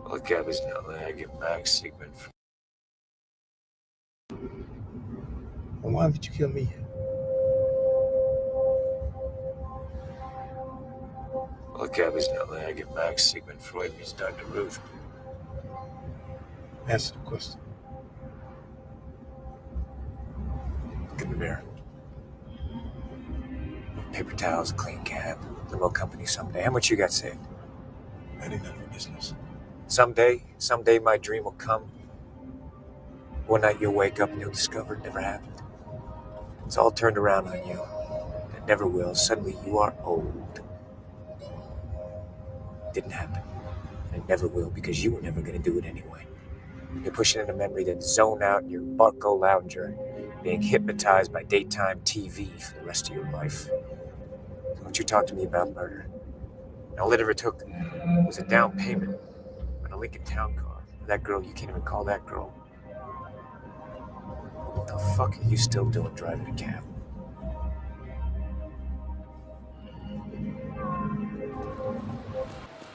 Look at his Nelly, I get back segment. Well, why did you kill me? Look at his Nelly, I get back Sigmund Freud meets Dr. Ruth. Answer the question. Look in the mirror. Paper towels, clean cab, limo company someday. How much you got saved? That ain't none of your business. Someday my dream will come. One night you'll wake up and you'll discover it never happened. It's all turned around on you. It never will. Suddenly you are old. Didn't happen. And it never will because you were never going to do it anyway. You're pushing in a memory that zone out in your bucko lounger, being hypnotized by daytime TV for the rest of your life. Don't you talk to me about murder. All it ever took was a down payment on a Lincoln Town car. That girl, you can't even call that girl. What the fuck are you still doing driving a cab?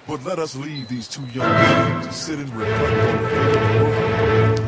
But let us leave these two young men to sit and reflect on the fate of the world.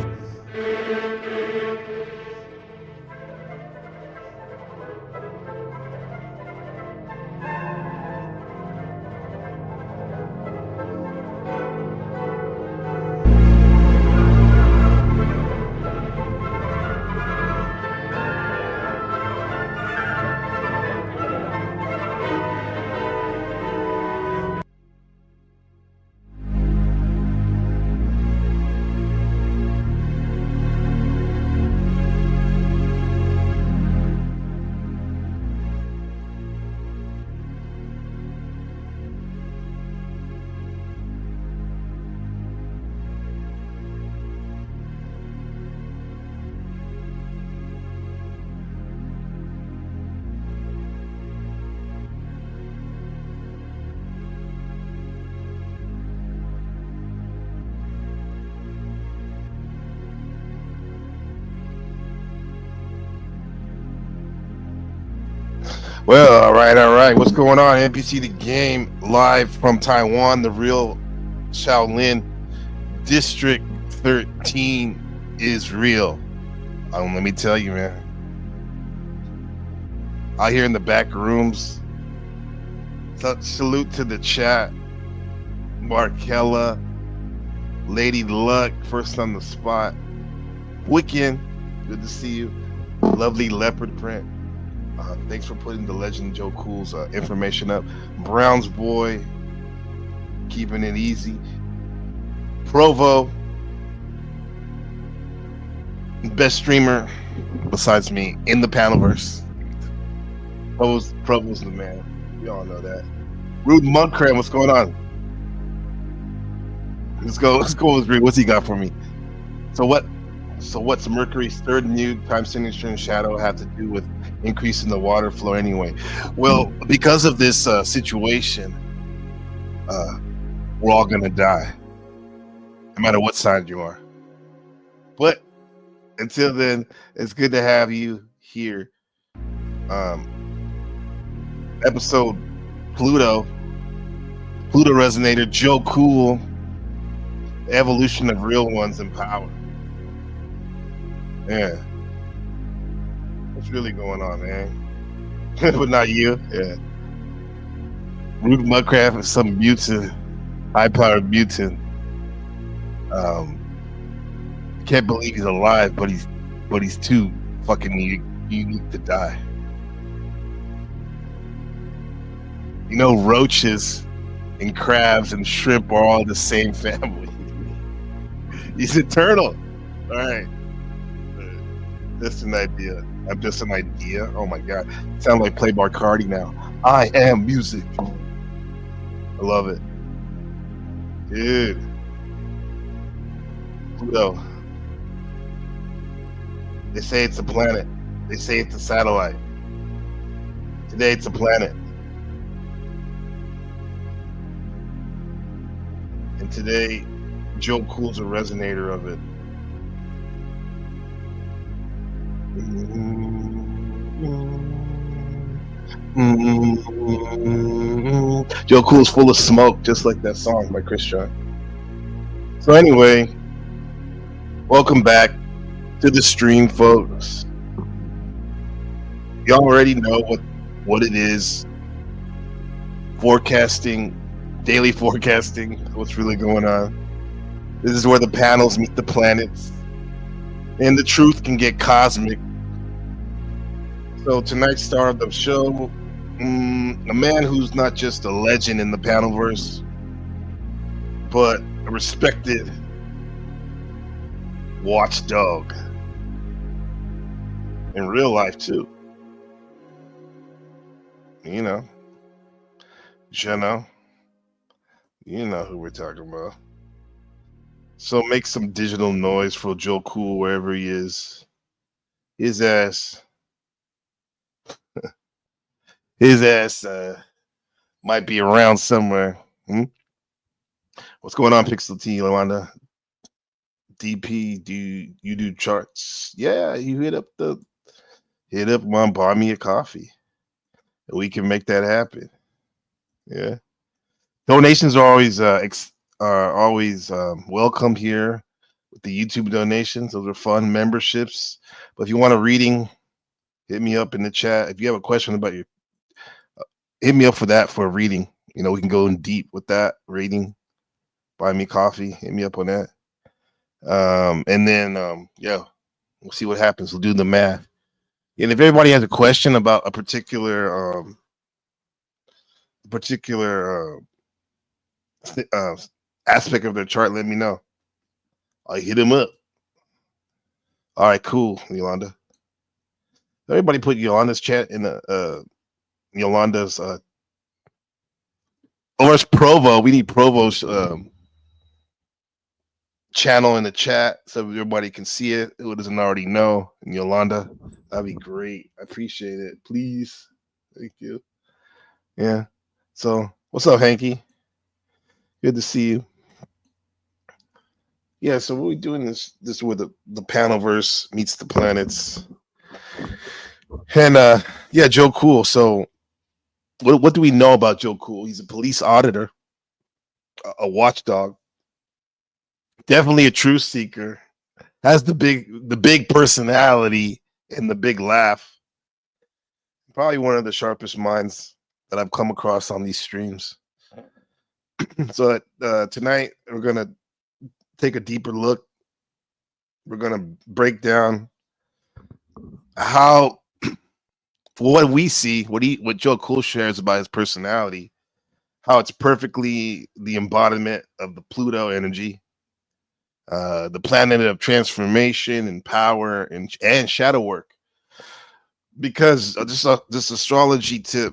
Well, all right. What's going on? NPC the game live from Taiwan, the real Shaolin District 13 is real. Let me tell you, man. Out here in the back rooms, salute to the chat. Markella, Lady Luck, first on the spot. Wiccan, good to see you. Lovely leopard print. Thanks for putting the legend Joe Cool's information up. Brown's boy, keeping it easy. Provo, best streamer besides me in the Panelverse. Provo's the man. We all know that. Rude Munkram, what's going on? Let's go with Rude. What's he got for me? So what's Mercury's third new time signature in shadow have to do with increasing the water flow anyway? Well, because of this situation, we're all gonna die, no matter what side you are. But until then, it's good to have you here. Episode Pluto Resonator, Joe Cool, the evolution of real ones in power. Yeah. What's really going on, man? But not you. Yeah. Rude Mudcraft is some mutant, high-powered mutant. Can't believe he's alive, but he's too fucking unique to die. You know, roaches and crabs and shrimp are all the same family. He's eternal. All right. Just an idea. I'm just an idea. Oh my god. Sound like Playboy Cardi now. I am music. I love it. Dude. Pluto. They say it's a planet. They say it's a satellite. Today it's a planet. And today, Joe Cool's a resonator of it. Joe Cool's full of smoke, just like that song by Chris John. So anyway, welcome back to the stream, folks. Y'all already know what it is. Forecasting, daily forecasting, what's really going on. This is where the panels meet the planets, and the truth can get cosmic. So tonight's star of the show, a man who's not just a legend in the panelverse, but a respected watchdog in real life too. You know, you know who we're talking about. So make some digital noise for Joe Cool wherever he is. His ass might be around somewhere. What's going on, Pixel T, Lawanda? DP, do you do charts? Yeah, you hit up mom, buy me a coffee. We can make that happen. Yeah. Donations are always welcome here with the YouTube donations. Those are fun memberships. But if you want a reading, hit me up in the chat. If you have a question about hit me up for a reading. You know, we can go in deep with that reading. Buy me coffee. Hit me up on that. And then we'll see what happens. We'll do the math. And if everybody has a question about a particular aspect of their chart, let me know. I'll hit him up. All right, cool, Yolanda. Everybody put Yolanda's chat in the Yolanda's or it's Provo. We need Provo's channel in the chat so everybody can see it who doesn't already know. And Yolanda, that'd be great. I appreciate it. Please. Thank you. Yeah. So what's up, Hanky? Good to see you. Yeah, so what we doing this where the panelverse meets the planets. And Joe Cool. So what do we know about Joe Cool? He's a police auditor, a watchdog, definitely a truth seeker, has the big personality and the big laugh. Probably one of the sharpest minds that I've come across on these streams. So tonight we're gonna take a deeper look. We're gonna break down how, for what we see, what Joe Cool shares about his personality, how it's perfectly the embodiment of the Pluto energy, the planet of transformation and power and shadow work. Because this astrology tip,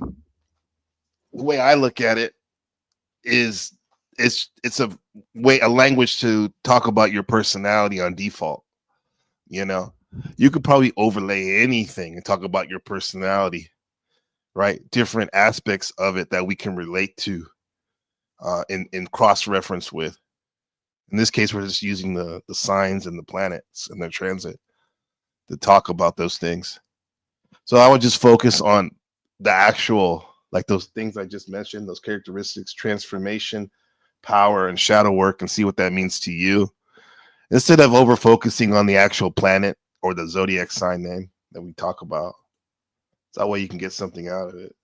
the way I look at it is it's a language to talk about your personality on default. You know, you could probably overlay anything and talk about your personality, right? Different aspects of it that we can relate to in cross-reference with. In this case, we're just using the signs and the planets and their transit to talk about those things. So I would just focus on the actual, like those things I just mentioned, those characteristics, transformation, power, and shadow work, and see what that means to you, instead of over focusing on the actual planet or the zodiac sign name that we talk about. So that way you can get something out of it.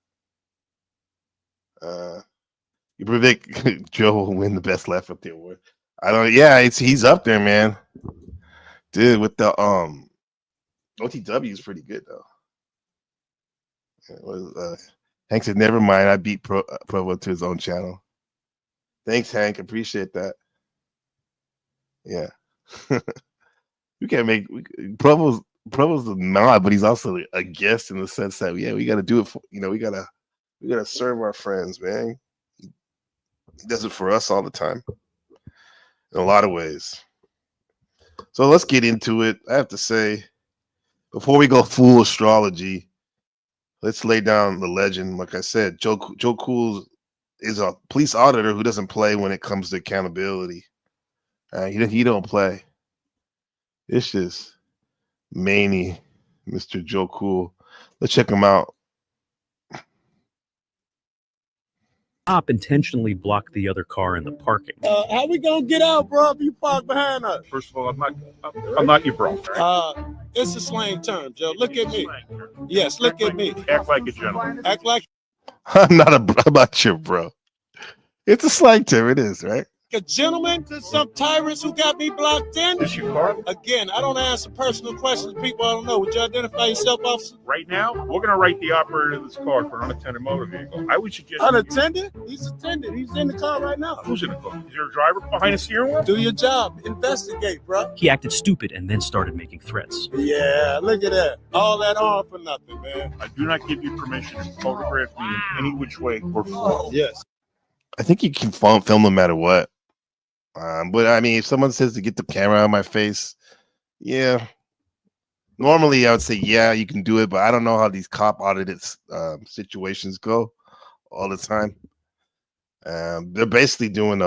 You predict Joe will win the best laugh up there award. I don't. Yeah, he's up there, man. Dude, with the OTW is pretty good though. Hank said, "Never mind. I beat Provo to his own channel." Thanks, Hank. Appreciate that. Yeah, you can't make Provo's a nod, but he's also a guest in the sense that we got to do it for we gotta serve our friends, man. He does it for us all the time in a lot of ways. So let's get into it. I have to say, before we go full astrology, let's lay down the legend. Like I said, Joe Cool is a police auditor who doesn't play when it comes to accountability. He don't play. It's just Maney, Mr. Joe Cool. Let's check him out. cop intentionally blocked the other car in the parking. How we gonna get out, bro, if you park behind us? First of all, I'm not your bro. Right? It's a slang term, Joe. Look at me. Yes, look at me. Act like a gentleman. Act like I'm not your bro. It's a slang term. It is, right? a gentleman to some tyrants who got me blocked in. This your car? Again, I don't answer personal questions. People I don't know. Would you identify yourself, officer? Right now, we're going to write the operator of this car for an unattended motor vehicle. I would suggest... Unattended? He's attended. He's in the car right now. Who's in the car? Is there a driver behind the steering wheel? Do your job. Investigate, bro. He acted stupid and then started making threats. Yeah, look at that. All that on for nothing, man. I do not give you permission to photograph me in any which way or form. Yes. I think you can film no matter what. But I mean, if someone says to get the camera out of my face, yeah. Normally, I would say, yeah, you can do it, but I don't know how these cop audited situations go all the time. They're basically doing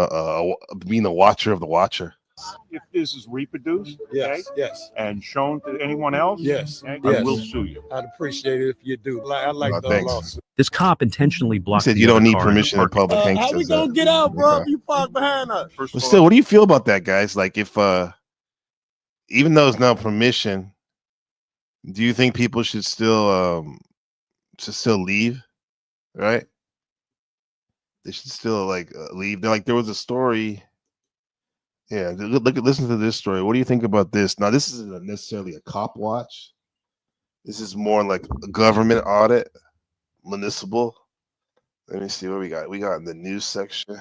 being a watcher of the watcher. If this is reproduced, Yes. okay, Yes. and shown to anyone else, Yes. okay, Yes. I will sue you. I'd appreciate it if you do. I like No, the thanks. lawsuit. This cop intentionally You blocked said the you don't other need car in the permission in parking. public. Hank How we says gonna that. get out, bro, Okay. if you park behind us? First But of still, all, what do you feel about that, guys? Like, if even though it's not permission, do you think people should still leave? Right? They should still leave. They're like, there was a story. Yeah, listen to this story. What do you think about this? Now, this isn't necessarily a cop watch. This is more like a government audit, municipal. Let me see what we got. We got in the news section.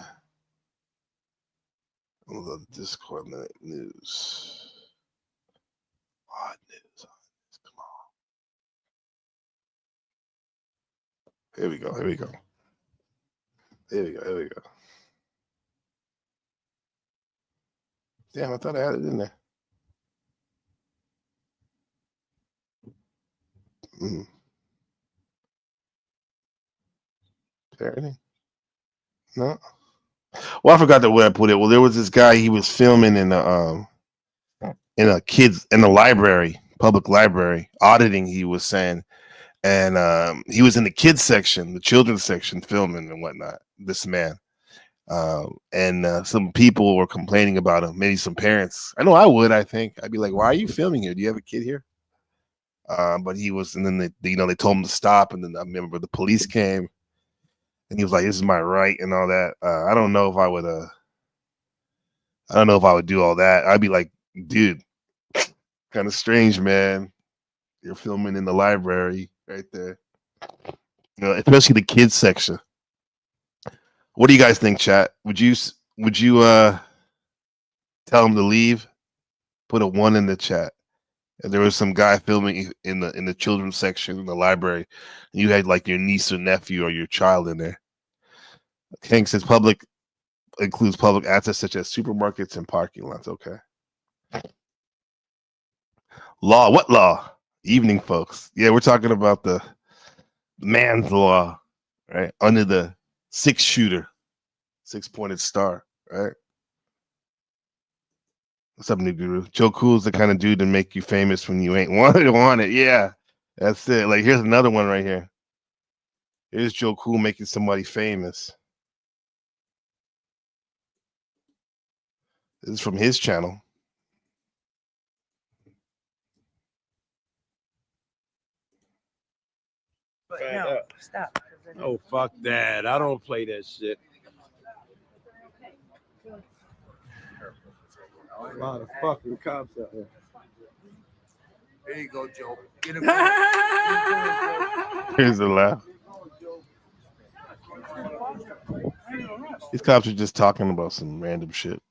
The Discord news. Odd news. Come on. Here we go. Here we go. Here we go. Here we go. Damn, I thought I had it in there. Parenting? No. Well, I forgot where I put it. Well, there was this guy. He was filming in a library, public library, auditing. He was saying, and he was in the kids section, the children's section, filming and whatnot. This man. And some people were complaining about him, maybe some parents. I know I would, I think. I'd be like, why are you filming here? Do you have a kid here? But he was, and then they told him to stop, and then I remember the police came, and he was like, this is my right, and all that. I don't know if I would do all that. I'd be like, dude, kind of strange, man. You're filming in the library right there. Especially the kids section. What do you guys think, chat? Would you tell him to leave? Put a 1 in the chat. And there was some guy filming in the children's section in the library. And you had like your niece or nephew or your child in there. Hank says public includes public access such as supermarkets and parking lots. Okay. Law. What law? Evening, folks. Yeah, we're talking about the man's law, right? Under the 6-shooter, 6-pointed star, right? What's up, new guru? Joe Cool's the kind of dude to make you famous when you ain't want it. Yeah, that's it. Like, here's another one right here. Here's Joe Cool making somebody famous. This is from his channel. No, stop. Oh, fuck that. I don't play that shit. A lot of fucking cops out there. There you go, Joe. Get him. Here's the laugh. These cops are just talking about some random shit.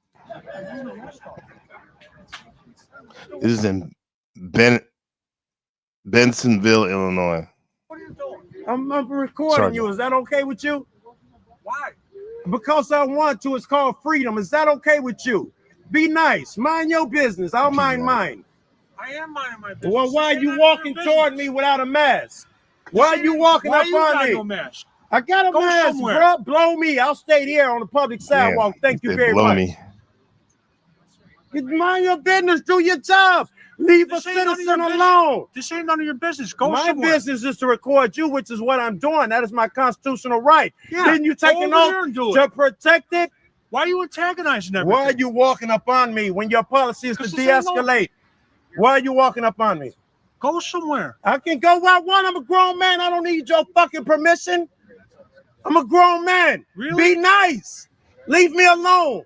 This is in Bensonville, Illinois. I'm recording Sorry. you. Is that okay with you? Why? Because I want to. It's called freedom. Is that okay with you? Be nice. Mind your business. I'll mind mine. I am minding my business. Well, why are you walking toward me without a mask? Why are you walking up on me? No mask? I got a Go mask, somewhere. bro. Blow me. I'll stay here on the public sidewalk. Thank you very Blow much. me. Mind your business. Do your job. Leave a This ain't none of citizen your alone. This ain't none of your business. Go My somewhere. business is to record you, which is what I'm doing. That is my constitutional right. Yeah, Then you take go an over oath there and do to it. protect it. Why are you antagonizing everything? Why are you walking up on me when your policy is to 'Cause this ain't no- de-escalate? Why are you walking up on me? Go somewhere. I can go where I want. I'm a grown man. I don't need your fucking permission. I'm a grown man. Really? Be nice. Leave me alone.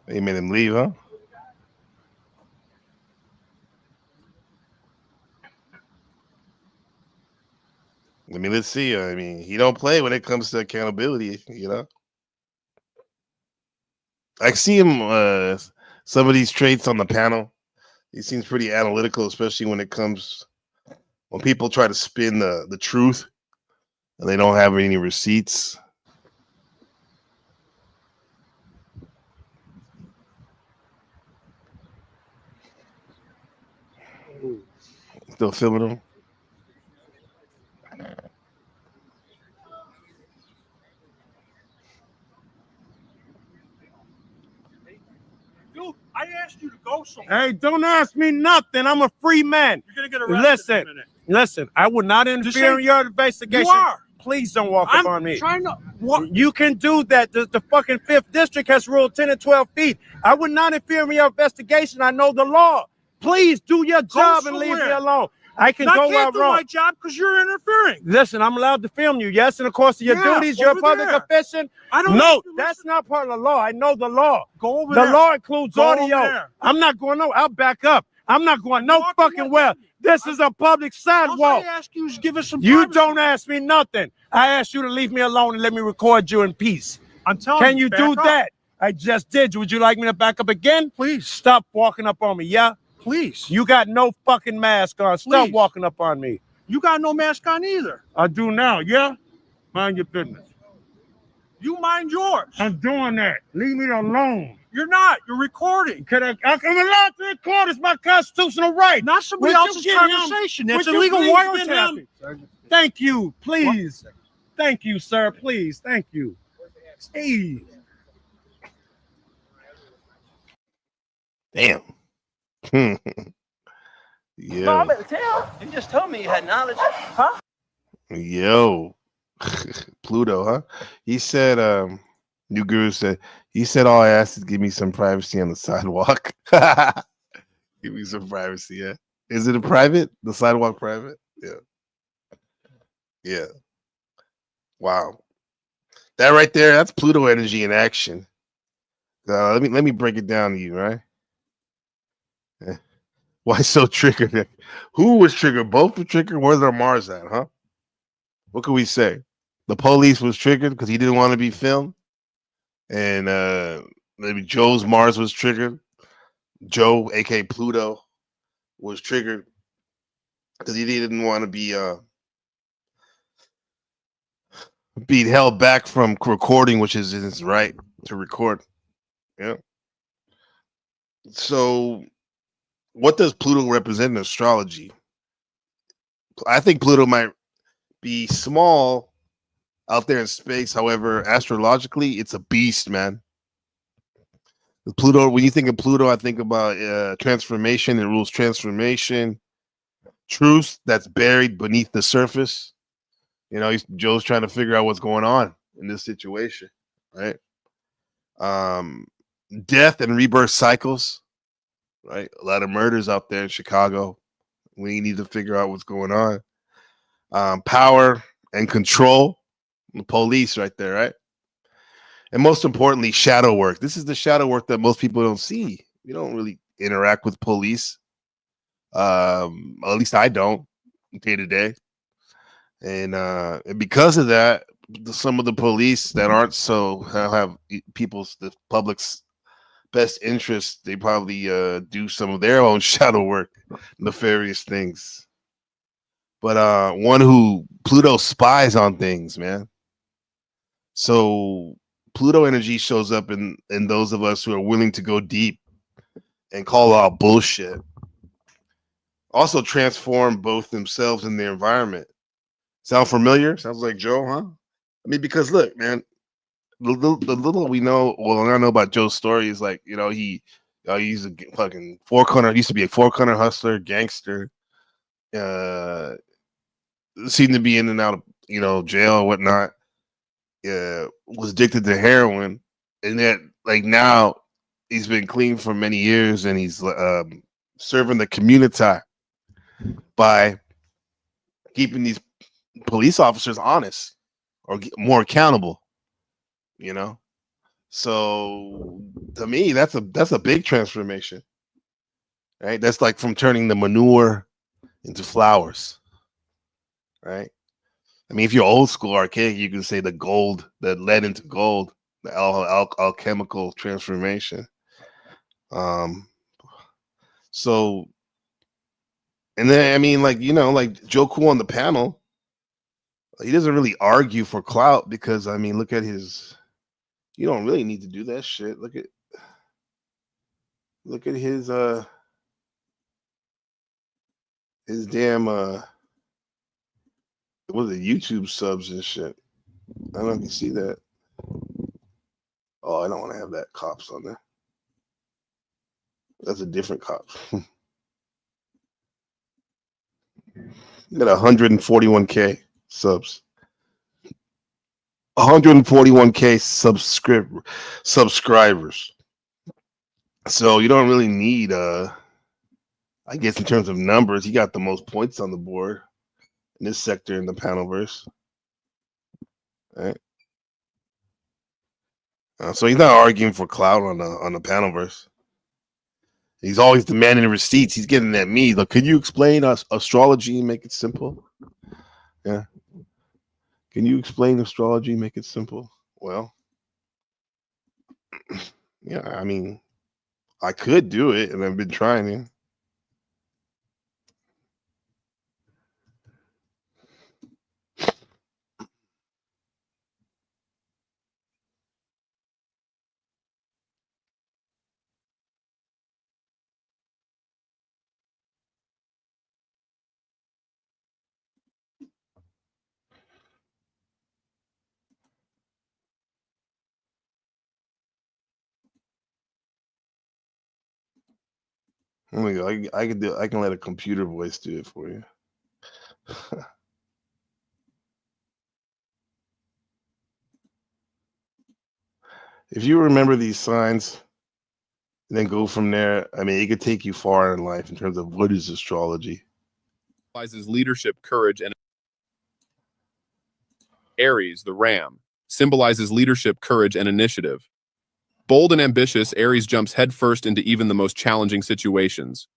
They made him leave, huh? I mean, let's see. I mean, he don't play when it comes to accountability, you know. I see him some of these traits on the panel. He seems pretty analytical, especially when people try to spin the truth and they don't have any receipts. Still filming him. Dude, I asked you to go somewhere. Hey, don't ask me nothing. I'm a free man. You're gonna get arrested in a minute. Listen. I would not interfere in your investigation. You are. Please don't walk up on me. Trying to what? You can do that. The fucking 5th district has ruled 10 and 12 feet. I would not interfere in your investigation. I know the law. Please do your job and leave me somewhere. alone. I can I go where I can't do want. my job because you're interfering. Listen, I'm allowed to film you. Yes, in the course of your Yeah, duties, you're a over public there. official. I don't No, have to that's not part of the law. I know the law. Go over The there. law includes Go over audio. there. I'm not going no. I'll back up. I'm not going no Walk fucking away. well. This is a public All I sidewalk. ask you is give us some You privacy. don't ask me nothing. I asked you to leave me alone and let me record you in peace. I'm telling Can you back do up. that? I just did. Would you like me to back up again? Please. Stop walking up on me, yeah? Please. You got no fucking mask on. Stop Please. walking up on me. You got no mask on either. I do now, yeah? Mind your business. You mind yours. I'm doing that. Leave me alone. You're not. You're recording. I'm allowed to record. It's my constitutional right. Not somebody Would you else's get him? conversation. That's Would you illegal please get wiretapping. him? Thank you. Please. Thank you, sir. Please. Thank you. Jeez. Damn. No, I Yo. better tell. You just told me you had knowledge. Huh? Yo. Pluto, huh? He said, New Guru said, he said, all I asked is give me some privacy on the sidewalk. Give me some privacy, yeah. Is it a private? The sidewalk private? Yeah. Yeah. Wow. That right there, that's Pluto energy in action. Let me break it down to you, right? Why so triggered? Who was triggered? Both were triggered. Where's our Mars at, huh? What can we say? The police was triggered because he didn't want to be filmed. And maybe Joe's Mars was triggered. Joe, aka Pluto, was triggered because he didn't want to be held back from recording, which is his right to record. Yeah. So what does Pluto represent in astrology? I think Pluto might be small out there in space. However, astrologically, it's a beast, man. Pluto, when you think of Pluto, I think about transformation. It rules transformation, truth that's buried beneath the surface. You know, Joe's trying to figure out what's going on in this situation, right? Death and rebirth cycles, right? A lot of murders out there in Chicago. We need to figure out what's going on. Power and control, the police right there, right? And most importantly, shadow work. This is the shadow work that most people don't see. We don't really interact with police. At least I don't day to day. And because of that, some of the police that aren't so have the public's best interest, they probably do some of their own shadow work, nefarious things. But one who Pluto spies on things, man. So Pluto energy shows up in those of us who are willing to go deep and call out bullshit. also transform both themselves and their environment. Sound familiar? Sounds like Joe, huh? I mean, because look, man, the little we know, well, I know about Joe's story is like, he's a fucking used to be a four-corner hustler, gangster, seemed to be in and out of, jail or whatnot. Was addicted to heroin, and then like now he's been clean for many years, and he's serving the community by keeping these police officers honest or more accountable. So to me, that's a big transformation, right? That's like from turning the manure into flowers, right? I mean, if you're old school archaic, you can say the gold that led into gold, the alchemical transformation. So, and then I mean, like Joe Cool on the panel, he doesn't really argue for clout because I mean, look at his. You don't really need to do that shit. Look at his damn what are the YouTube subs and shit. I don't know if you see that. Oh, I don't want to have that cops on there. That's a different cop. You got 141K subs. 141K subscribers. So you don't really need I guess in terms of numbers, he got the most points on the board in this sector in the panelverse. Right. So he's not arguing for clout on the panelverse. He's always demanding receipts. He's getting at me. Look, can you explain astrology and make it simple? Yeah. Can you explain astrology, make it simple? Well, yeah, I mean, I could do it, and I've been trying it. Oh my God, I can do. I can let a computer voice do it for you. If you remember these signs, and then go from there, I mean, it could take you far in life in terms of what is astrology. Symbolizes leadership, courage, and Aries, the ram, symbolizes leadership, courage, and initiative. Bold and ambitious, Aries jumps headfirst into even the most challenging situations.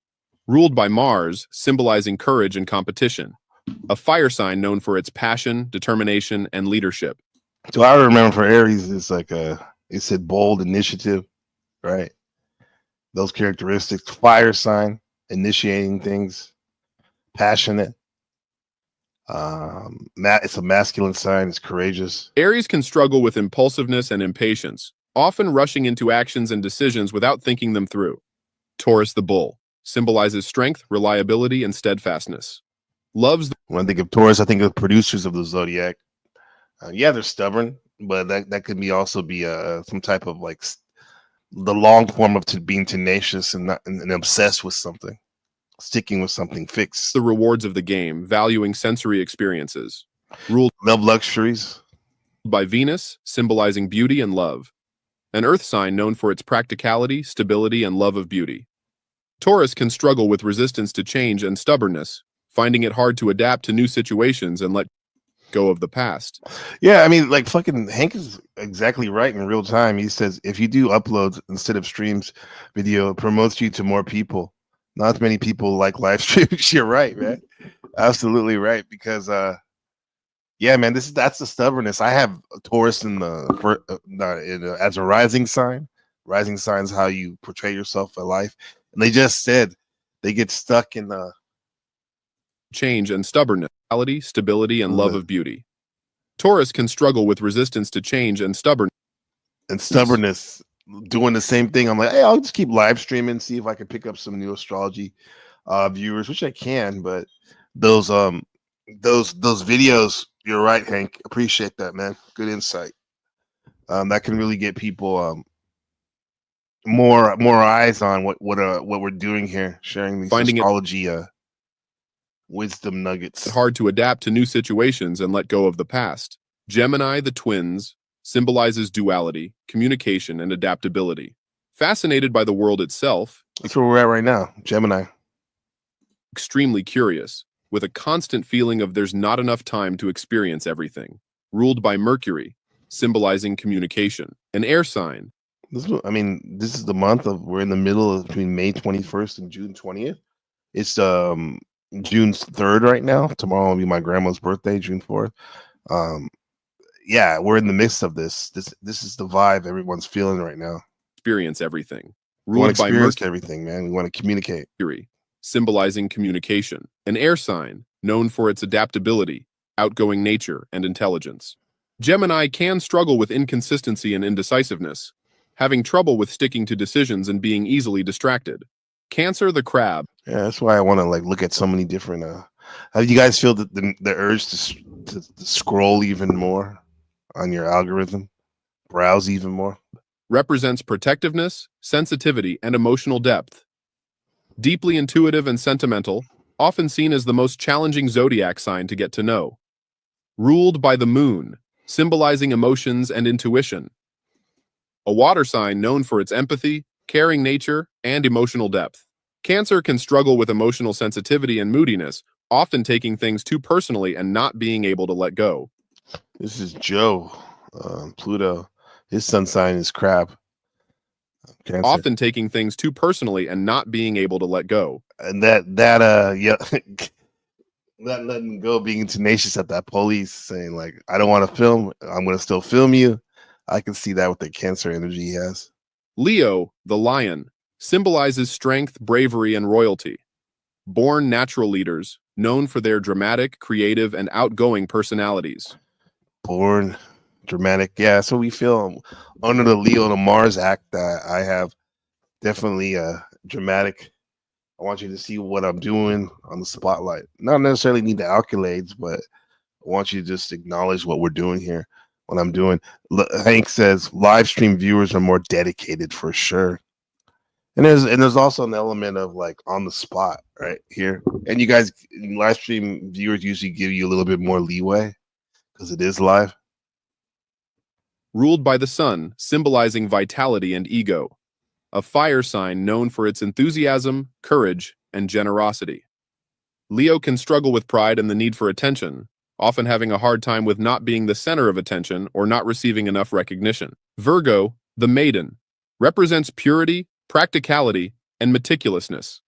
Ruled by Mars, symbolizing courage and competition. A fire sign known for its passion, determination, and leadership. So I remember for Aries, it's like it said bold initiative, right? Those characteristics, fire sign, initiating things, passionate. It's a masculine sign. It's courageous. Aries can struggle with impulsiveness and impatience, often rushing into actions and decisions without thinking them through. Taurus the bull symbolizes strength, reliability, and steadfastness. When I think of Taurus, I think of producers of the zodiac. Yeah, they're stubborn, but that could be also be some type of like the long form of being tenacious and obsessed with something, sticking with something fixed. The rewards of the game, valuing sensory experiences. Love luxuries. By Venus, symbolizing beauty and love. An earth sign known for its practicality, stability, and love of beauty. Taurus can struggle with resistance to change and stubbornness, finding it hard to adapt to new situations and let go of the past. Yeah, I mean, like fucking Hank is exactly right in real time. He says if you do uploads instead of streams, video, it promotes you to more people. Not many people like live streams. You're right, man. Absolutely right. Because yeah, man, that's the stubbornness. I have Taurus in as a rising sign. Rising sign is how you portray yourself in life. And they just said they get stuck in the change and stubbornness, stability, and love of beauty. Taurus can struggle with resistance to change and stubbornness. Doing the same thing. I'm like, hey, I'll just keep live streaming, see if I can pick up some new astrology viewers, which I can, but those videos, you're right, Hank. Appreciate that, man. Good insight. That can really get people more eyes on what we're doing here, sharing these Finding it astrology wisdom nuggets. hard to adapt to new situations and let go of the past. Gemini, the twins, symbolizes duality, communication, and adaptability. Fascinated by the world itself, That's where we're at right now, Gemini. extremely curious, with a constant feeling of there's not enough time to experience everything. Ruled by Mercury, symbolizing communication. An air sign, This is the month of we're in the middle of between May 21st and June 20th. It's June 3rd right now. Tomorrow will be my grandma's birthday, June 4th. Yeah, we're in the midst of this. This is the vibe everyone's feeling right now. experience everything. We want Ruled to by experience everything, man. We want to communicate. Mercury, symbolizing communication. An air sign, known for its adaptability, outgoing nature, and intelligence. Gemini can struggle with inconsistency and indecisiveness, having trouble with sticking to decisions and being easily distracted. Cancer, the crab, Yeah, that's why I want to look at so many different. How do you guys feel the urge to scroll even more on your algorithm, browse even more? represents protectiveness, sensitivity, and emotional depth. Deeply intuitive and sentimental, often seen as the most challenging zodiac sign to get to know. Ruled by the moon, symbolizing emotions and intuition. A water sign known for its empathy, caring nature, and emotional depth. Cancer can struggle with emotional sensitivity and moodiness, often taking things too personally and not being able to let go. This is Joe, Pluto. His sun sign is crab. Cancer. Often taking things too personally and not being able to let go. And yeah, not letting go, being tenacious at that police, saying I don't want to film. I'm going to still film you. I can see that with the Cancer energy he has. Leo, the lion, symbolizes strength, bravery, and royalty. Born natural leaders, known for their dramatic, creative, and outgoing personalities. Born dramatic. Yeah, so we feel under the Leo to Mars act that I have definitely dramatic. I want you to see what I'm doing on the spotlight. Not necessarily need the accolades, but I want you to just acknowledge what we're doing here. What I'm doing. Hank says live stream viewers are more dedicated for sure. And there's also an element of on the spot right here. And you guys, live stream viewers usually give you a little bit more leeway because it is live. Ruled by the sun, symbolizing vitality and ego. A fire sign known for its enthusiasm, courage, and generosity. Leo can struggle with pride and the need for attention, often having a hard time with not being the center of attention or not receiving enough recognition. Virgo, the maiden, represents purity, practicality, and meticulousness.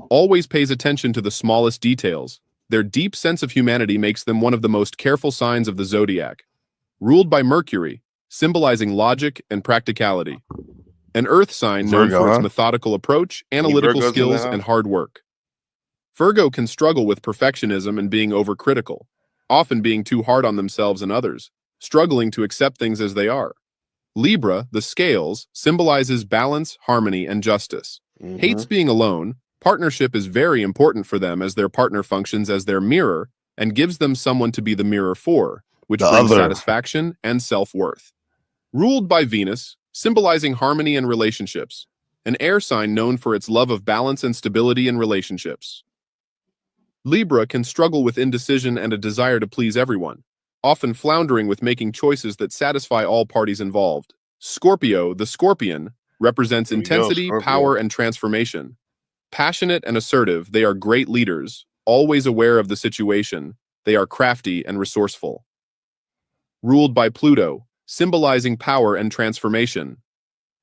Always pays attention to the smallest details. Their deep sense of humanity makes them one of the most careful signs of the zodiac. Ruled by Mercury, symbolizing logic and practicality. An earth sign known for its methodical approach, analytical skills, and hard work. Virgo can struggle with perfectionism and being overcritical, often being too hard on themselves and others, struggling to accept things as they are. Libra, the scales, symbolizes balance, harmony, and justice. Hates being alone. Partnership is very important for them as their partner functions as their mirror and gives them someone to be the mirror for, which brings satisfaction and self-worth. Ruled by Venus, symbolizing harmony and relationships. An air sign known for its love of balance and stability in relationships. Libra can struggle with indecision and a desire to please everyone, often floundering with making choices that satisfy all parties involved. Scorpio, the scorpion, represents intensity, power, and transformation. Passionate and assertive, they are great leaders, always aware of the situation. They are crafty and resourceful. Ruled by Pluto, symbolizing power and transformation.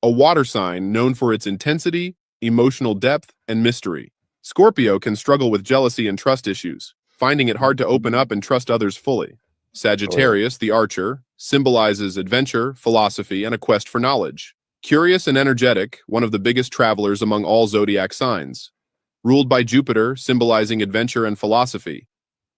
A water sign known for its intensity, emotional depth, and mystery. Scorpio can struggle with jealousy and trust issues, finding it hard to open up and trust others fully. Sagittarius, the archer, symbolizes adventure, philosophy, and a quest for knowledge. Curious and energetic, one of the biggest travelers among all zodiac signs. Ruled by Jupiter, symbolizing adventure and philosophy.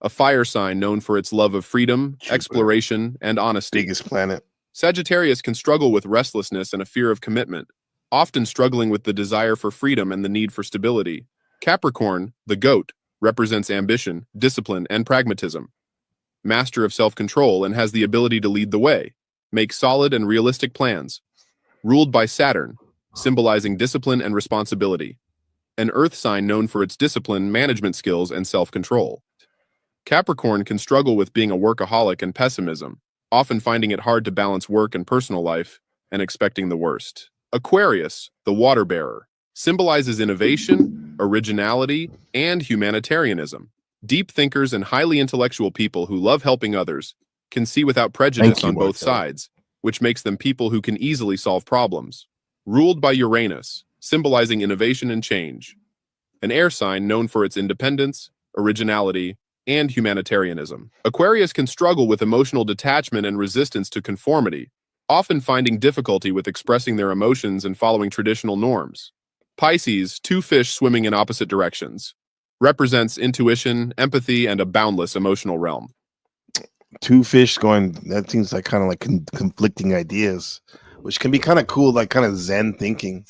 A fire sign known for its love of freedom, exploration, and honesty. Biggest planet. Sagittarius can struggle with restlessness and a fear of commitment, often struggling with the desire for freedom and the need for stability. Capricorn, the goat, represents ambition, discipline, and pragmatism. Master of self-control and has the ability to lead the way, make solid and realistic plans. Ruled by Saturn, symbolizing discipline and responsibility. An earth sign known for its discipline, management skills, and self-control. Capricorn can struggle with being a workaholic and pessimism, often finding it hard to balance work and personal life and expecting the worst. Aquarius, the water bearer, symbolizes innovation, originality, and humanitarianism. Deep thinkers and highly intellectual people who love helping others can see without prejudice on both sides, which makes them people who can easily solve problems. Ruled by Uranus, symbolizing innovation and change. An air sign known for its independence, originality, and humanitarianism. Aquarius can struggle with emotional detachment and resistance to conformity, often finding difficulty with expressing their emotions and following traditional norms. Pisces, two fish swimming in opposite directions, represents intuition, empathy, and a boundless emotional realm. Two fish going, that seems like kind of like conflicting ideas, which can be kind of cool, like kind of Zen thinking.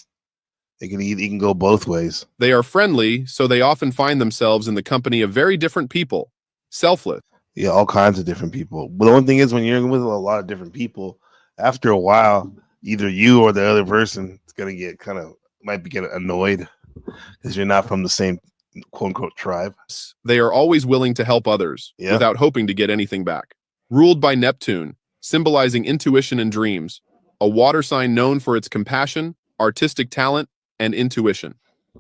It can go both ways. They are friendly, so they often find themselves in the company of very different people. Selfless. Yeah, all kinds of different people. But the only thing is, when you're with a lot of different people, after a while, either you or the other person is gonna get might be getting annoyed because you're not from the same quote unquote tribe. They are always willing to help others without hoping to get anything back. Ruled by Neptune, symbolizing intuition and dreams, a water sign known for its compassion, artistic talent, and intuition.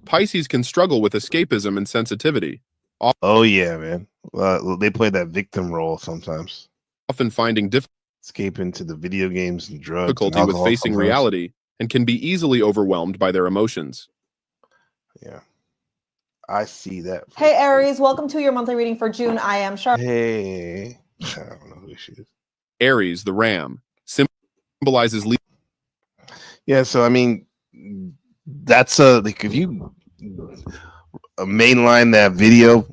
Pisces can struggle with escapism and sensitivity. Oh yeah, man. They play that victim role sometimes. Often finding escape into the video games and drugs. Difficulty with facing reality and can be easily overwhelmed by their emotions. Yeah. I see that. Hey Aries, welcome to your monthly reading for June. I am Charlotte. Hey. I don't know who she is. Aries, the ram, symbolizes yeah, so I mean, that's like if you mainline that video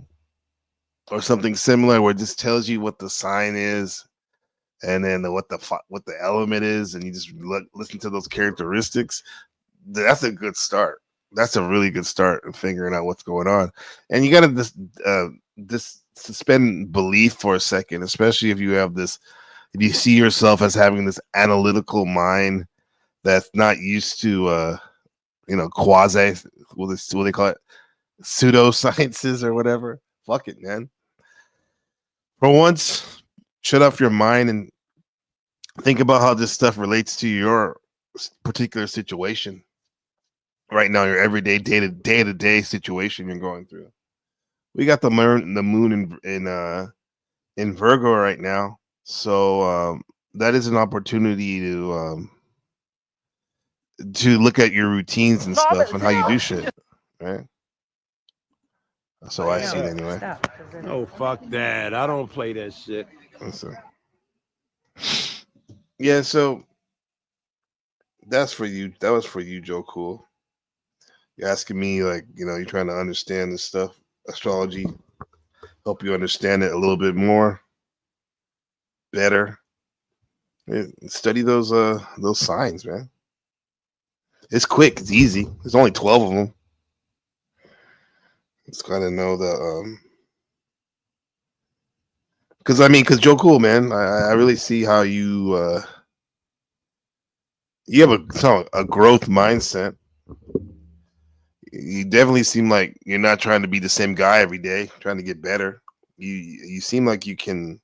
or something similar where it just tells you what the sign is and then what the element is, and you just listen to those characteristics, that's a good start. That's a really good start in figuring out what's going on. And you got to suspend belief for a second, especially if you have this, if you see yourself as having this analytical mind that's not used to quasi, what they call it, pseudosciences or whatever. Fuck it, man. For once, shut off your mind and think about how this stuff relates to your particular situation right now, your everyday day-to-day situation you're going through. We got the moon in Virgo right now, so that is an opportunity to look at your routines and stuff and how you do shit, right? So I see it anyway. No, fuck that. I don't play that shit. Yeah, so that's for you. That was for you, Joe Cool. You're asking me, like, you're trying to understand this stuff, astrology, help you understand it a little bit more, better. Study those signs, man. It's quick. It's easy. There's only 12 of them. Just gotta know the because Joe Cool, man, I really see how you have a growth mindset. You definitely seem like you're not trying to be the same guy every day, trying to get better. You seem like you can.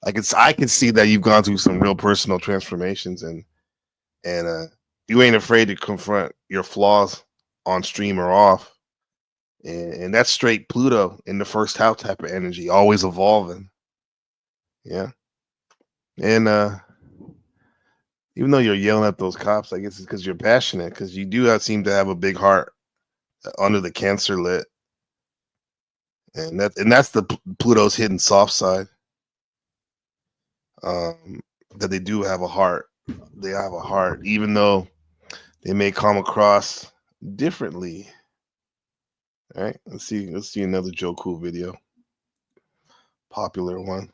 I can see that you've gone through some real personal transformations, and you ain't afraid to confront your flaws on stream or off. And that's straight Pluto in the first house type of energy, always evolving. Yeah. And even though you're yelling at those cops, I guess it's because you're passionate, because you do seem to have a big heart under the Cancer lit. And that's the Pluto's hidden soft side. That they do have a heart. They have a heart, even though they may come across differently. All right, let's see another Joe Cool video. Popular one.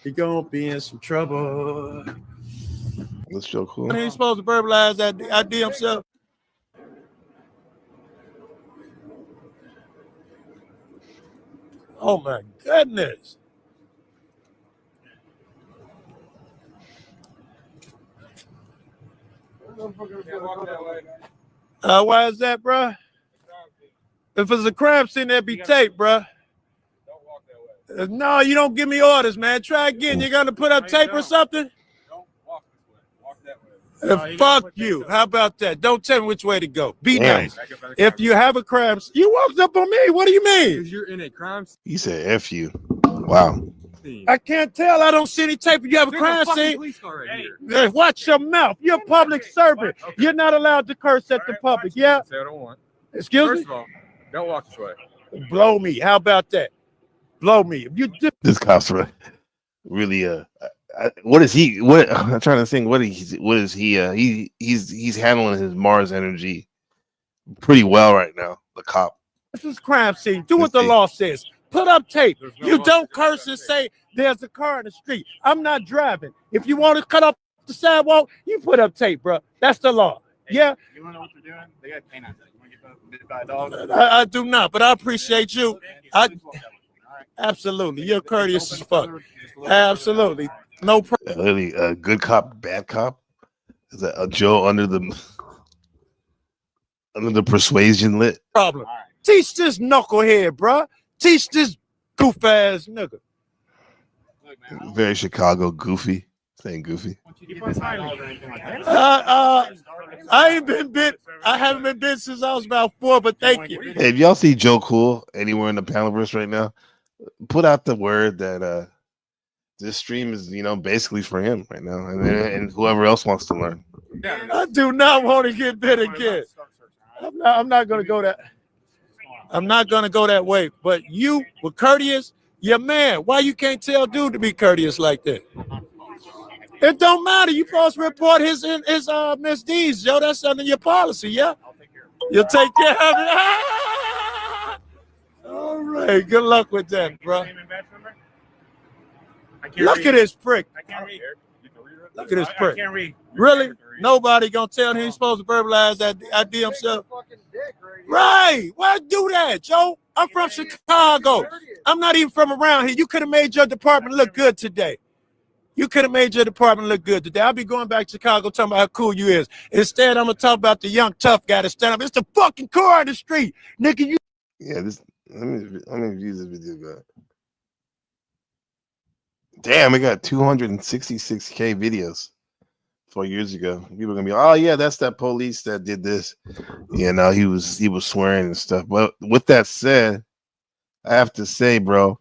He gonna be in some trouble. That's Joe Cool. He ain't supposed to verbalize that idea himself. Oh my goodness. Why is that, bro? If it's a crime scene, that'd be tape, bro. No, you don't give me orders, man. Try again. You're gonna put up tape or something? Fuck you. How about that? Don't tell me which way to go. Be nice. If you have a crime, you walked up on me. What do you mean? Because you're in a crime scene. He said F you. Wow. I can't tell. I don't see any tape. You have a crime scene. Police car right here. Hey, watch your mouth. You're a public servant. Okay. You're not allowed to curse at the public. Yeah? Say I don't want. Excuse First me? of all, don't walk this way. Blow me. How about that? Blow me. If you do. This cop's really what is he? What I'm trying to think. What is he? He's handling his Mars energy pretty well right now. The cop. This is crime scene. Do what the law says. Put up tape. You don't curse and say there's a car in the street. I'm not driving. If you want to cut off the sidewalk, you put up tape, bro. That's the law. Yeah. You want to know what they're doing? They got canines. You want to get bit by a dog? I do not, but I appreciate you. Absolutely. You're courteous as fuck. Absolutely. No problem. Really, good cop, bad cop. Is that a Joe under the persuasion lit? Problem. Teach this knucklehead, bro. Teach this goof ass nigga. Very Chicago goofy. Saying goofy. I ain't been bit. I haven't been bit since I was about 4, but thank you. Hey, if y'all see Joe Cool anywhere in the Panelverse right now, put out the word that this stream is, basically for him right now, and whoever else wants to learn. I do not want to get bit again. I'm not going to go that. I'm not going to go that way. But you were courteous. You're man. Why you can't tell dude to be courteous like that? It don't matter. You supposed to report his misdeeds, Joe. That's under your policy, yeah? You'll take care of it. All right. Good luck with that, bro. Look at this prick. Look at this prick. Really? Nobody gonna tell him he's supposed to verbalize that idea himself? Right. Why do that, Joe? I'm from Chicago. I'm not even from around here. You could have made your department look good today. You could have made your department look good today. I'll be going back to Chicago talking about how cool you is. Instead, I'm gonna talk about the young tough guy that stand up. It's the fucking car in the street, nigga. You. Yeah, let me view this video, guy. Damn, it got 266K videos 4 years ago. People are gonna be, oh yeah, that's that police that did this. He was swearing and stuff. But with that said, I have to say, bro,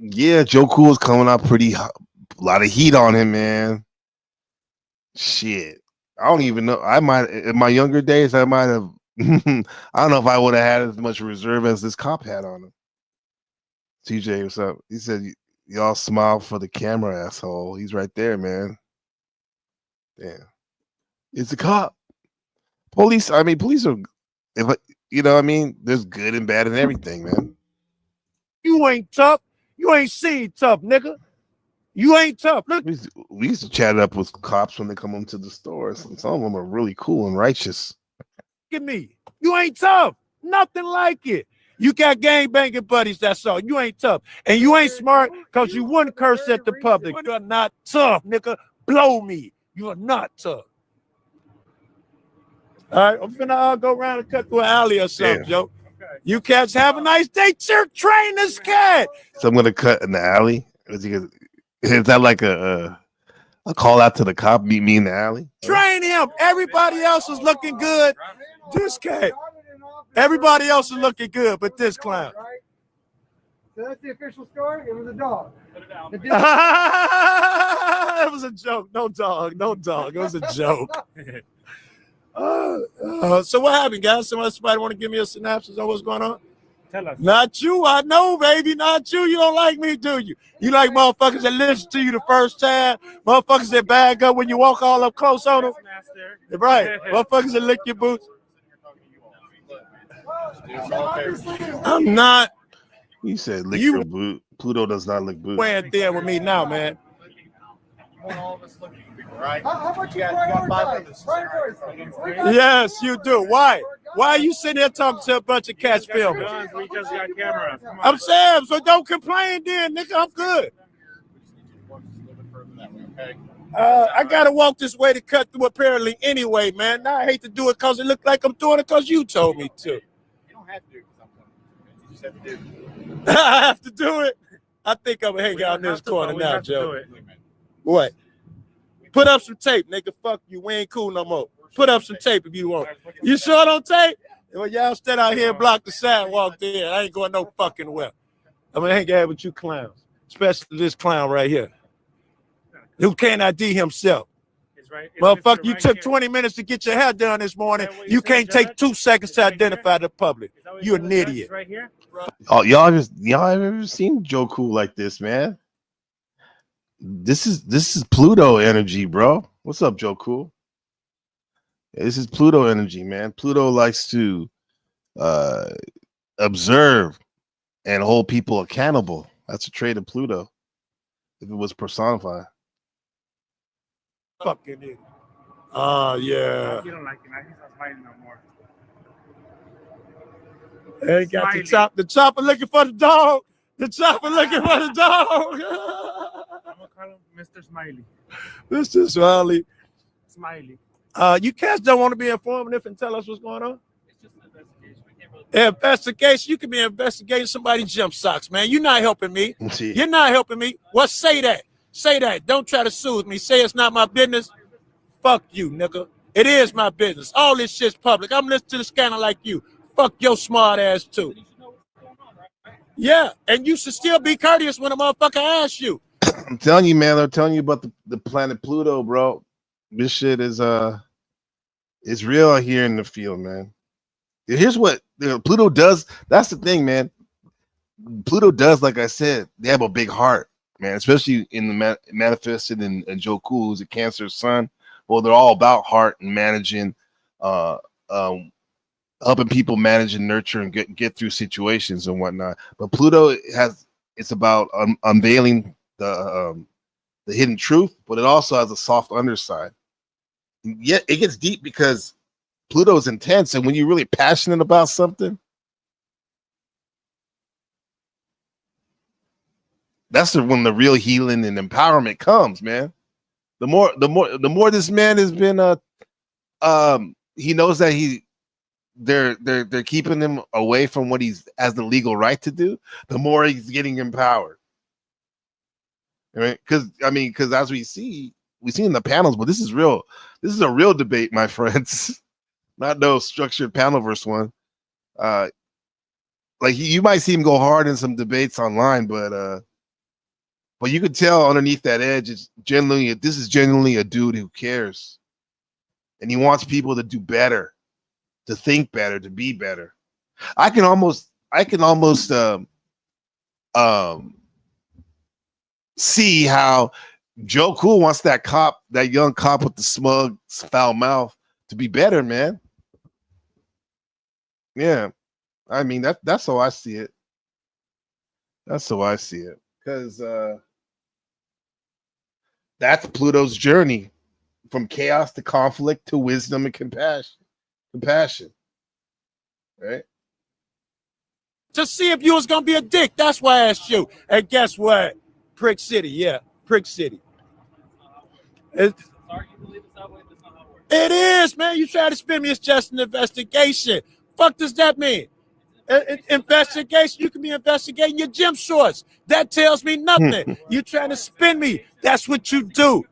yeah, Joe Cool is coming out pretty hot. A lot of heat on him, man. Shit. I don't even know. I might, in my younger days, I might have, I don't know if I would have had as much reserve as this cop had on him. TJ, what's up? He said, y'all smile for the camera, asshole. He's right there, man. Damn. It's a cop. Police are, there's good and bad in everything, man. You ain't tough. You ain't seen tough, nigga. You ain't tough. Look. We used to chat up with cops when they come into the stores. And some of them are really cool and righteous. Look at me. You ain't tough. Nothing like it. You got gangbanging buddies, that's all. You ain't tough. And you ain't smart because you wouldn't curse at the public. You're not tough, nigga. Blow me. You are not tough. All right, I'm finna go around and cut through an alley or something, Joe. You cats have a nice day. Train this cat. So I'm gonna cut in the alley. Is that like a call out to the cop? Meet me in the alley. Train him. Everybody else is looking good. This cat. Everybody else is looking good, but this clown. So that's the official story. It was a dog. It was a joke. No dog. It was a joke. So what happened, guys? Somebody want to give me a synopsis on what's going on? Tell us. Not you. I know, baby. Not you. You don't like me, do you? You like motherfuckers that listen to you the first time. Motherfuckers that bag up when you walk all up close on them. Right. Motherfuckers that lick your boots. I'm not. You said lick You your boot. Pluto does not lick boots. wearing there with me now, man. How about you prioritize? Yes, you do. Why? Why are you sitting there talking to a bunch of catch filmers? We just got cameras. Come on. I'm saying, so don't complain then, nigga. I'm good. I gotta walk this way to cut through apparently anyway, man. Now I hate to do it because it looked like I'm doing it because you told me to. You don't have to do it sometimes. You just have to do it. I have to do it. I think I'm gonna hang out in this corner now, Joe. What? Put up some tape, nigga. Fuck you. We ain't cool no more. Put up some tape if you want. You sure don't tape? Well, y'all stand out here and block the sidewalk there. I ain't going no fucking well. I'm gonna hang out with you clowns, especially this clown right here, who can't ID himself. Motherfucker, you took 20 minutes to get your hair done this morning. You can't take 2 seconds to identify the public. You an idiot. Oh, y'all ever seen Joe Cool like this, man? This is Pluto energy, bro. What's up, Joe Cool? This is Pluto energy, man. Pluto likes to observe and hold people accountable. That's a trait of Pluto. If it was personified. Fucking idiot. Oh, yeah. You don't like it. He's not smiling no more. They got the chopper looking for the dog. The chopper looking for the dog. I'm gonna call him Mr. Smiley. Mr. Smiley. Smiley. You cats don't want to be informative and tell us what's going on? It's just an investigation. We can't really... Investigation? You can be investigating somebody's jump socks, man. You're not helping me. See. You're not helping me. Well, say that. Say that. Don't try to soothe me. Say it's not my business. Fuck you, nigga. It is my business. All this shit's public. I'm listening to the scandal like you. Fuck your smart ass, too. Yeah, and you should still be courteous when a motherfucker asks you. I'm telling you, man. I'm telling you about the planet Pluto, bro. This shit is it's real out here in the field, man. Here's what Pluto does. That's the thing, man. Pluto does, like I said, they have a big heart, man. Especially in the manifested in Joe Cool, who's a Cancer sun. Well, they're all about heart and managing, helping people manage and nurture and get through situations and whatnot. But Pluto it's about unveiling the hidden truth, but it also has a soft underside. Yet it gets deep because Pluto's intense, and when you're really passionate about something, that's when the real healing and empowerment comes, man. The more this man has been he knows that they're keeping him away from what he has the legal right to do, the more he's getting empowered. Right? Because as we see in the panels, but this is real. This is a real debate, my friends. Not no structured panel versus one. Like you might see him go hard in some debates online, but you could tell underneath that edge, this is genuinely a dude who cares, and he wants people to do better, to think better, to be better. I can almost see how Joe Cool wants that young cop with the smug, foul mouth to be better, man. Yeah, I mean that's how I see it. That's how I see it, because that's Pluto's journey from chaos to conflict to wisdom and compassion. Right? Just see if you was gonna be a dick. That's why I asked you. And guess what? Prick City, yeah, Prick City. It is, man. You try to spin me, it's just an investigation. Fuck does that mean? Investigation, you can be investigating your gym shorts. That tells me nothing. You trying to spin me. That's what you do.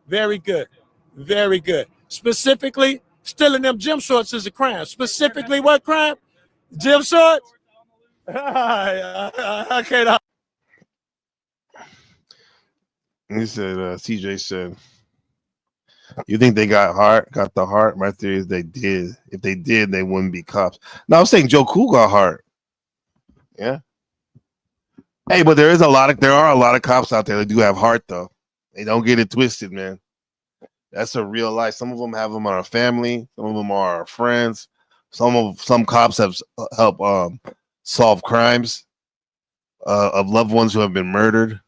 Very good. Very good. Specifically, stealing them gym shorts is a crime. Specifically, what crime? Gym shorts? I can't. He said, CJ said, you think they got the heart? My theory is they did. If they did, they wouldn't be cops. No, I'm saying Joe Cool got heart. Yeah. Hey, but there are a lot of cops out there that do have heart, though. They don't get it twisted, man. That's a real life. Some of them have them on our family. Some of them are our friends. Some cops have helped solve crimes. of loved ones who have been murdered,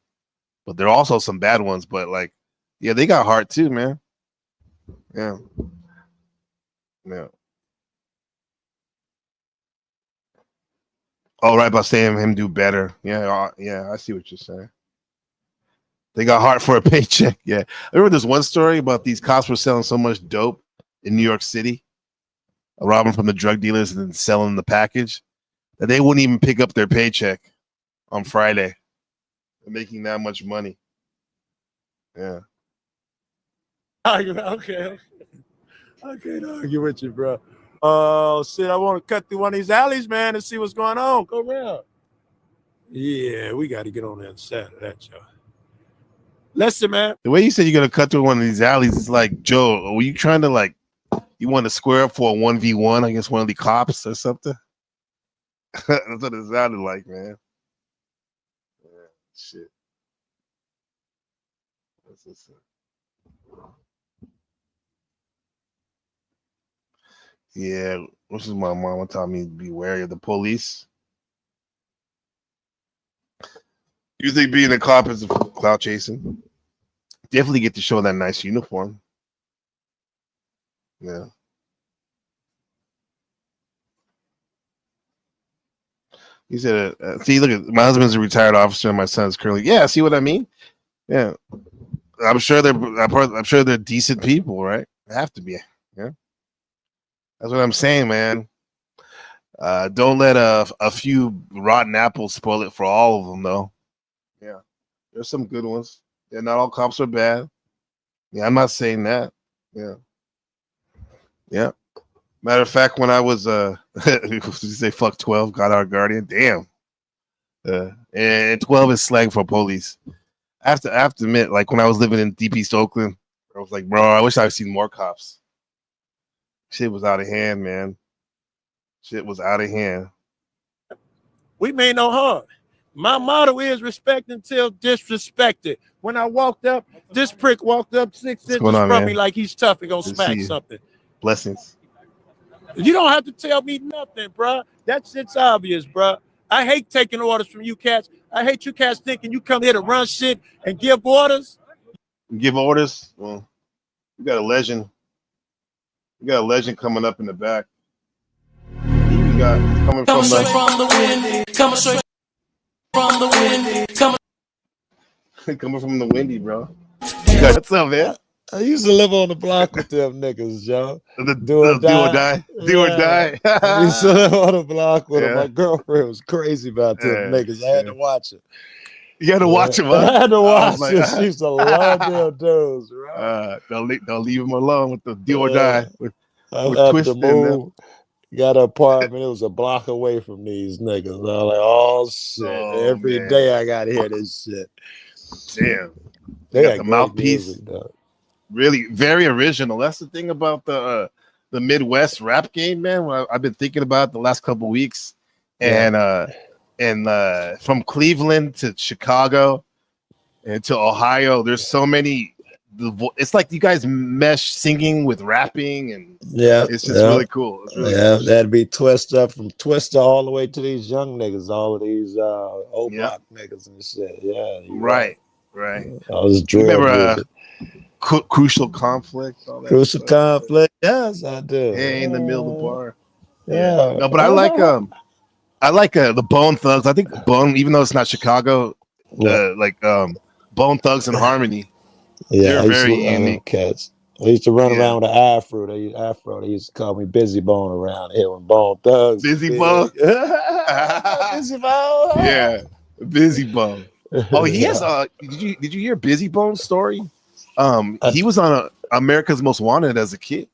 but there are also some bad ones. But like, yeah, they got heart too, man. Yeah, yeah. All right, about saying him do better. Yeah, yeah, I see what you're saying. They got heart for a paycheck. Yeah, I remember there's one story about these cops were selling so much dope in New York City, robbing from the drug dealers and then selling the package, that they wouldn't even pick up their paycheck on Friday. They're making that much money. Yeah. Okay. I can't argue with you, bro. Oh, shit. I want to cut through one of these alleys, man, and see what's going on. Go around. Yeah, we got to get on the other side of that, Joe. Listen, man. The way you said you're going to cut through one of these alleys, it's like, Joe, were you trying to, like, you want to square up for a 1v1 against one of the cops or something? That's what it sounded like, man. Yeah, shit. Yeah, this is my mama taught me to be wary of the police. Usually being a cop is clout chasing. Definitely get to show that nice uniform. Yeah. He said, see, look at my husband's a retired officer and my son's currently. Yeah, see what I mean? Yeah. I'm sure they're decent people, right? They have to be. Yeah. That's what I'm saying, man. Don't let a few rotten apples spoil it for all of them, though. Yeah. There's some good ones. Yeah, not all cops are bad. Yeah, I'm not saying that. Yeah. Yeah. Matter of fact, when I was you say fuck 12, got our guardian. Damn. And 12 is slang for police. I have to admit, like when I was living in Deep East Oakland, I was like, bro, I wish I'd seen more cops. Shit was out of hand, man. Shit was out of hand. We mean no harm. My motto is respect until disrespected. When I walked up, this prick walked up 6 inches from me like he's tough and gonna smack something. Blessings. You don't have to tell me nothing, bro. That shit's obvious, bro. I hate taking orders from you cats. I hate you cats thinking you come here to run shit and give orders. Give orders? Well, you got a legend. You got a legend coming up in the back. You got coming from the windy, coming straight from the windy, coming from the windy, bro. What's up, man? I used to live on the block with them niggas, Joe. Do or die. I used to live on the block with them. My girlfriend was crazy about them niggas. I had to watch it. You had to watch them, huh? I had to watch it. She used to love them dudes, right? Don't leave them alone with the do or die. With had to move. Got an apartment. It was a block away from these niggas. I was like, oh shit! Every day I got to hear this shit. Damn, they got the mouthpiece. Really, very original. That's the thing about the Midwest rap game, man. I've been thinking about the last couple weeks, and from Cleveland to Chicago and to Ohio, there's so many. It's like you guys mesh singing with rapping, and it's just really cool. It's really cool. That'd be Twista from Twista all the way to these young niggas, all of these old block niggas and shit. Yeah, right. I was remember Crucial Conflict. Crucial Conflict. Yes, I do. Hey, in the middle of the bar. Yeah. No, but I like the Bone Thugs. I think Bone, even though it's not Chicago, Bone Thugs and Harmony. Yeah, they're very unique cats. I used to run around with an afro. They used to call me Busy Bone around here when Bone Thugs. Busy Bone. Busy Bone. Yeah, Busy Bone. Oh, he has. Did you hear Busy Bone's story? He was on America's Most Wanted as a kid.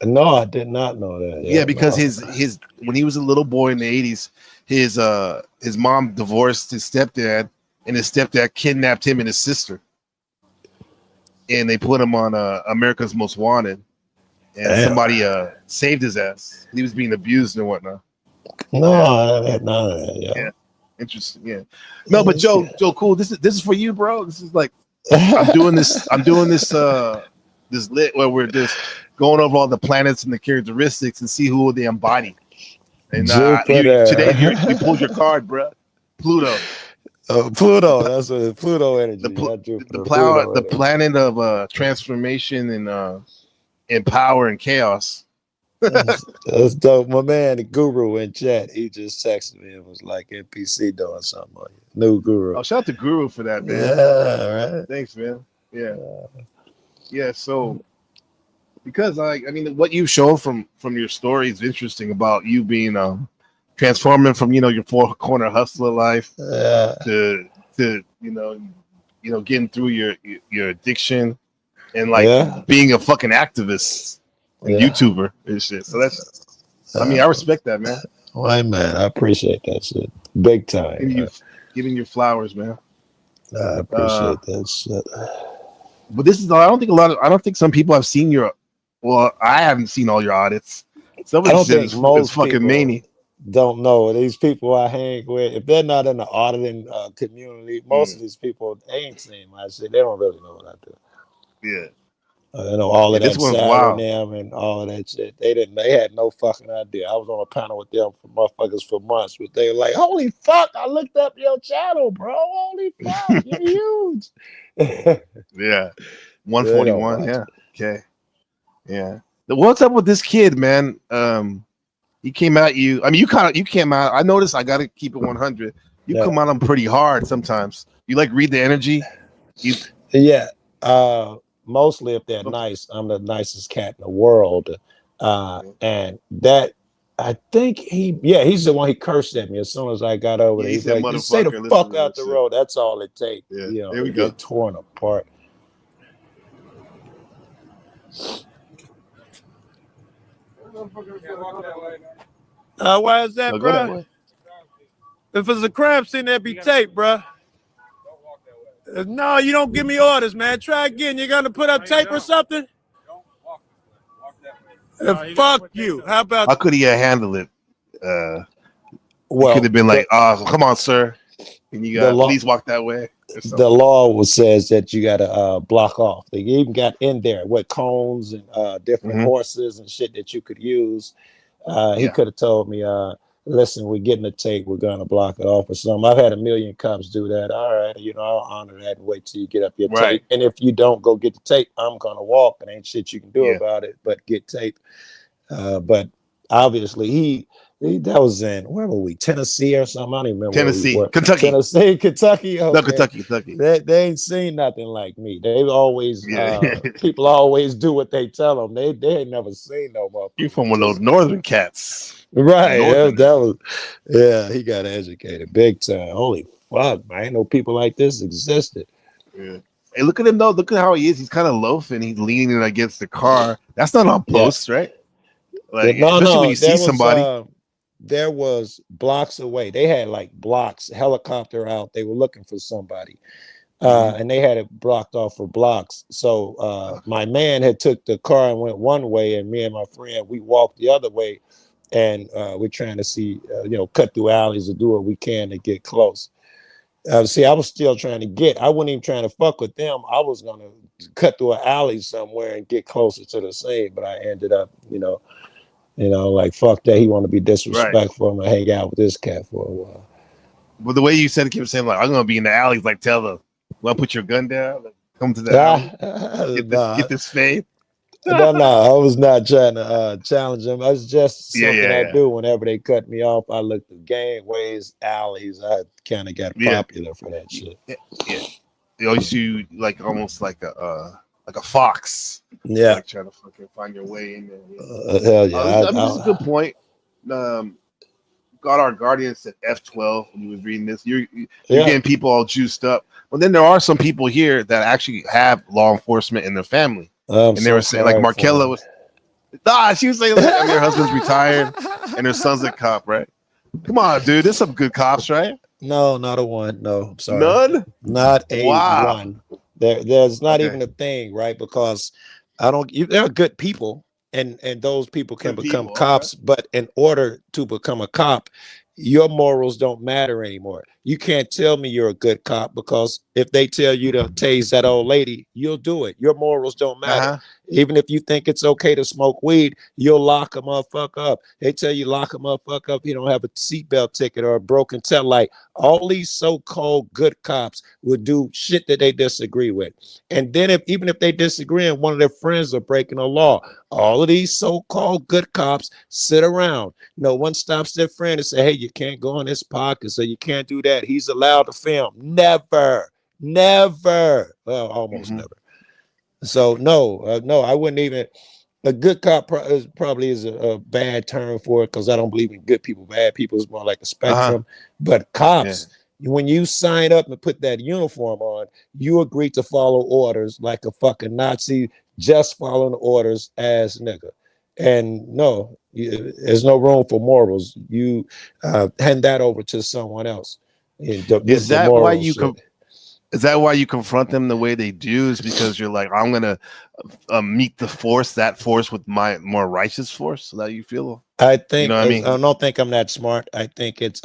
No, I did not know that. Yeah, because his when he was a little boy in the 80s, his mom divorced his stepdad, and his stepdad kidnapped him and his sister. And they put him on America's Most Wanted, and somebody saved his ass. He was being abused and whatnot. No, I had none of that. Yeah, interesting. Yeah, no, but Joe, cool. This is for you, bro. This is like I'm doing this this lit where we're just going over all the planets and the characteristics and see who they embody. And today you pulled your card, bro. Pluto. Pluto. That's what Pluto energy. The planet of transformation and power and chaos. That's dope. My man, the guru in chat, he just texted me and was like, NPC doing something on you. New guru. Oh, shout out to Guru for that, man. Yeah, right. Thanks, man. Yeah. So, because I mean, what you've shown from your story is interesting about you being transforming from your four corner hustler life to getting through your addiction and like being a fucking activist and YouTuber and shit. So that's, I mean, I respect that, man. Why, man, I appreciate that shit big time. Giving you flowers, man. I appreciate that shit. But this is, I don't think some people have seen your. Well, I haven't seen all your audits. Somebody said it's fucking mania. Don't know these people I hang with. If they're not in the auditing community, most of these people ain't seen my shit. They don't really know what I do. Yeah. I know all of that wild. and all of that shit. They had no fucking idea. I was on a panel with them for motherfuckers for months, but they were like, "Holy fuck! I looked up your channel, bro. Holy fuck, you're huge." Yeah, 141. Yeah. Okay. Yeah. What's up with this kid, man? He came at you. I mean, you came out. I noticed. I got to keep it 100. You come at him pretty hard sometimes. You like read the energy. Mostly if they're nice, I'm the nicest cat in the world. And that, I think he's the one. He cursed at me as soon as I got over there. He's like, just say the fuck out the road. That's all it takes. Yeah. There we go. Get torn apart. Why is that, bro? If it's a crime scene, that'd be tape, bro. No, you don't give me orders, man. Try again. You're gonna put up tape or something? Fuck you. How about? How could he handle it? Well, could have been like, come on, sir. Can you please walk that way? The law says that you gotta block off. They even got in there with cones and different horses and shit that you could use. He could have told me, listen, we're getting a tape, we're gonna block it off or something. I've had a million cops do that. All right, I'll honor that and wait till you get up your tape. And if you don't go get the tape, I'm gonna walk and ain't shit you can do about it but get tape. But obviously that was in, where were we? Tennessee or something? I don't even remember. Kentucky. Kentucky. Okay. No, Kentucky. They ain't seen nothing like me. They always people always do what they tell them. They ain't never seen no motherfucker. You're from one of those northern cats. Right. That was he got educated big time. Holy fuck, man. I didn't know people like this existed. Yeah. Hey, look at him though. Look at how he is. He's kind of loafing. He's leaning against the car. That's not on post, right? Like, especially when you see somebody. There was blocks away. They had like blocks, helicopter out. They were looking for somebody. And they had it blocked off for blocks. So my man had took the car and went one way, and me and my friend, we walked the other way. And we're trying to see, cut through alleys or do what we can to get close. I was still trying to I wasn't even trying to fuck with them. I was going to cut through an alley somewhere and get closer to the scene, but I ended up, like, fuck that. He want to be disrespectful. I'm going to hang out with this cat for a while. But the way you said it, kept saying, like, I'm going to be in the alleys, like, tell them, want to put your gun down? Like, come to the alley, get this fade. No, I was not trying to challenge them. It's just something I do whenever they cut me off. I look through gangways, alleys. I kind of got popular for that shit. Yeah. You always do, like, almost like a fox. Yeah. Like trying to fucking find your way in Hell there. yeah. This is a good point. Got our guardians at F12 when you was reading this. You're getting people all juiced up. But then there are some people here that actually have law enforcement in their family. And they were saying, like, Markella was, she was saying, like, your husband's retired and her son's a cop, right? Come on, dude. There's some good cops, right? No, not a one. No, I'm sorry. None? Not a one. There's not even a thing, right? Because there are good people, and those people can become cops, but in order to become a cop, your morals don't matter anymore. You can't tell me you're a good cop, because if they tell you to tase that old lady, you'll do it. Your morals don't matter. Even if you think it's okay to smoke weed, you'll lock a motherfucker up. They tell you lock a motherfucker up, you don't have a seatbelt ticket or a broken tail light. All these so-called good cops would do shit that they disagree with. And then even if they disagree and one of their friends are breaking a law, all of these so-called good cops sit around. No one stops their friend and say, hey, you can't go in his pocket, so you can't do that. He's allowed to film. Never. Well, almost never. So no, I wouldn't even. A good cop probably is a bad term for it because I don't believe in good people, bad people. Is more like a spectrum. But cops, when you sign up and put that uniform on, you agree to follow orders like a fucking Nazi, just following orders as nigga. And no, there's no room for morals. You hand that over to someone else. Is that why you is that why you confront them the way they do? Is because you're like, I'm gonna meet that force with my more righteous force? So that you feel? I think, you know what I mean? I don't think I'm that smart. I think it's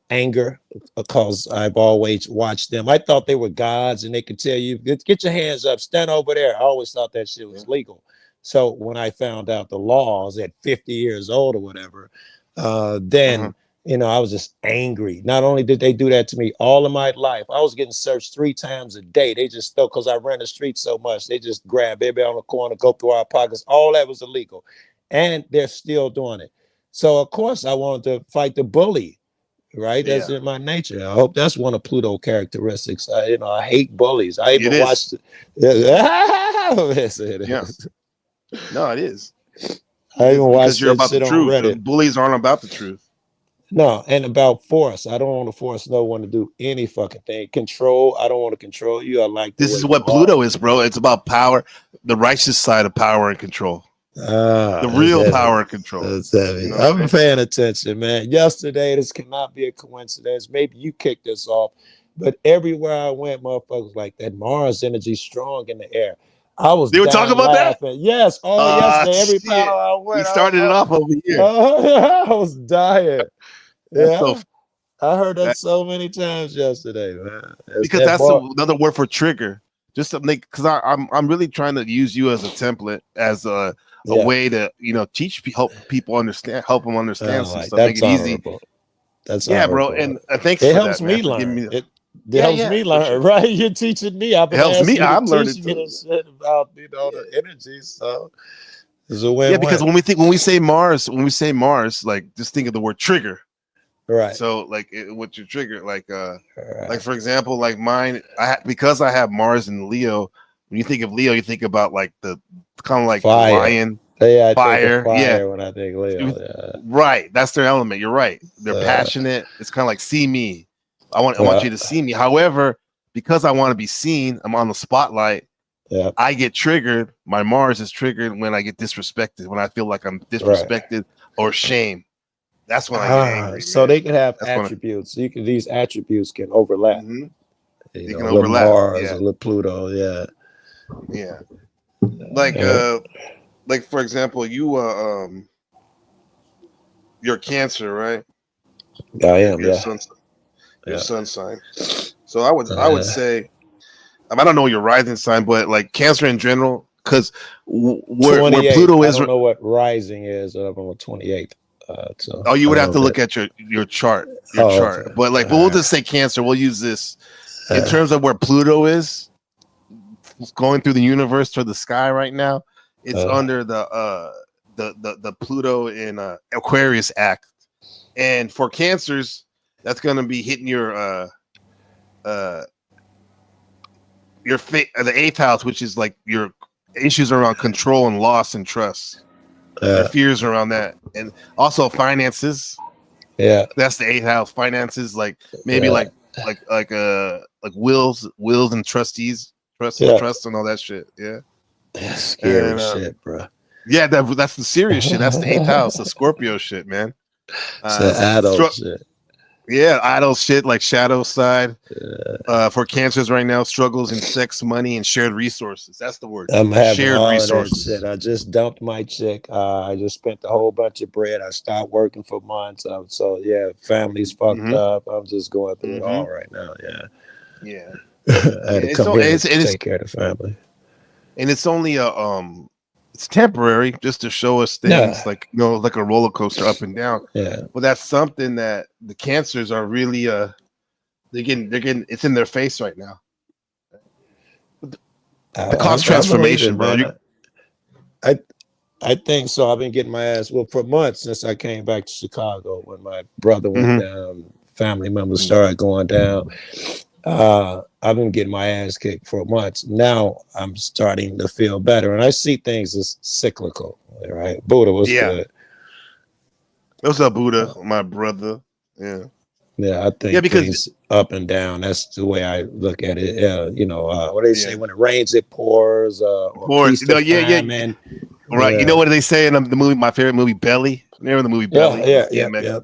anger, because I've always watched them. I thought they were gods and they could tell you, get your hands up, stand over there. I always thought that shit was legal. So when I found out the laws at 50 years old or whatever, then I was just angry. Not only did they do that to me all of my life, I was getting searched 3 times a day. They just thought, because I ran the street so much, they just grab everybody on the corner, go through our pockets. All that was illegal. And they're still doing it. So of course I wanted to fight the bully, right? That's in my nature. I hope that's one of Pluto characteristics. I hate bullies. I even watched it. Yes, it is. No, it is. I even watched you're that about shit the on truth. Reddit. Bullies aren't about the truth. No, and about force. I don't want to force no one to do any fucking thing. Control. I don't want to control you. I like this is what Pluto is, bro. It's about power, the righteous side of power and control. The real power and control. I'm paying attention, man. Yesterday, this cannot be a coincidence. Maybe you kicked this off, but everywhere I went, motherfuckers like that Mars energy strong in the air. They were talking about laughing. That? Yes. Yesterday, every panel I went. We started it off over here. I was dying. Yeah. I heard that so many times yesterday, man. Because that's another word for trigger. Just to make, because I'm really trying to use you as a template, as a way to help people understand, help them understand some stuff, make it easy. That's bro. And thanks. It for helps that, me man, learn. It helps me learn, right? You're teaching me. I've been helps me. I'm learning too. Shit about the energies. So it's a win-win. Because when we say Mars, like just think of the word trigger. Right. So like what's your trigger? Like like for example, like mine, because I have Mars and Leo. When you think of Leo, you think about like the kind of like fire. The lion, fire. When I think Leo, right. That's their element. You're right. They're passionate. It's kind of like see me. I want you to see me. However, because I want to be seen, I'm on the spotlight. Yeah. I get triggered. My Mars is triggered when I get disrespected. When I feel like I'm disrespected or shame. That's when I get angry. So they can have attributes. These attributes can overlap. They can overlap. Mars, a little Pluto. Yeah. Like like for example, you're Cancer, right? I am. Your sun sign. So I would say, I don't know your rising sign, but like Cancer in general, because where Pluto is. I don't know what rising is. I'm on 28th. You would have to look at your chart. Okay. But like, we'll just say Cancer. We'll use this in terms of where Pluto is going through the universe toward the sky right now. It's under the Pluto in Aquarius act, and for Cancers, that's going to be hitting your the 8th house, which is like your issues around control and loss and trust. Their fears around that, and also finances. That's the 8th house. Finances, like maybe like wills and trustees, trust and all that shit. That's scary shit, bro. Yeah, that's the serious shit. That's the 8th house, the Scorpio shit, man. It's the adult shit. Yeah, idle shit like shadow side. For Cancers right now, struggles in sex, money, and shared resources. That's the word. I'm having shared all resources. That shit. I just dumped my chick. I just spent a whole bunch of bread. I stopped working for months. So yeah, family's fucked up. I'm just going through it all right now. Yeah. I had to come here and take care of the family. and it's only it's temporary, just to show us things like like a roller coaster up and down. Yeah. But that's something that the cancers are really they're getting it's in their face right now. The cost transformation, bro. I think so. I've been getting my ass whooped for months since I came back to Chicago when my brother went down, family members started going down. I've been getting my ass kicked for months. Now I'm starting to feel better, and I see things as cyclical. Right, Buddha was good. What's up, Buddha? My brother. Yeah. Yeah, I think things up and down. That's the way I look at it. What do they say? When it rains, it pours. Pours. Famine. Right. You know what they say in the movie? My favorite movie, Belly. Remember the movie Belly? Yeah.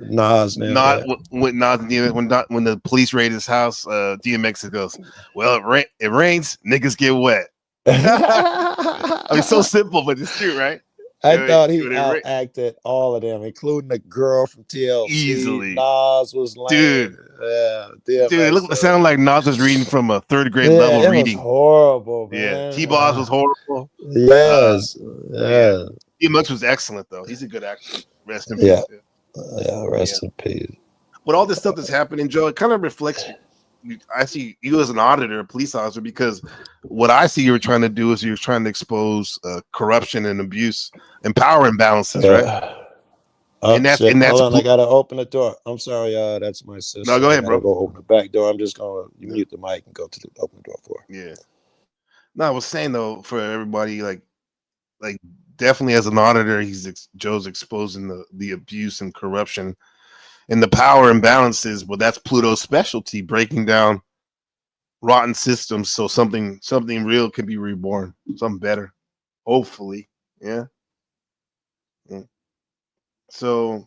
Nas. When the police raid his house, DMX goes, "Well, it rains, niggas get wet." I mean, so simple, but it's true, right? I thought he acted all of them, including the girl from TLC. Easily. Nas was lame. Dude. Dude, it sounded like Nas was reading from a third grade level reading. Was horrible, man. Yeah, T-Boz was horrible. Yes. DMX was excellent, though. He's a good actor. Rest in peace. Rest in peace. But all this stuff that's happening, Joe, it kind of reflects. I see you as an auditor, a police officer, because what I see you were trying to do is you're trying to expose corruption and abuse and power imbalances, right? And that's hold on, I gotta open the door. I'm sorry, that's my sister. No, go ahead, bro. Go open the back door. I'm just gonna mute the mic and go to the open door for her. Yeah. No, I was saying though, for everybody, like definitely as an auditor, Joe's exposing the abuse and corruption and the power imbalances. Well, that's Pluto's specialty, breaking down rotten systems so something real can be reborn, something better, hopefully. Yeah. So,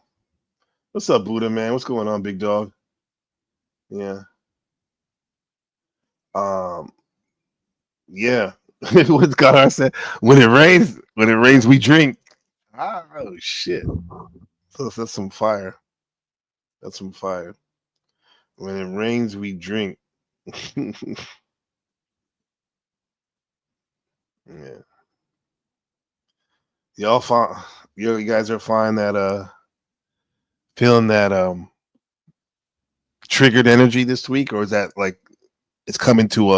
what's up, Buddha, man? What's going on, big dog? Yeah. Yeah. What God said? When it rains, we drink. Oh shit! So that's some fire. That's some fire. When it rains, we drink. Yeah. Y'all find you guys are finding that feeling that triggered energy this week, or is that like it's coming to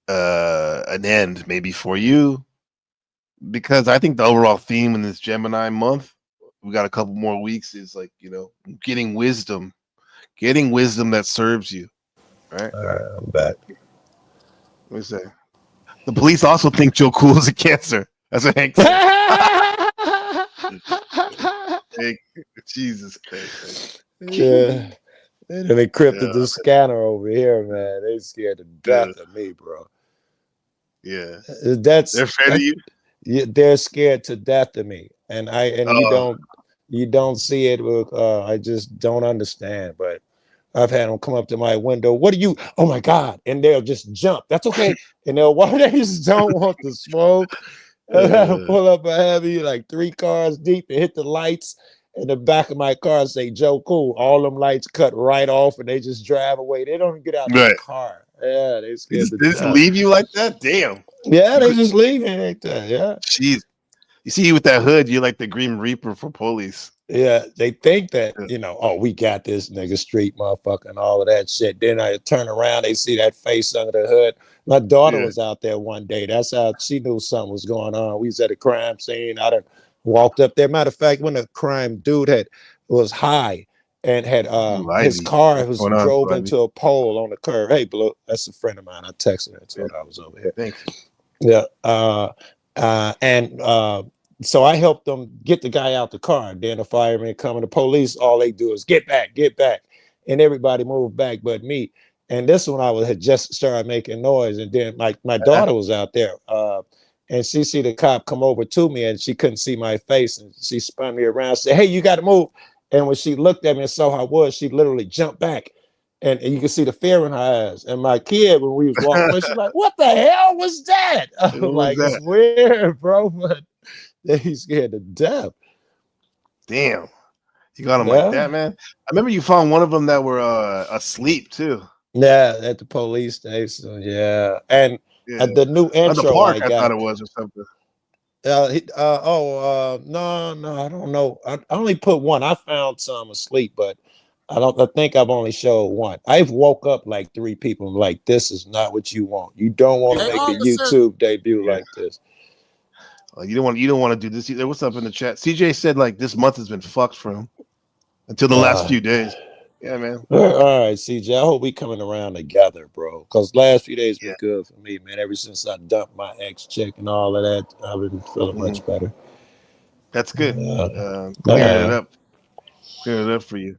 an end maybe for you? Because I think the overall theme in this Gemini month, we got a couple more weeks, is like, getting wisdom that serves you. Right? All right, I'm back. What is that? The police also think Joe Cool is a cancer. That's what Hank said. Hey, Jesus Christ. Yeah. They encrypted the scanner over here, man. They scared to death of me, bro. Yeah. They're afraid of you? They're scared to death of me. And you don't see it with I just don't understand. But I've had them come up to my window. What are you? Oh my God. And they'll just jump. That's okay. And they just don't want to smoke. And I'll pull up a heavy, like 3 cars deep, and hit the lights in the back of my car and say, Joe Cool. All them lights cut right off and they just drive away. They don't even get out of the car. Yeah, they just leave you like that? Damn. Yeah, they just leave it like that. Yeah. Jeez. You see, with that hood, you're like the Green Reaper for police. Yeah, they think that, oh, we got this nigga street motherfucker and all of that shit. Then I turn around, they see that face under the hood. My daughter was out there one day. That's how she knew something was going on. We was at a crime scene. I done walked up there. Matter of fact, when the crime dude was high and had his car drove into a pole on the curb. Hey, Blue, that's a friend of mine. I texted her and told her I was over here. Thanks. Yeah. So I helped them get the guy out the car. Then the firemen come and the police, all they do is get back. And everybody moved back but me. And this one had just started making noise. And then my daughter was out there. And she see the cop come over to me and she couldn't see my face. And she spun me around and said, hey, you got to move. And when she looked at me and saw how I was, she literally jumped back. And you can see the fear in her eyes. And my kid, when we was walking away, she's like, what the hell was that? I'm like, it's weird, bro. But he's scared to death. Damn. You got him like that, man? I remember you found one of them that were asleep, too. Yeah, at the police station. Yeah. And Yeah. The new At the intro park, I I got. thought it was or something. No, I don't know. I only put one. I found some asleep, but I think I've only showed one. I've woke up like 3 people like, this is not what you want. You don't want to Yeah. make a YouTube debut like this. You don't want to do this either. What's up in the chat? CJ said like this month has been fucked for him until the last few days. Yeah, man. All right, CJ. I hope we coming around together, bro. Because last few days been good for me, man. Ever since I dumped my ex chick and all of that, I've been feeling much better. That's good. Clearing Clearing it up for you.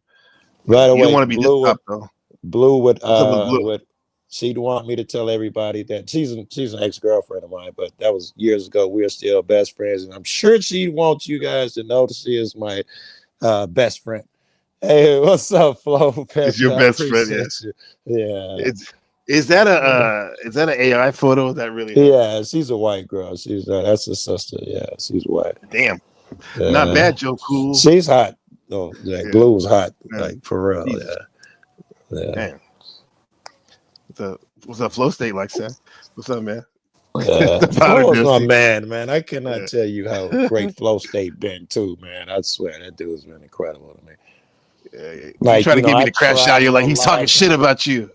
Right away, You don't want to be this top though. Blue would What's up with Blue? she'd want me to tell everybody that she's an ex-girlfriend of mine, but that was years ago. We're still best friends, and I'm sure she'd want you guys to know that she is my best friend. Hey, what's up, Flo? It's your best friend, Yeah. Is that an AI photo? That really? Yeah, she's a white girl. She's that's her sister. Yeah, she's white. Damn, not bad, Joe. Cool. She's hot. Oh, yeah, Blue's hot, like for real. Jesus. Yeah. Damn. What's up, Flow State like that? What's up, man? Flo is my man. I cannot tell you how great Flow State been too, man. I swear that dude's been incredible to me. Yeah. Like, trying to get me to crash out. You're like, he's talking shit about you.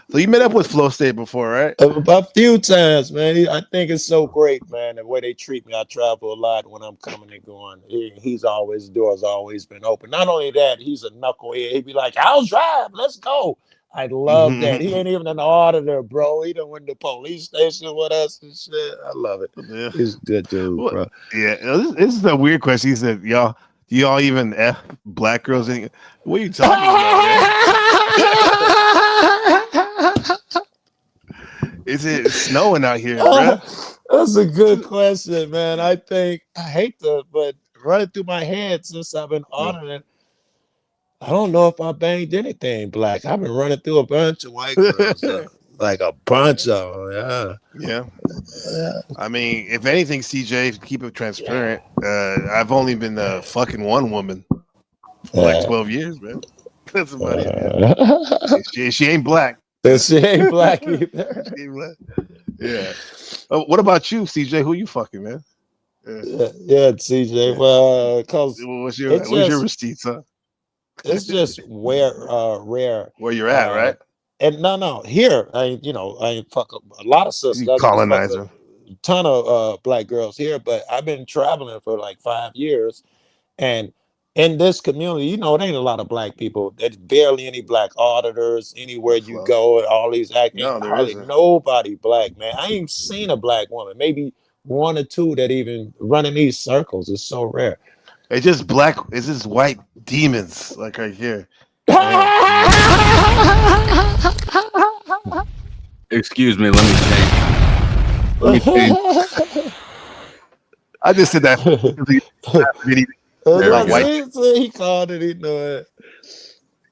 So you met up with Flow State before, right? A few times, man. I think it's so great, man. The way they treat me. I travel a lot when I'm coming and going. He's always, doors always been open. Not only that, he's a knucklehead. He'd be like, "I'll drive. Let's go." I love that. He ain't even an auditor, bro. He done went to the police station with us and shit. I love it. Yeah. He's a good dude, bro. Yeah, this is a weird question. He said, "Y'all, do y'all even F black girls?" What are you talking about, man? Is it snowing out here, bro? That's a good question, man. I hate to, but running through my head since I've been auditing. I don't know if I banged anything black. I've been running through a bunch of white girls, like a bunch of them. Yeah. I mean, if anything, CJ, keep it transparent. I've only been fucking one woman for like 12 years, man. That's about it. She ain't black. She ain't black either. She ain't black. Yeah. What about you, CJ? Who you fucking, man? Yeah, CJ. Well, cause what's your receipts, huh? It's just rare where you're at, right? And no, here I ain't fuck a lot of sisters. Colonizer. A ton of black girls here, but I've been traveling for like 5 years, and in this community, it ain't a lot of black people. There's barely any black auditors anywhere you go. All these hardly nobody black, man. I ain't seen a black woman. Maybe 1 or 2 that even run in these circles. It's so rare. It's just black. It's just white demons, like right here. Excuse me. Let me change. I just said that. He called it. He knew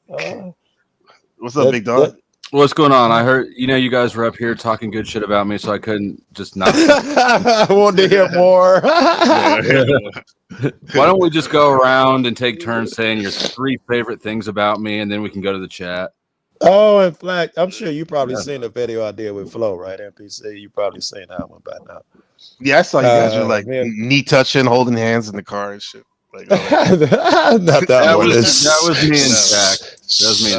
it. What's up, big dog? What's going on? I heard you guys were up here talking good shit about me, so I couldn't just not. I wanted to hear more. Why don't we just go around and take turns saying your 3 favorite things about me, and then we can go to the chat. Oh, in fact, I'm sure you probably seen the video I did with Flo, right? NPC, you probably seen that one by now. Yeah, I saw you guys were like knee touching, holding hands in the car and shit. Like, not that one. That was me and Jack. That was me.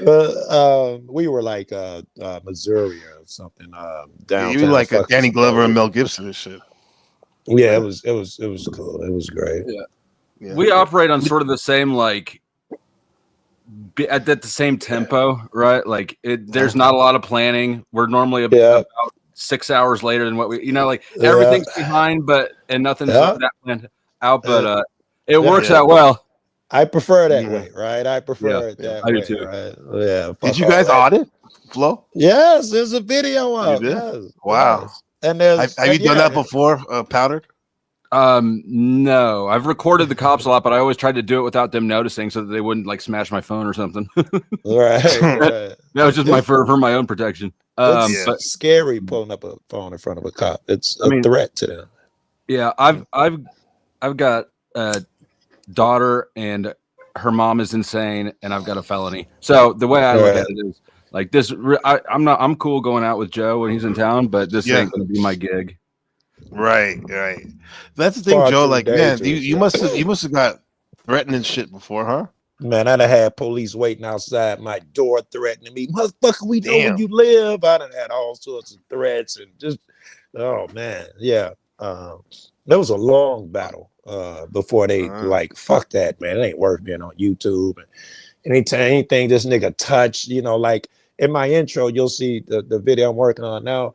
And we were like Missouri or something. Downtown. You were like a Danny Glover and Mel Gibson and shit. Yeah, it was cool. It was great. Yeah. We operate on sort of the same at the same tempo, right? Like there's not a lot of planning. We're normally about 6 hours later than what we, everything's behind, and nothing's that planned out, but it works out well. I prefer that way, right? I prefer it that way. I do too. Right? Yeah. Did you guys audit Flo? Yes, there's a video of it. Yes, wow. Yes. And there's have you done that before, powdered? No, I've recorded the cops a lot, but I always tried to do it without them noticing so that they wouldn't smash my phone or something. Right. That was just for my own protection. But scary pulling up a phone in front of a cop. It's a threat to them. Yeah, I've got a daughter and her mom is insane, and I've got a felony. So the way I look at it is like this. I'm cool going out with Joe when he's in town, but this ain't gonna be my gig. Right. That's the thing, Far Joe. too Like, man, dangerous, you must have got threatening shit before, huh? Man, I done had police waiting outside my door threatening me. Motherfucker, we know where Damn. you live. I done had all sorts of threats and just, oh man, yeah. There was a long battle before they like, fuck that, man. It ain't worth being on YouTube. And anything this nigga touched, you know, like in my intro, you'll see the video I'm working on now.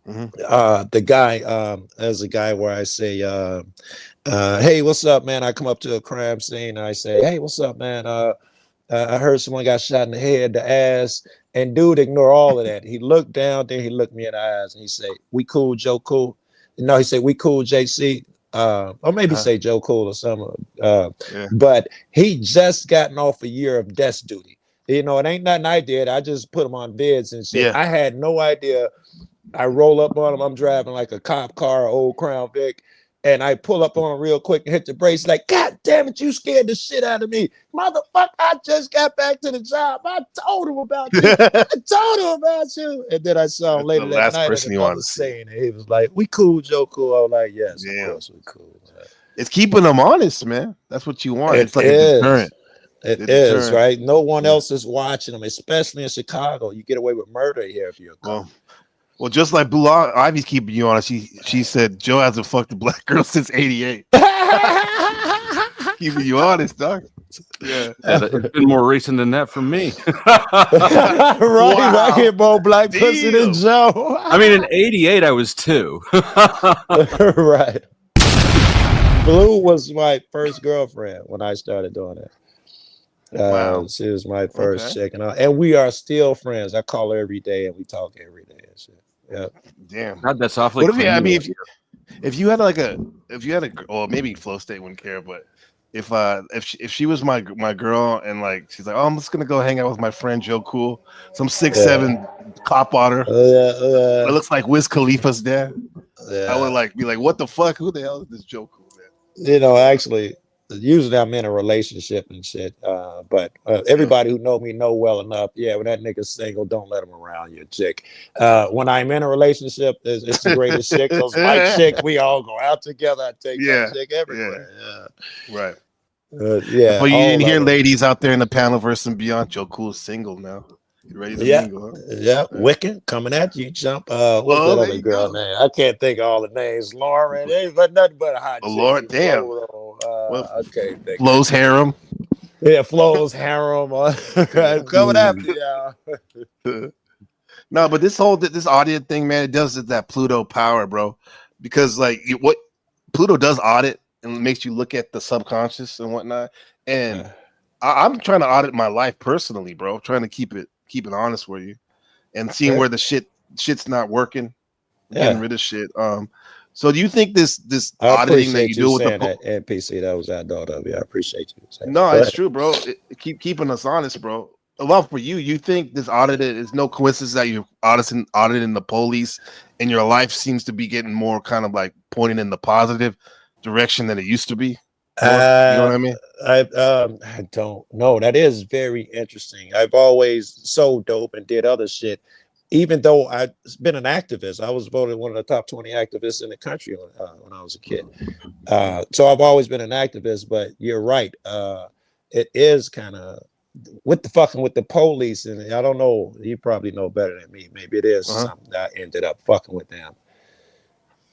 The guy, there's a guy where I say, hey, what's up, man? I come up to a crime scene and I say, hey, what's up, man? I heard someone got shot in the head, the ass, and dude ignore all of that. He looked down, then he looked me in the eyes and he said, we cool, Joe Cool? No, he said, we cool, JC. Or maybe say Joe Cool or something. But he just gotten off a year of desk duty. You know, it ain't nothing I did. I just put him on vids and shit. I had no idea. I roll up on him. I'm driving like a cop car, old Crown Vic, and I pull up on him real quick and hit the brakes. Like, God damn it, you scared the shit out of me, motherfucker! I just got back to the job. I told him about you. I told him about you. And then I saw him later that night at another scene, and he was like, "We cool, Joe Cool." I was like, "Yes, of course we cool." It's keeping them honest, man. That's what you want. It's like a deterrent. It is, right? No one else is watching them, especially in Chicago. You get away with murder here if you're a cop. Well, just like Blue Ivy's keeping you honest, she said Joe hasn't fucked a black girl since '88. Keeping you honest, dog. Yeah, it's been more recent than that for me. Right, I get more black pussy than Joe. I mean, in '88, I was 2. Right. Blue was my first girlfriend when I started doing it. She was my first chick, and we are still friends. I call her every day, and we talk every day and shit. Yeah. Damn. God, that's awfully. What if I mean, if you had or maybe Flow State wouldn't care, but if she was my girl and like she's like, oh, I'm just gonna go hang out with my friend Joe Cool, some 6'7" cop on her. It looks like Wiz Khalifa's dad. I would be like, what the fuck? Who the hell is this Joe Cool, man? You know, actually, usually I'm in a relationship and shit. But everybody who know me know well enough. Yeah, when that nigga's single, don't let him around your chick. When I'm in a relationship, it's the greatest chick. Those my chick, we all go out together. I take that chick everywhere. Yeah. Right. Yeah. But you didn't hear ladies out there in the panel versus and beyond. Joe Cool's single now. You ready to mingle, huh? Yeah. Wiccan coming at you, jump. What's that other girl name? I can't think of all the names. Lauren, but nothing but a hot chick. Lord, damn. Okay. Flo's harem. Yeah, Flo's harem. Coming after y'all. No, but this audit thing, man, it does that Pluto power, bro. Because like what Pluto does audit and makes you look at the subconscious and whatnot. And I'm trying to audit my life personally, bro. Trying to keep it honest with you, and seeing where the shit's not working, getting rid of shit. So do you think this auditing that you do with the NPC that was that daughter of you? I appreciate you saying no, it's true, bro. Keep keeping us honest, bro. A lot for you. You think this audited is no coincidence that you're auditing the police, and your life seems to be getting more kind of like pointing in the positive direction than it used to be. You know what I mean? I don't know. That is very interesting. I've always so dope and did other shit. Even though I've been an activist, I was voted one of the top 20 activists in the country when I was a kid. So I've always been an activist, but you're right. It is kind of with the police, and I don't know, you probably know better than me. Maybe it is something that I ended up fucking with them.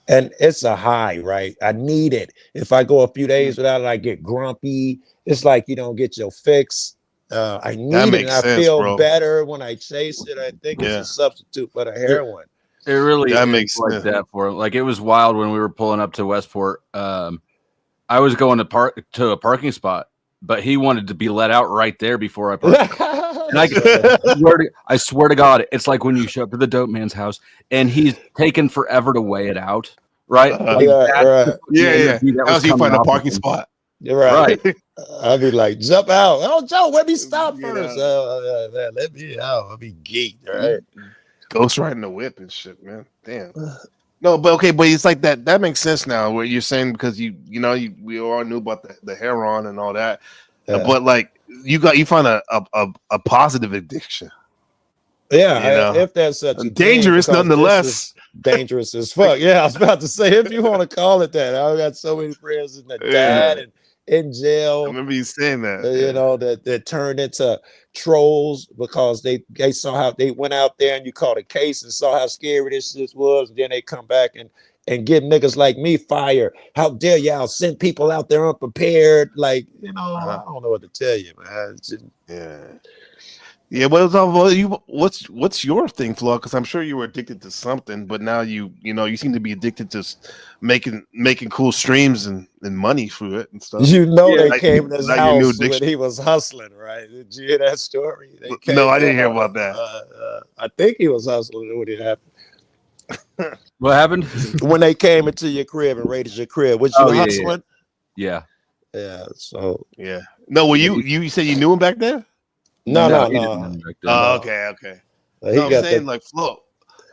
And it's a high, right? I need it. If I go a few days without it, I get grumpy. It's like you don't get your fix. I need it, and I feel better when I chase it. I think it's a substitute for the heroin. It really makes like that for him. Like it was wild when we were pulling up to Westport. I was going to a parking spot, but he wanted to be let out right there before I parked. And I swear to God, it's like when you show up to the dope man's house and he's taken forever to weigh it out. Right? Yeah. How's he find a parking spot? You're right. I'd be like, jump out. Oh, Joe, let me stop first. Man, let me out. I'll be geeked, right? Ghost riding the whip and shit, man. Damn. No, but it's like that. That makes sense now. What you're saying, because we all knew about the heroin and all that. But like you find a positive addiction. Yeah, if there's such a dangerous thing, nonetheless. Dangerous as fuck. Yeah, I was about to say, if you want to call it that. I got so many friends that died and in jail. I remember you saying that. You know, that turned into trolls because they saw how they went out there and you caught a case and saw how scary this shit was. And then they come back and get niggas like me fired. How dare y'all send people out there unprepared? Like, you know, I don't know what to tell you, man. Yeah, what's your thing, Flaw? Because I'm sure you were addicted to something, but now you seem to be addicted to making cool streams and money through it and stuff. You know, they came to his house when he was hustling, right? Did you hear that story? No, I didn't hear about that. I think he was hustling when it happened. What happened? When they came into your crib and raided your crib, was you hustling? Yeah. So no, well, you said you knew him back then? No. Oh, okay. No, I'm saying like Flo,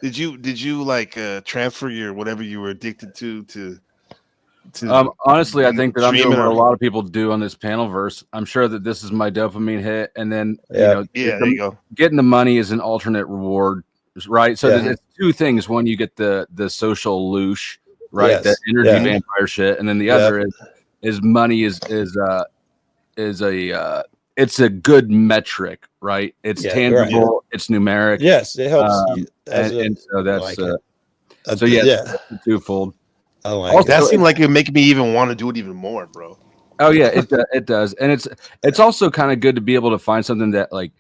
did you like transfer your whatever you were addicted to honestly, I think that I'm doing what a lot of people do on this panel verse. I'm sure that this is my dopamine hit, and then there you go. Getting the money is an alternate reward, right? So there's two things. One, you get the social loosh, right? That energy vampire shit, and then the other is money is it's a good metric, right? It's tangible, it's numeric. Yes, it helps. And so that's like that's twofold. I like that. Seemed like it make me even want to do it even more, bro. Oh yeah, it does, and it's also kind of good to be able to find something that like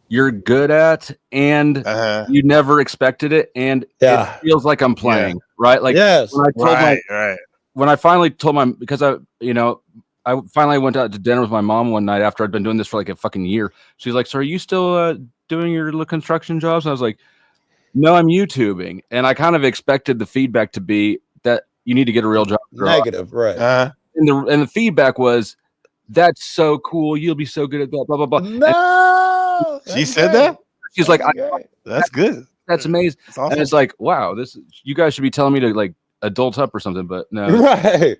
you're good at and you never expected it, and it feels like I'm playing, right? Like when I finally told because I finally went out to dinner with my mom one night after I'd been doing this for like a fucking year. She's like, "So are you still doing your little construction jobs?" And I was like, "No, I'm YouTubing." And I kind of expected the feedback to be that you need to get a real job. Negative, right? And the feedback was, "That's so cool. You'll be so good at that." Blah blah blah. No, she said that. She's like, "That's good. That's amazing." That's awesome. And it's like, wow, you guys should be telling me to like adult up or something, but no, right.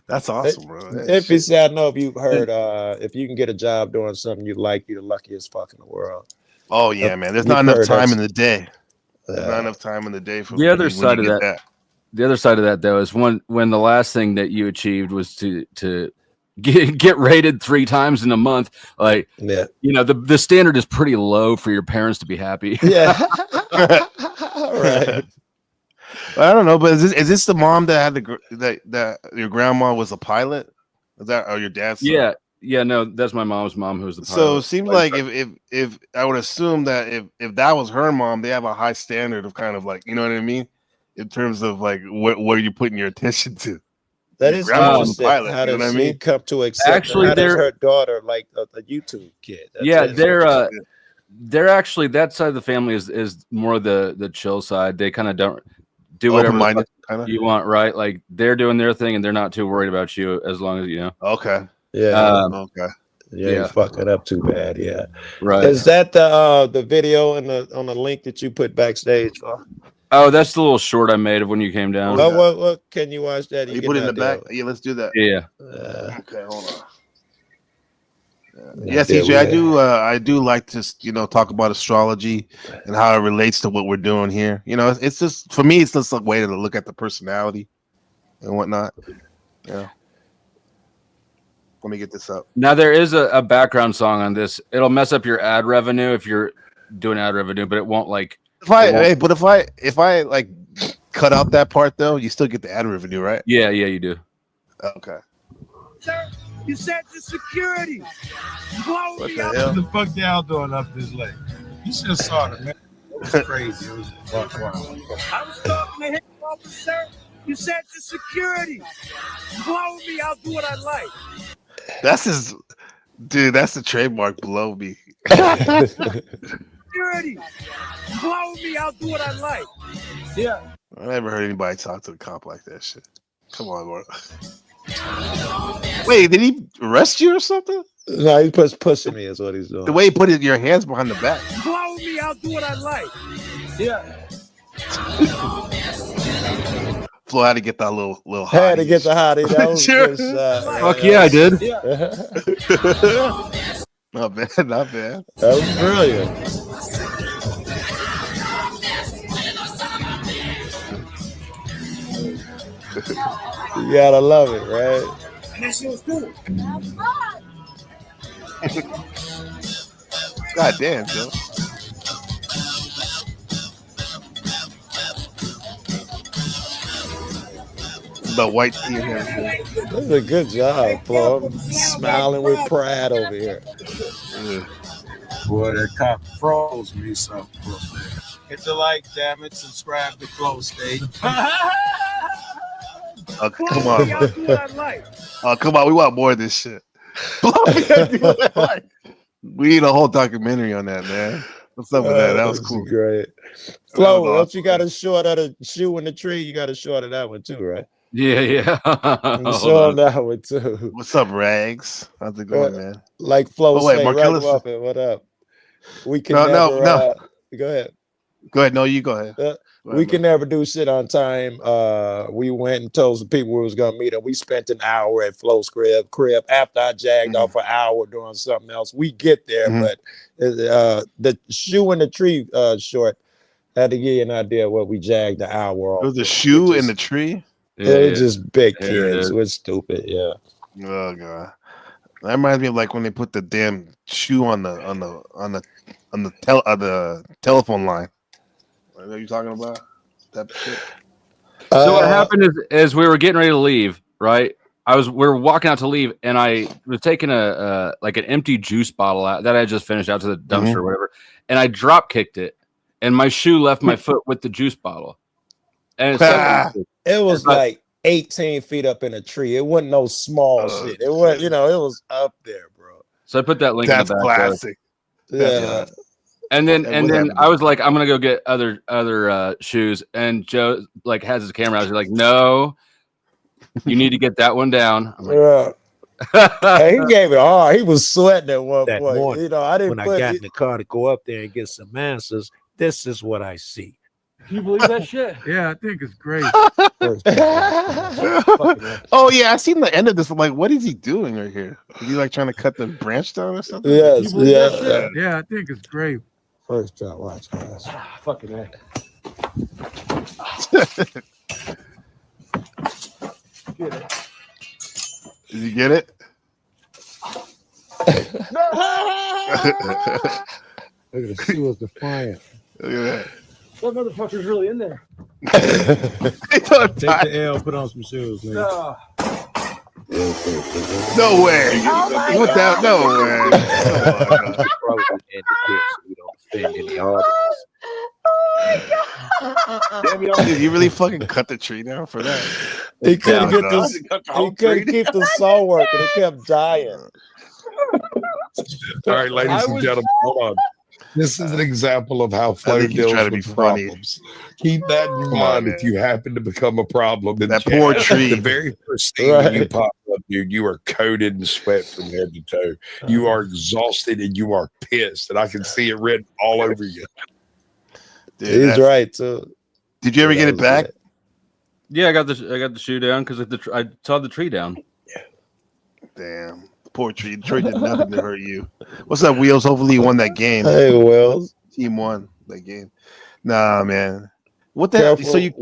That's awesome, bro. If you say, I know if you've heard, if you can get a job doing something you like, you're the luckiest fuck in the world. Oh yeah, man. There's not enough time in the day. There's not enough time in the day for the other side of that. The other side of that, though, is when the last thing that you achieved was to get rated 3 times in a month. Like, the standard is pretty low for your parents to be happy. Yeah, right. I don't know, but is this the mom that had that your grandma was a pilot? Is that or your dad's son? Yeah, no, that's my mom's mom who's the pilot. So it seems like if I would assume that if that was her mom, they have a high standard of kind of like, you know what I mean, in terms of like what are you putting your attention to? That is interesting. Pilot, how does she mean? come to accept? Actually, her daughter like a YouTube kid. They're actually that side of the family is more the chill side. They kind of don't do whatever you want, right? Like they're doing their thing and they're not too worried about you as long as you know. Okay. Yeah. Okay. Yeah, you fuck it up too bad. Yeah. Right. Is that the video on the link that you put backstage? Oh, that's the little short I made of when you came down. What can you watch that? You put it in the back. Yeah, let's do that. Yeah. Okay, hold on. Yes, TJ, I do like to talk about astrology and how it relates to what we're doing here. It's just for me, it's just a way to look at the personality and whatnot. Yeah. Let me get this up. Now there is a background song on this. It'll mess up your ad revenue if you're doing ad revenue, but it won't like. If I like cut out that part though, you still get the ad revenue, right? Yeah, you do. Okay. Sir, you said the security. What the hell? What the fuck y'all doing up this late? You should have saw it, man. It was crazy. It was wow. I was talking to him, officer. You said the security. Blow me, I'll do what I like. That's the trademark. Blow me. Security. Blow me, I'll do what I like. Yeah. I never heard anybody talk to the cop like that shit. Come on, bro. Wait, did he arrest you or something? No, he pushing me is what he's doing. The way he put your hands behind the back. Blow me, I'll do what I like. Yeah. Flo had to get that little hottie. Had to get the hottie. That was Sure. a good shot. Fuck yeah, I did. Not bad, not bad. That was brilliant. You gotta love it, right? And that shit was cool. God damn, Joe. The white tea and everything. That's a good job, Flo. I'm smiling with pride over here. Boy, that cop froze me something. Hit the like, damn it. Subscribe to Flow State. Oh, come on. Oh, come on. We want more of this shit. We need a whole documentary on that, man. What's up with that? That was cool. Great. Flo, don't you got a short of the shoe in the tree? You got a short of that one too, right? Yeah. Show on that one too. What's up, Rags? How's it going, man? Like Flo wait, say, Marcellus. right off it. What up? We can No. go ahead. Go ahead. No, you go ahead. We can never do shit on time. We went and told some people we was gonna meet up. We spent an hour at Flo's crib after I jagged off an hour doing something else. We get there, but the shoe in the tree short had to give you an idea what we jagged the hour off. It was a shoe in the tree. It was just big kids. We're stupid. Yeah. Oh god. That reminds me of like when they put the damn shoe on the telephone line. What are you talking about? That shit. So what happened is we were getting ready to leave, right? We were walking out to leave, and I was taking an empty juice bottle out that I had just finished out to the dumpster or whatever, and I drop kicked it, and my shoe left my foot with the juice bottle. And it was like 18 feet up in a tree. It wasn't no small shit. It was, it was up there, bro. So I put that link. That's in the back classic. Yeah. And then I was like, I'm gonna go get other shoes. And Joe like has his camera. I was like, no, you need to get that one down. I'm like, Hey, he gave it hard. He was sweating at one That point. morning, I didn't when I got in the car to go up there and get some answers, this is what I see. Can you believe that shit? Yeah, I think it's great. Oh yeah, I seen the end of this. I'm like, what is he doing right here? Is he like trying to cut the branch down or something? Yes, Yeah, I think it's great. First shot, watch, guys. Fucking heck. Did you get it? Look at the shoe was defiant. Look at that. What motherfucker's really in there? Take the L, put on some shoes, man. No. No way. What that? No way. Damn, did you really fucking cut the tree down for that? He couldn't get this. He couldn't keep the saw working. It kept dying. All right, ladies and gentlemen, hold on. This is an example of how Flo deals with problems. Keep that in mind if you happen to become a problem. That poor tree. The very first thing when you pop up, dude, you are coated in sweat from head to toe. You are exhausted and you are pissed, and I can see it written all over you. Dude, he's right too. Did you ever get it back? yeah, I got the shoe down because I saw the tree down. Damn. Poor tree. Tree did nothing to hurt you. What's up, Wheels? Hopefully you won that game. Hey, Wheels. Team won that game. Nah, man. What the hell? So you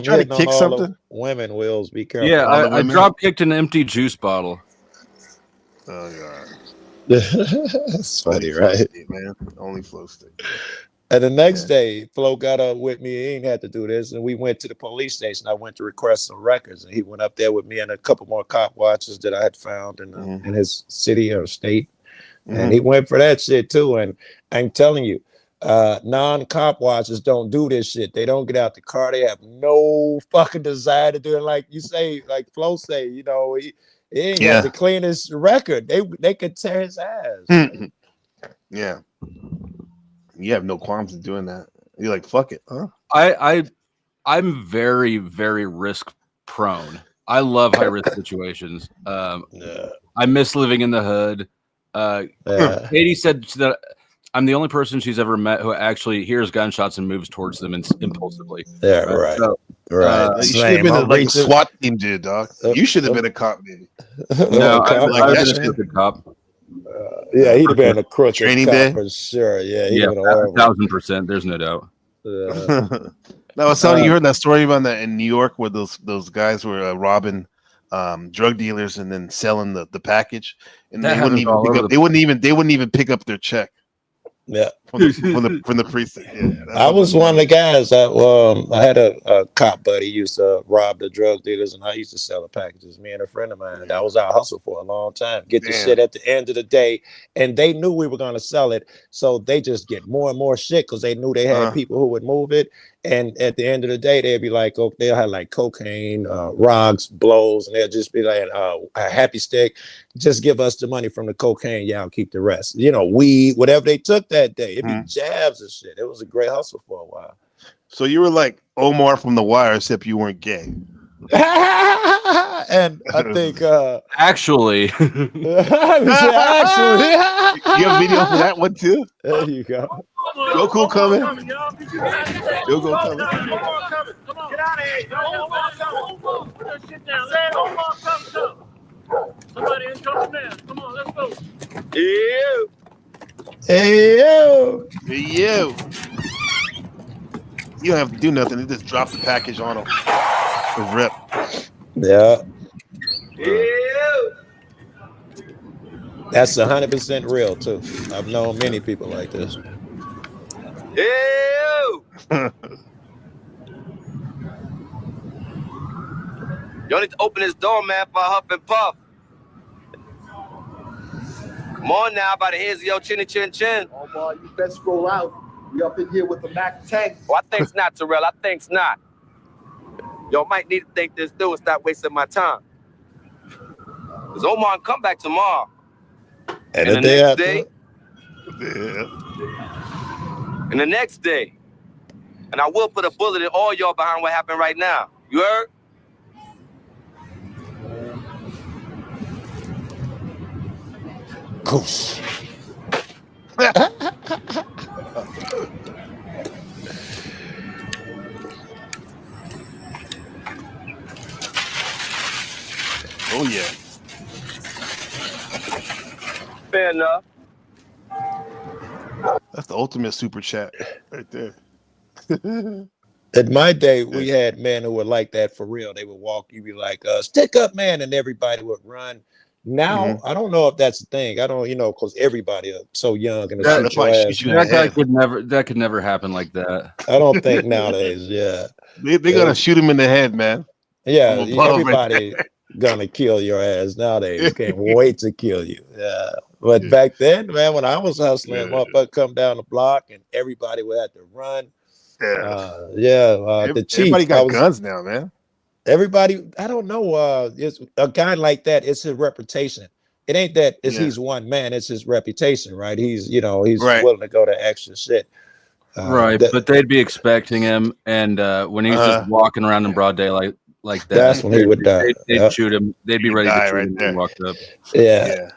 trying to kick something? Women, Wheels, be careful. Yeah, I drop kicked an empty juice bottle. Oh god. That's funny, right? Man, only Flow State. And the next day, Flo got up with me. He ain't had to do this. And we went to the police station. I went to request some records. And he went up there with me and a couple more cop watches that I had found in his city or state. And he went for that shit too. And I'm telling you, non-cop watches don't do this shit. They don't get out the car. They have no fucking desire to do it. Like you say, like Flo say, he ain't got the cleanest record. They could tear his ass. Yeah. You have no qualms in doing that. You're like, fuck it, huh? I'm very, very risk prone. I love high risk situations. I miss living in the hood. Katie said that I'm the only person she's ever met who actually hears gunshots and moves towards them impulsively. Yeah, right. So Right. You should have been like a SWAT team did, dog. You should have been a cop, maybe. No, I Like would have that been a shit. crooked cop. Yeah, he'd have been a crooked Training cop day? for sure. Yeah, he'd Yeah, have been horrible. 1,000%. There's no doubt. No, I was telling you, you heard that story about that in New York where those guys were robbing drug dealers and then selling the package, and That they wouldn't happens all even pick over up. They wouldn't even pick up their check. Yeah, from the precinct. Yeah, I was one of the guys. I had a cop buddy used to rob the drug dealers, and I used to sell the packages. Me and a friend of mine. That was our hustle for a long time. Get the shit at the end of the day, and they knew we were going to sell it, so they just get more and more shit because they knew they had people who would move it. And at the end of the day, they'd be like, oh, they'll have like cocaine, rocks, blows, and they'll just be like a happy stick. Just give us the money from the cocaine. Yeah, I'll keep the rest. You know, weed, whatever they took that day. It'd be jabs and shit. It was a great hustle for a while. So you were like Omar from The Wire, except you weren't gay. And I think actually, actually, you have a video for that one too. There you go. Go cool coming. Go Come coming. on, get out of here. Put that shit down. Somebody in trouble now. Come on, let's go. Hey yo. Hey yo. You don't have to do nothing. You just drop the package on them. Rip. Yeah. That's 100% real too. I've known many people like this. Y'all need to open this door, man, for Huff and Puff. Come on now, by the heads of your chinny chin chin. Oh boy, you best roll out. We up in here with the Mac tank. Oh, I think's not, Terrell. I think's not. Y'all might need to think this through and stop wasting my time. Because Omar come back tomorrow. And the day after. And the next day. And I will put a bullet in all y'all behind what happened right now. You heard? Goose. Oh yeah. Fair enough. That's the ultimate super chat right there. In my day, we had men who were like that for real. They would walk, you'd be like, stick up, man, and everybody would run. Now, I don't know if that's the thing. I don't, because everybody are so young and that could never happen like that. I don't think nowadays, They're gonna shoot him in the head, man. Yeah, everybody gonna kill your ass nowadays. Can't wait to kill you. Yeah. But back then, man, when I was hustling, motherfucker come down the block and everybody would have to run. The chief. Everybody got guns now, man. Everybody, I don't know. It's a guy like that. It's his reputation. It ain't that he's one man. It's his reputation, right? He's willing to go to extra shit. Right, but they'd be expecting him, and when he's just walking around in broad daylight like that, that's when he would die. They'd shoot him. They'd be ready to shoot him when he walked up. Yeah.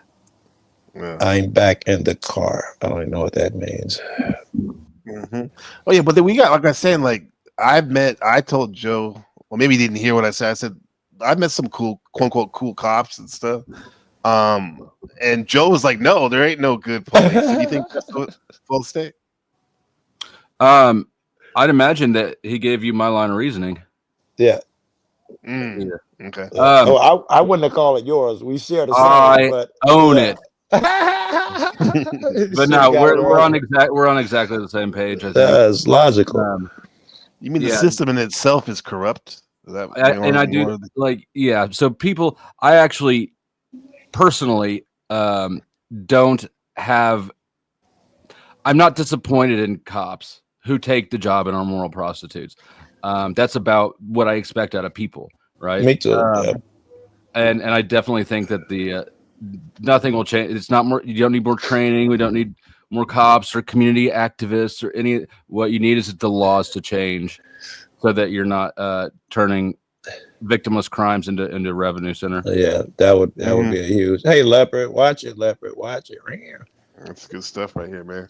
I'm back in the car. I don't even know what that means. Oh yeah, but then we got, like I was saying, like I told Joe, well, maybe he didn't hear what I said. I said I met some cool, quote unquote, cool cops and stuff. And Joe was like, "No, there ain't no good police." So do you think that's the full state? I'd imagine that he gave you my line of reasoning. Yeah. Okay. I wouldn't have called it yours. We share the same. I own it. But no, we're on exactly the same page. I think. That's logical. You mean the system in itself is corrupt? So people, I actually personally don't have. I'm not disappointed in cops who take the job and are moral prostitutes. That's about what I expect out of people, right? Me too. And I definitely think that the nothing will change. It's not more. You don't need more training. We don't need more cops or community activists or any. What you need is the laws to change, so that you're not turning victimless crimes into revenue center. Yeah, that would be a huge. Hey, Leopard, watch it. Leopard, watch it. That's good stuff right here, man.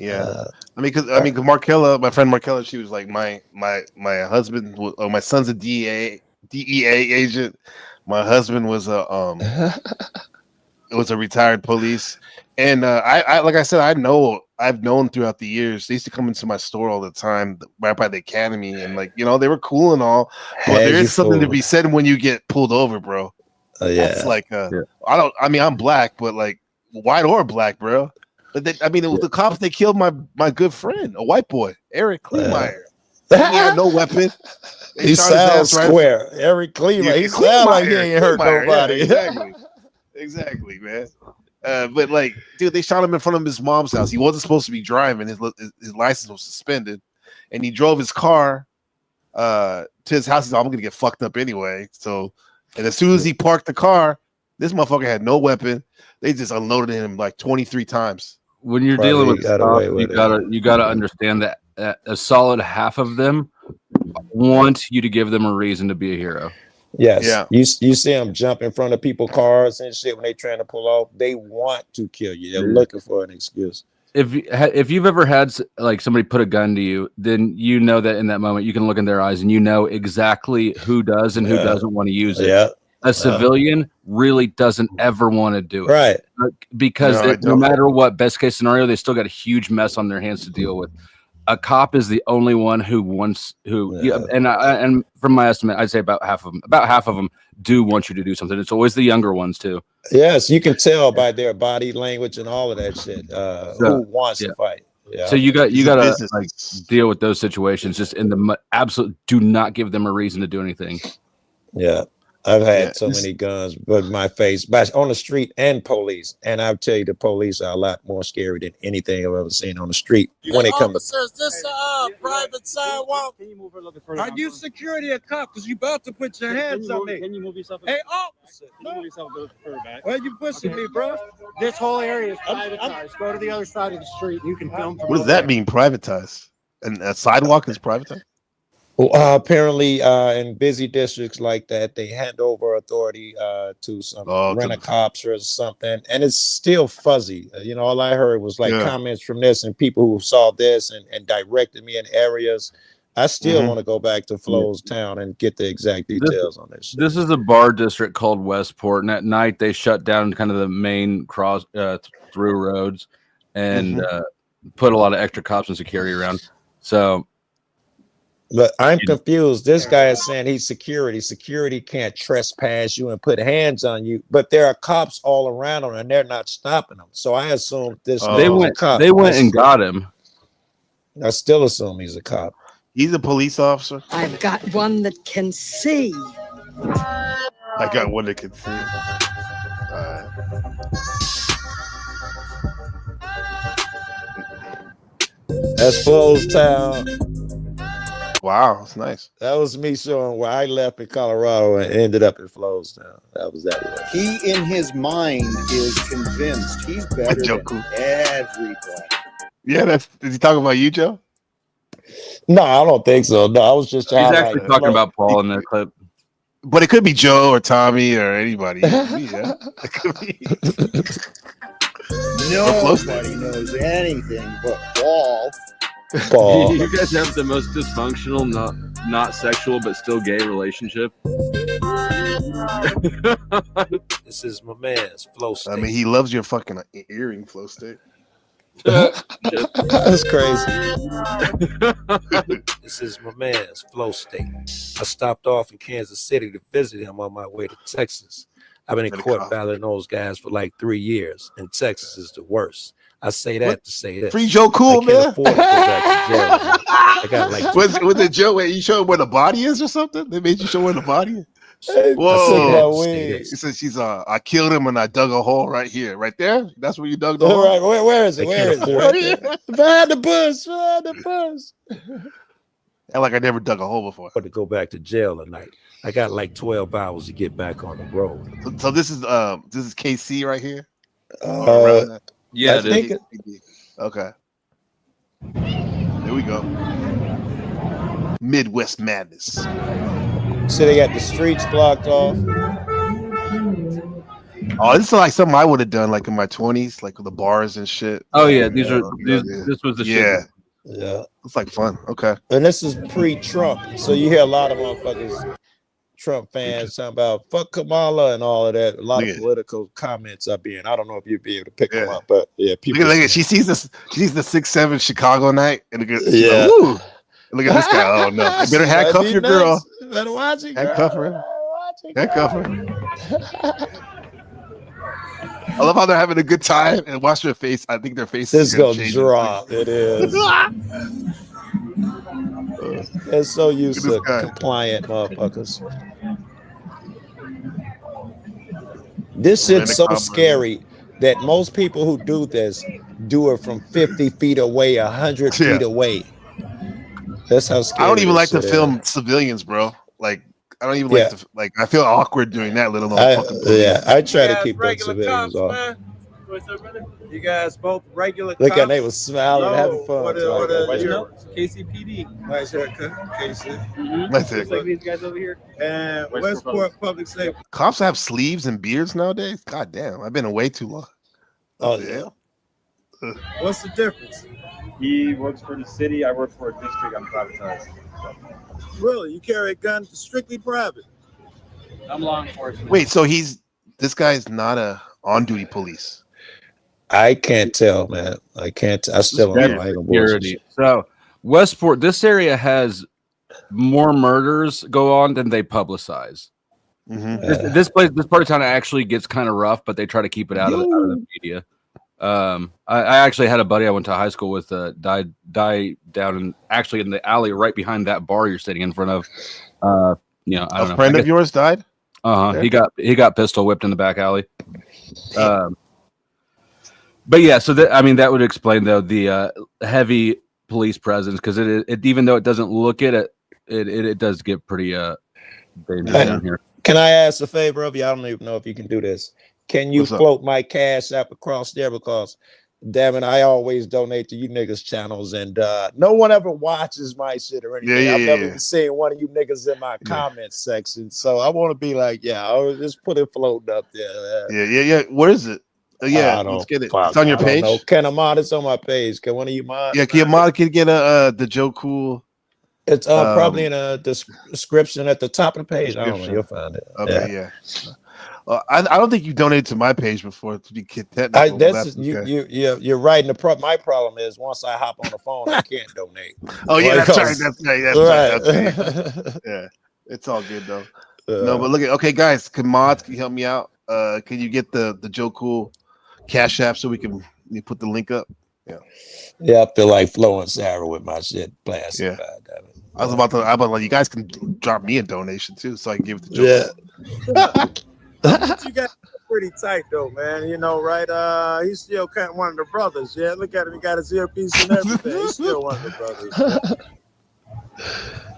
Yeah, I mean, cause Markella, my friend Markella, she was like, my husband, my son's a DEA agent. My husband was a retired police, and I like I said, I've known throughout the years. They used to come into my store all the time, right by the academy, and like they were cool and all, but there is something to be said when you get pulled over, bro. It's like I'm black, but like white or black, bro. But it was the cops. They killed my good friend, a white boy, Eric Kleemeyer. He had no weapon. He sounds square. Eric Kleemeyer. He sounds like he ain't hurt nobody. Yeah, exactly, man. But like, dude, they shot him in front of his mom's house. He wasn't supposed to be driving. His license was suspended, and he drove his car to his house. He's like, I'm gonna get fucked up anyway. So, and as soon as he parked the car, this motherfucker had no weapon. They just unloaded him like 23 times. When you're dealing with stuff, you gotta understand that a solid half of them want you to give them a reason to be a hero. Yes. Yeah. You see them jump in front of people's cars and shit when they trying to pull off. They want to kill you. They're looking for an excuse. If you've ever had like somebody put a gun to you, then you know that in that moment you can look in their eyes and you know exactly who does and who doesn't want to use it. Yeah. A civilian really doesn't ever want to do it, right? Because no matter what, best case scenario, they still got a huge mess on their hands to deal with. A cop is the only one who wants and from my estimate, I'd say about half of them do want you to do something. It's always the younger ones too. Yes, you can tell by their body language and all of that shit. Who wants to fight? Yeah. So you got to like deal with those situations. Just in the absolute, do not give them a reason to do anything. Yeah. I've had so many guns, but my face, but on the street and police. And I'll tell you, the police are a lot more scary than anything I've ever seen on the street. When it comes to this private sidewalk. Can you move a little bit further? Are you security or cop? Because you about to put your hands on me. Can you move yourself? Hey, officer. Can you move yourself a little further back? Why are you pushing me, bro? This whole area is privatized. Go to the other side of the street. You can film. What does that mean, privatized? And a sidewalk is privatized? Well, apparently, in busy districts like that, they hand over authority to some rent-a-cops or something, and it's still fuzzy. All I heard was like comments from this and people who saw this and directed me in areas. I still want to go back to Flo's town and get the exact details on this. This is a bar district called Westport, and at night they shut down kind of the main through roads and put a lot of extra cops and security around. So. But I'm confused. This guy is saying he's security. Security can't trespass you and put hands on you. But there are cops all around him, and they're not stopping them. So I assume this. They went and got him. I still assume he's a cop. He's a police officer. I've got one that can see. I got one that can see. That's Flo's town. Wow, that's nice. That was me showing where I left in Colorado and ended up in Flo's town. That was that way. He, in his mind, is convinced he's better than everybody. Yeah, is he talking about you, Joe? No, I don't think so. No, I was just He's actually talking about Paul in that clip. But it could be Joe or Tommy or anybody. It could be. Nobody knows anything but Paul. You guys have the most dysfunctional, not sexual, but still gay relationship. This is my man's Flow State. I mean, he loves your fucking earring, Flow State. That's crazy. This is my man's Flow State. I stopped off in Kansas City to visit him on my way to Texas. I've been in court battling those guys for like 3 years, and Texas is the worst. I say that to say this. Free Joe Cool, man. Afford to go back to jail. I got like was it Joe? You show him where the body is or something? They made you show where the body is. Whoa! He said she's I killed him and I dug a hole right here, right there. That's where you dug the hole. Right, where is it? Where is it? Right behind the bush. Behind the bush. And like I never dug a hole before. To go back to jail tonight. I got like 12 hours to get back on the road. So this is KC right here. Yeah, okay. Here we go. Midwest Madness. So they got the streets blocked off. Oh, this is like something I would have done, like in my 20s, like with the bars and shit. Oh yeah, This was the yeah. shit. Yeah, it's like fun. Okay, and this is pre-Trump, so you hear a lot of motherfuckers, Trump fans, talking about fuck Kamala and all of that. A lot of political comments are being. I don't know if you'd be able to pick them up, but yeah, people. Look at she sees this. She sees the 6'7" Chicago night, and she's Yeah. like, "Woo!" Look at this guy. Oh no! You better handcuff your girl. Better watch it. Handcuff her. Handcuff her. I love how they're having a good time and watch their face. I think their faces This are gonna change. drop. It is. They're so used to compliant motherfuckers. This shit's so scary that most people who do this do it from 50 feet away, 100 feet away. That's how scary. I don't even like to this shit film is. civilians, bro. Like I don't even like to like. I feel awkward doing that. Let alone fucking. I try to guys keep them regular civilians cops, off. man? What's up, brother? You guys both regular Look cops? at they was smiling, having fun. What Like that. KCPD. Nice haircut, KC. That's it. Just like these guys over here. And Westport Public Safety. Cops have sleeves and beards nowadays. God damn, I've been away too long. Oh yeah. What's the difference? He works for the city. I work for a district. I'm privatized. Really? You carry a gun strictly private? I'm law enforcement. Wait, so this guy's not a on-duty police. I can't tell, man. I can't. I still don't know. Security. So Westport, this area has more murders go on than they publicize. This part of town actually gets kind of rough, but they try to keep it out of the media. I actually had a buddy I went to high school with died down in the alley right behind that bar you're sitting in front of. I don't know. A friend of yours died. He got pistol whipped in the back alley. But yeah, so that would explain though the heavy police presence, because it even though it doesn't look it does get pretty dangerous down here. Can I ask a favor of you? I don't even know if you can do this. Can you float my cash app across there? Because damn it, I always donate to you niggas channels, and no one ever watches my shit or anything. I've never even seen one of you niggas in my comment section. So I want to be like, I'll just put it floating up there. Yeah. Where is it? Let's get it. It's on your page. Can I mod? It's on my page. Can one of you mod? Yeah, can you mod? Can you get the Joe Cool? It's probably in a description at the top of the page. I don't know. You'll find it. Okay, yeah. I don't think you donated to my page before, to be technical. You're right. My problem is once I hop on the phone, I can't donate. Oh yeah, that's right. That's right. Okay. Yeah, it's all good though. No, but look at guys. Can you help me out? Can you get the Joe Cool Cash App so we can put the link up? Yeah, I feel like flowing Sarah with my shit plastic. Yeah. I was about to. You guys can drop me a donation too, so I can give it to Joe. You guys are pretty tight though, man. You know, right? He's still kind of one of the brothers. Yeah, look at him. He got his earpiece and everything. He's still one of the brothers.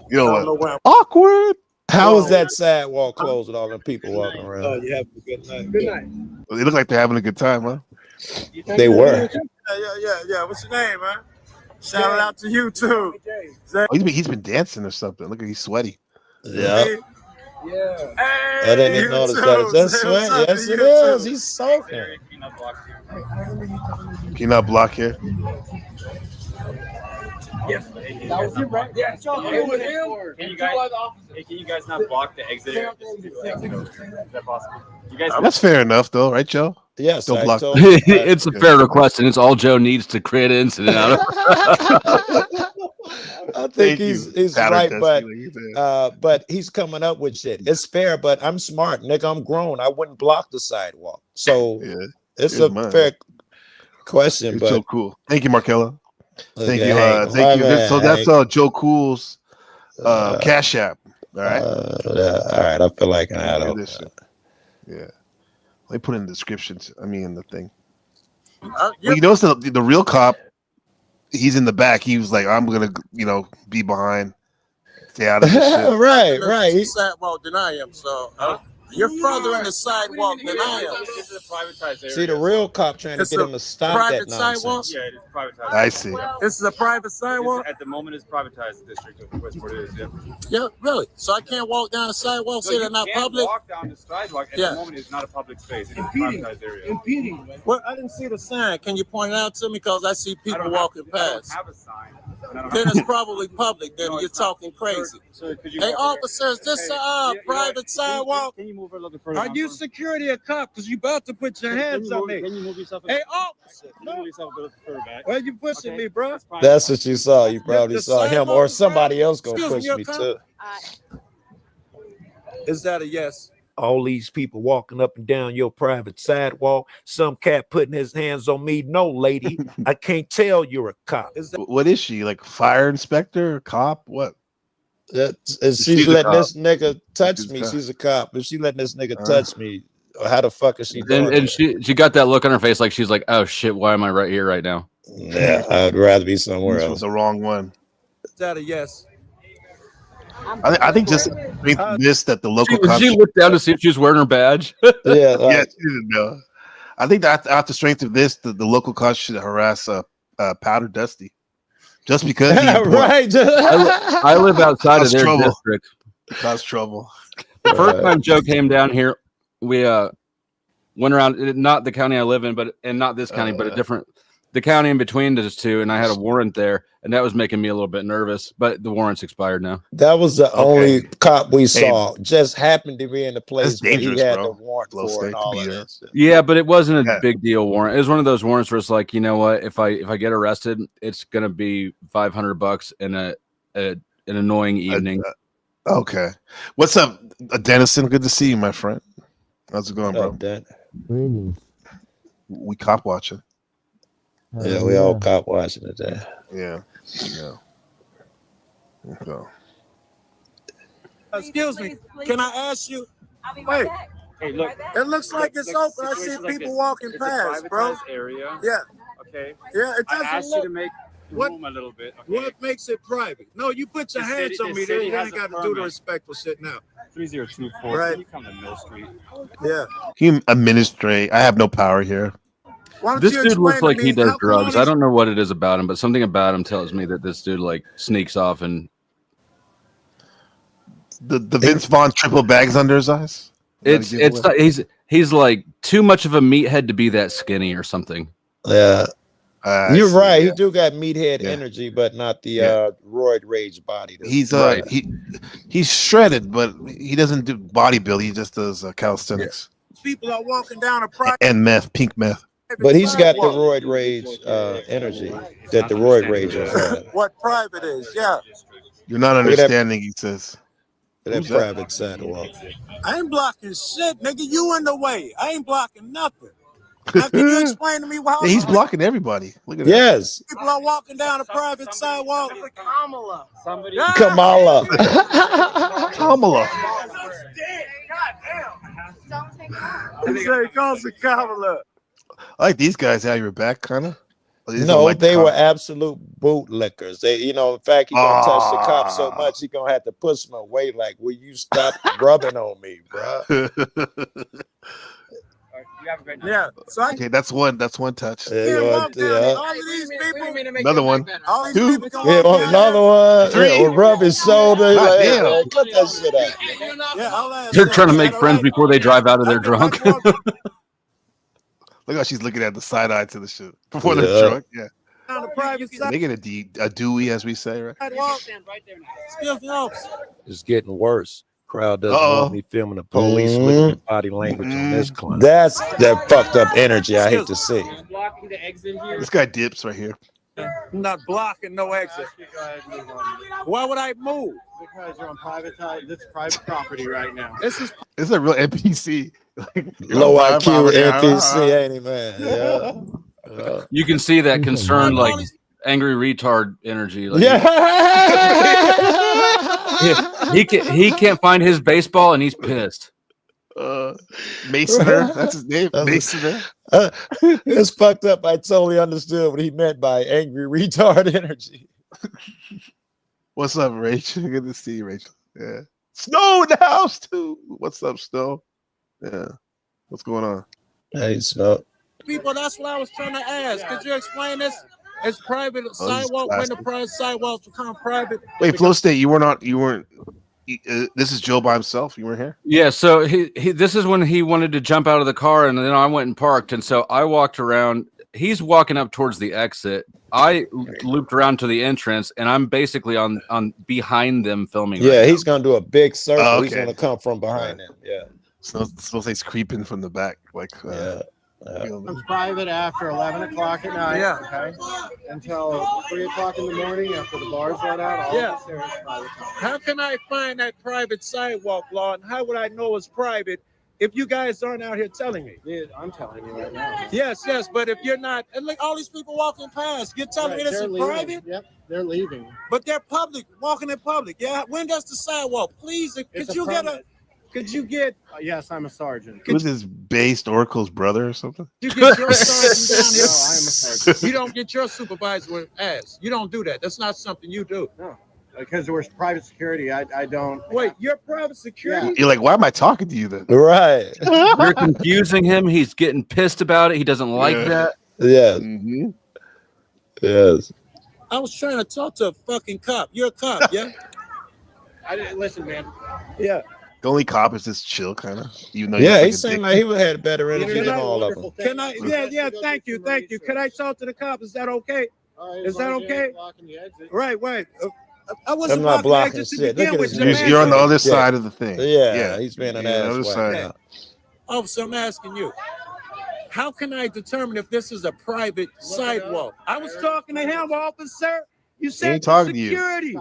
You know what? Awkward. How is that sidewalk closed with all them people walking around? Oh, you have a good night. Good night. Well, they look like they're having a good time, huh? They were. Yeah. What's your name, man? Shout out to you too. Oh, he's been dancing or something. Look, he's sweaty. Yeah. Yeah. I didn't even notice that. That's sweat. Yes, it is. He's soaking. Can you not block here? Yes. Yeah. Can you guys not block the exit? Is that possible? You guys. That's fair enough, though, right, Joe? Yes. Don't block. It's a fair request, and it's all Joe needs to create an incident out of. I think he's right, but he's coming up with shit. It's fair, but I'm smart, nigga. I'm grown. I wouldn't block the sidewalk, so it's a fair question. But so cool. Thank you, Markella. Thank you. Thank you. So that's Joe Cool's Cash App. All right. All right. I feel like I don't. Yeah. They put in the descriptions. I mean, in the thing. Well, you notice the real cop. He's in the back. He was like, "I'm gonna, be behind, stay out of this shit." right. Sidewalk deny him. So You're further in the sidewalk than I am. This is a privatized area. See, the real cop trying to It's get a him to stop private that nonsense. sidewalk? Yeah, it is privatized. I see. This is a private sidewalk? At the moment, it's privatized district of Westport. It is, yeah. Yeah, really. So I can't walk down the sidewalk, so they're not public? Walk down the sidewalk. At the moment, it's not a public space. It's a privatized area. Impeding. Well, I didn't see the sign. Can you point it out to me? Because I see people walking past. I don't have a sign. Then it's probably public. Then you're talking crazy. Sir, could you Hey, officers, this private sidewalk. Can you move a little bit further? Are you security or cop? Because you about to put your hands on me. Can you move yourself? Hey, officer. Can you move yourself a little further back? Why you pushing me, bro? That's what you saw. You probably saw him or somebody else gonna Excuse push me, me too. Is that a yes? All these people walking up and down your private sidewalk. Some cat putting his hands on me. No, lady, I can't tell you're a cop. What is she? Like fire inspector, cop? What? If she's letting this nigga touch me, she's a cop. If she letting this nigga touch me, how the fuck is she doing? And she got that look on her face like she's like, oh shit, why am I right here right now? Yeah, I'd rather be somewhere This else. was the wrong one. Is that a yes? I think just this that the local. She looked down to see if she was wearing her badge. Yeah, yeah, she didn't know. I think that after strength of this, the local cops should harass Powder Dusty, just because he right. I live outside of their trouble. district. Cause trouble. The first time Joe came down here, we went around not the county I live in, but and not this county, but a different the county in between those two, and I had a warrant there, and that was making me a little bit nervous. But the warrant's expired now. That was the only cop we saw. Just happened to be in the place where he had the warrant for and all of that shit. Yeah, but it wasn't a big deal warrant. It was one of those warrants where it's like, you know what? If I get arrested, it's gonna be $500 and an annoying evening. Okay, what's up, Dennison? Good to see you, my friend. How's it going, bro? We cop watching. Yeah, we all cop watching it there. Yeah. Okay. Excuse me. Can I ask you? Wait. Hey, look. It looks like it's open. I see people walking past, bro. Area. Yeah. Okay. Yeah, it I doesn't asked look. you to make room a little bit. Okay. What makes it private? No, you put your The hands city- on the me there. city You has ain't a got to do the permit. respectful shit now. 3024. Right. Can you come to Mill Street? Yeah. Can you administrate? I have no power here. Why don't This you dude explain looks to like me he does how come all drugs. I these- don't know what it is about him, but something about him tells me that this dude like sneaks off and The Vince Vaughn triple bags under his eyes. he's like too much of a meathead to be that skinny or something. Yeah. You're see, right. yeah. He do got meathead energy, but not the roid rage body. He's Right. he's shredded, but he doesn't do bodybuilding. He just does calisthenics People are walking down a private. and meth, pink meth. But he's got the roid rage energy that the roid ragers have. What private is? Yeah. You're not Look at that- understanding. He says. That Who's that? private sidewalk. I ain't blocking shit, nigga. You in the way. I ain't blocking nothing. Now, can you explain to me how Yeah, he's blocking everybody. Look at Yes. people are walking down a private sidewalk? Kamala. Somebody. Kamala. Kamala. He said he calls it Kamala. I like these guys have your back, kind of. No, they were absolute bootlickers. They, in fact, he gonna touch the cop so much he gonna have to push him away. Like, will you stop rubbing on me, bro? Yeah. So I Okay, that's one. That's one touch. can't walk down there. All of these people. Another one. All these Two. people can Yeah, walk down another one. Three. Yeah, will rub his shoulder. God Like, hey, damn. man, cut that shit out. Yeah, I'll ask They're them. trying to make Is that friends all right? before they drive out of there drunk. Look how she's looking at the side eye to the shit before Yeah. they're drunk. Yeah, Down the private they get a Dewey, as we say, right? sidewalk. Excuse me, officer. It's getting worse. Crowd doesn't Uh-oh. want me filming the police. Look at the body language on this client. That's that fucked up energy I hate to see. Blocking the exit here. This guy dips right here. I'm not blocking no exit. Why would I move? Because you're on this is private property right now. This is This is a real NPC. Low IQ Yeah. NPC, ain't he, man? Yeah. You can see that concerned, like angry retard energy. Like, he can't find his baseball and he's pissed. Masoner, that's his name. Masoner. It's fucked up. I totally understood what he meant by angry retard energy. What's up, Rachel? Good to see you, Rachel. Yeah. Snow in the house too. What's up, Snow? Yeah. What's going on? Hey, so People, that's what I was trying to ask. Could you explain this? It's private is sidewalk. When the classic. private sidewalks become private. Wait, Flow State, you weren't. This is Joe by himself. You weren't here. Yeah, so he this is when he wanted to jump out of the car, and then I went and parked, and so I walked around. He's walking up towards the exit. I looped around to the entrance, and I'm basically on behind them filming. yeah, right he's gonna do a big circle. Oh, He's okay. gonna come from behind him. Yeah. Flow State's creeping from the back, like It's private after 11 o'clock at night. Yeah. Okay. Until 3 o'clock in the morning after the bars let out. All Yeah. this area is private. How can I find that private sidewalk law, and how would I know it's private if you guys aren't out here telling me? Yeah, I'm telling you right now. Yes, but if you're not, and like all these people walking past, you're telling me this they're is leaving. private? Yep, they're leaving. But they're public, walking in public. Yeah. When does the sidewalk? Please, could you get yes, I'm a sergeant. who's this based Oracle's brother or something? you get your sergeant down here? No, I am a sergeant. You don't get your supervisor with ass. You don't do that. That's not something you do. No, because we're private security. I don't. Wait, you're private security? You're like, why am I talking to you then? Right. You're confusing him. He's getting pissed about it. He doesn't like that. Yes. Mm-hmm. Yes. I was trying to talk to a fucking cop. You're a cop, yeah? I didn't listen, man. Yeah. The only cop is just chill, kind of. Even though Yeah, he he's seemed like he would have better energy Can than I- all of them. Can I? Yeah. Thank you. Can I talk to the cop? Is that okay? Is that okay? Right. I wasn't I'm not blocking the exit to shit. Look begin at with. his The music. man You're on the said- other side of the thing. Yeah, he's being an You're on the ass other right side. now. Officer, I'm asking you. How can I determine if this is a private sidewalk? I was talking to him, officer. You said ain't talking to you. security.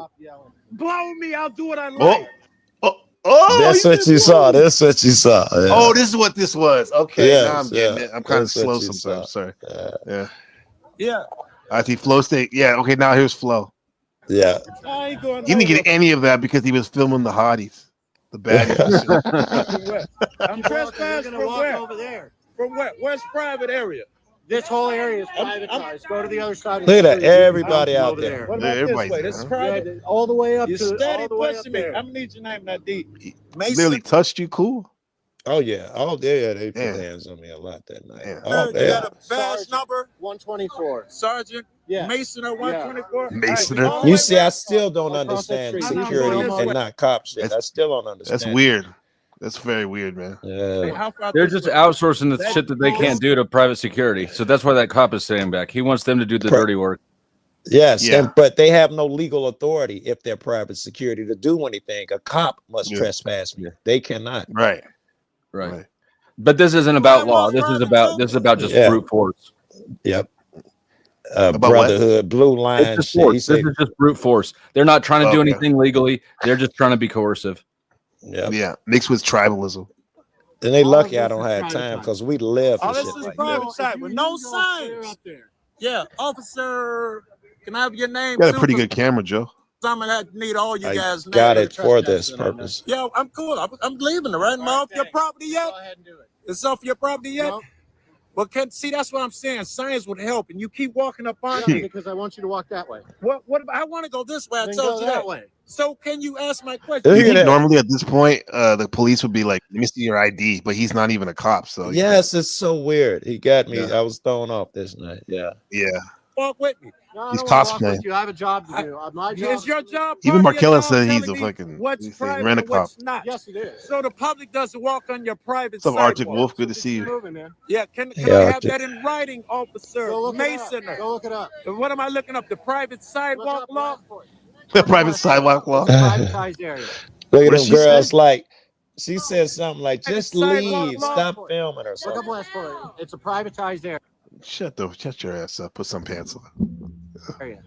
Blow me. I'll do what I like. That's what you saw. That's what you saw. Yeah. Oh, this is what this was. Okay, Yes, now I'm getting yeah. it. I'm kind of That's what slow you sometimes. saw. Sorry. Yeah. Yeah. I see Flow State. Yeah. Okay. Now here's Flow. Yeah. I ain't going He didn't get any of that because he was filming the hotties, the baddies. I'm trespassing gonna from walk where? over there. From where? Where's private area? This whole area is privatized. Go to the other side. Of Look the at that. street. Everybody Over out there. What Yeah, about this everybody's way? there, This is huh? private. Yeah, all the way up You to steady all the way up pushing me. there. I'm gonna need your name, not D. He Mason. literally touched you. Cool. Oh yeah. Oh yeah. They put Yeah. their hands on me a lot that night. Yeah. Oh You yeah. got a badge number, 124. Sergeant Yeah. Mason or 124. Masoner. All right, You see, I still don't Across the understand street. security I'm and not cop shit. That's- I still don't understand. That's weird. That's very weird, man. Hey, Yeah. how far They're this just way? outsourcing the shit that they can't do to private security. So that's why that cop is staying back. He wants them to do the dirty work. Yes, Yeah. but they have no legal authority if they're private security to do anything. A cop must Yeah. trespass me. They cannot. Right. Right. But this isn't about law. This is about just Yeah. brute force. Yep. About what? Brotherhood, blue line It's just shit. He force. This said, is just brute force. They're not trying to do Okay. anything legally. They're just trying to be coercive. yep. Yeah. Mixed with tribalism. And they All lucky of I this don't is have private time time. because we live for Oh, this shit is like private that. side with no signs. Yeah, officer. Can I have your name? You got a too? pretty good camera, Joe. I'm gonna need all you I guys' names. got it for this purpose. Yeah, I'm cool. I'm leaving it, right? Am I off your property yet? Go ahead and do it. It's off your property yet? No. Well, see, that's what I'm saying. Science would help, and you keep walking up on Yeah, me. because I want you to walk that way. What? I want to go this way. I Then told go you that way. So can you ask my question? Look You at think that. normally at this point, the police would be like, "Let me see your ID," but he's not even a cop, so Yes, it's so weird. He got me. Yeah. I was thrown off this night. Yeah. yeah. Walk with me. No, I He's don't wanna walk cosplaying. with you. I have a job to do. My job. Is your job? Even part of your Markella job said he's telling a me fucking what's he's a private and rent-a-cop. what's not? Yes, it is. So the public doesn't walk on your private What's up, Arctic sidewalk. Wolf? Good to see you. Moving, man. Yeah, can Yeah, I have Arctic. that in writing, officer? Go look Mason. it up. Go look it up. And what am I looking up? The private Look sidewalk up law? passport. The private sidewalk law. Privatized area. Look at What them did she girls say? like she said something like Private just sidewalk leave, law. stop filming or Look something. up passport. It's a privatized Shut your ass up. Put some pants on. area.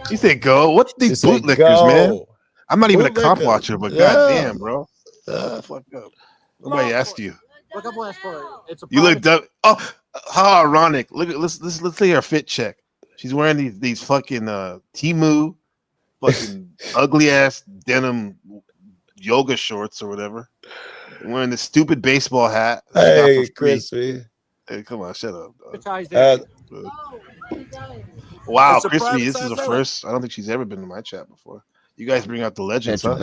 You say go? What She these said, bootlickers, man? "Go." I'm not even a cop Bootlicker. watcher, but Yeah. goddamn, bro. Shut the fuck up. Nobody asked you. Look up passport. It's a You looked up. Oh, how ironic! Look at let's see her fit check. She's wearing these fucking Temu, fucking ugly ass denim yoga shorts or whatever. Wearing this stupid baseball hat. that she got Hey, for free. Crispy. Hey, come on, shut up. Dog. privatized area. Wow, It's a Crispy, this is privatized the area. first. I don't think she's ever been to my chat before. You guys bring out the legends, huh?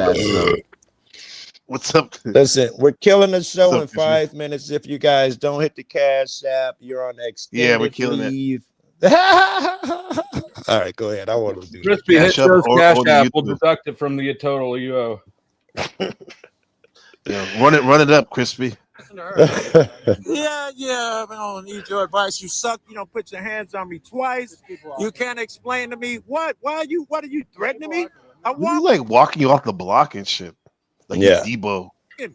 What's up? Listen, we're killing the show What's in up, Christian? 5 minutes. If you guys don't hit the Cash App, you're on extended we're killing it. leave. All right, go ahead. I want to do that. Crispy, hit Cash App Joe's or Cash the App. We'll YouTube. deduct it from the total you owe. Yeah, run it up, Crispy. Yeah, I don't need your advice. You suck. You don't put your hands on me twice. You can't explain to me what? What are you threatening me? You like walking you off the block and shit. Like Yeah. Debo.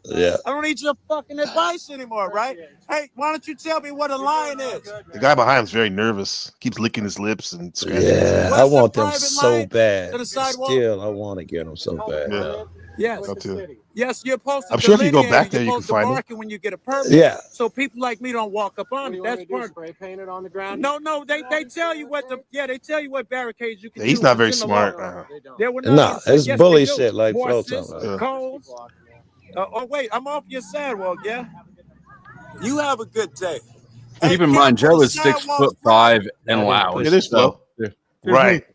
Yeah. I don't need your fucking advice anymore, right? Hey, why don't you tell me what a line is? The guy behind him's very nervous. Keeps licking his lips and scratching. Yeah, I want them so line bad. to the sidewalk? Still, I want to get them so bad. Yeah. Yes. Me too. Yes, you're supposed to. I'm sure if you go delineate back there, you're you can supposed to find mark it when you get a permit. Yeah. So people like me don't walk up on it. That's part. Spray painted on the ground. No, they tell you what they tell you what barricades you can do. He's not very It's in the smart. law. They will No, not. it's Yes, bully they do. shit like Flo Horses, talking about. coals. Oh wait, I'm off your sidewalk. Yeah. You have a good day. Keep in mind, Joe is 6'5" and loud. It is slow. Right.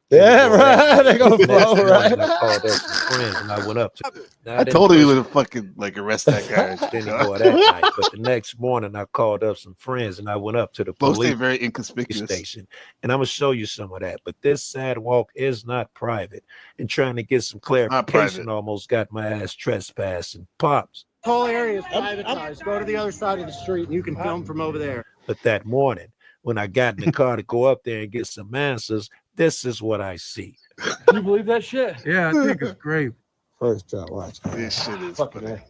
Yeah, right. They gonna blow, right? I called up some friends and I went up to. I told him he would fucking like arrest that guy. Anymore that night, but the next morning I called up some friends and I went up to the Both stay police very inconspicuous. station, and I'm gonna show you some of that. But this sidewalk is not private. And trying to get some clarification, almost got my ass trespassed and pops. The whole area is privatized. Go to the other side of the street and you can film from over there. But that morning, when I got in the car to go up there and get some answers, this is what I see. Can you believe that shit? Yeah, I think it's great. First try, watch. This shit is Fucking man.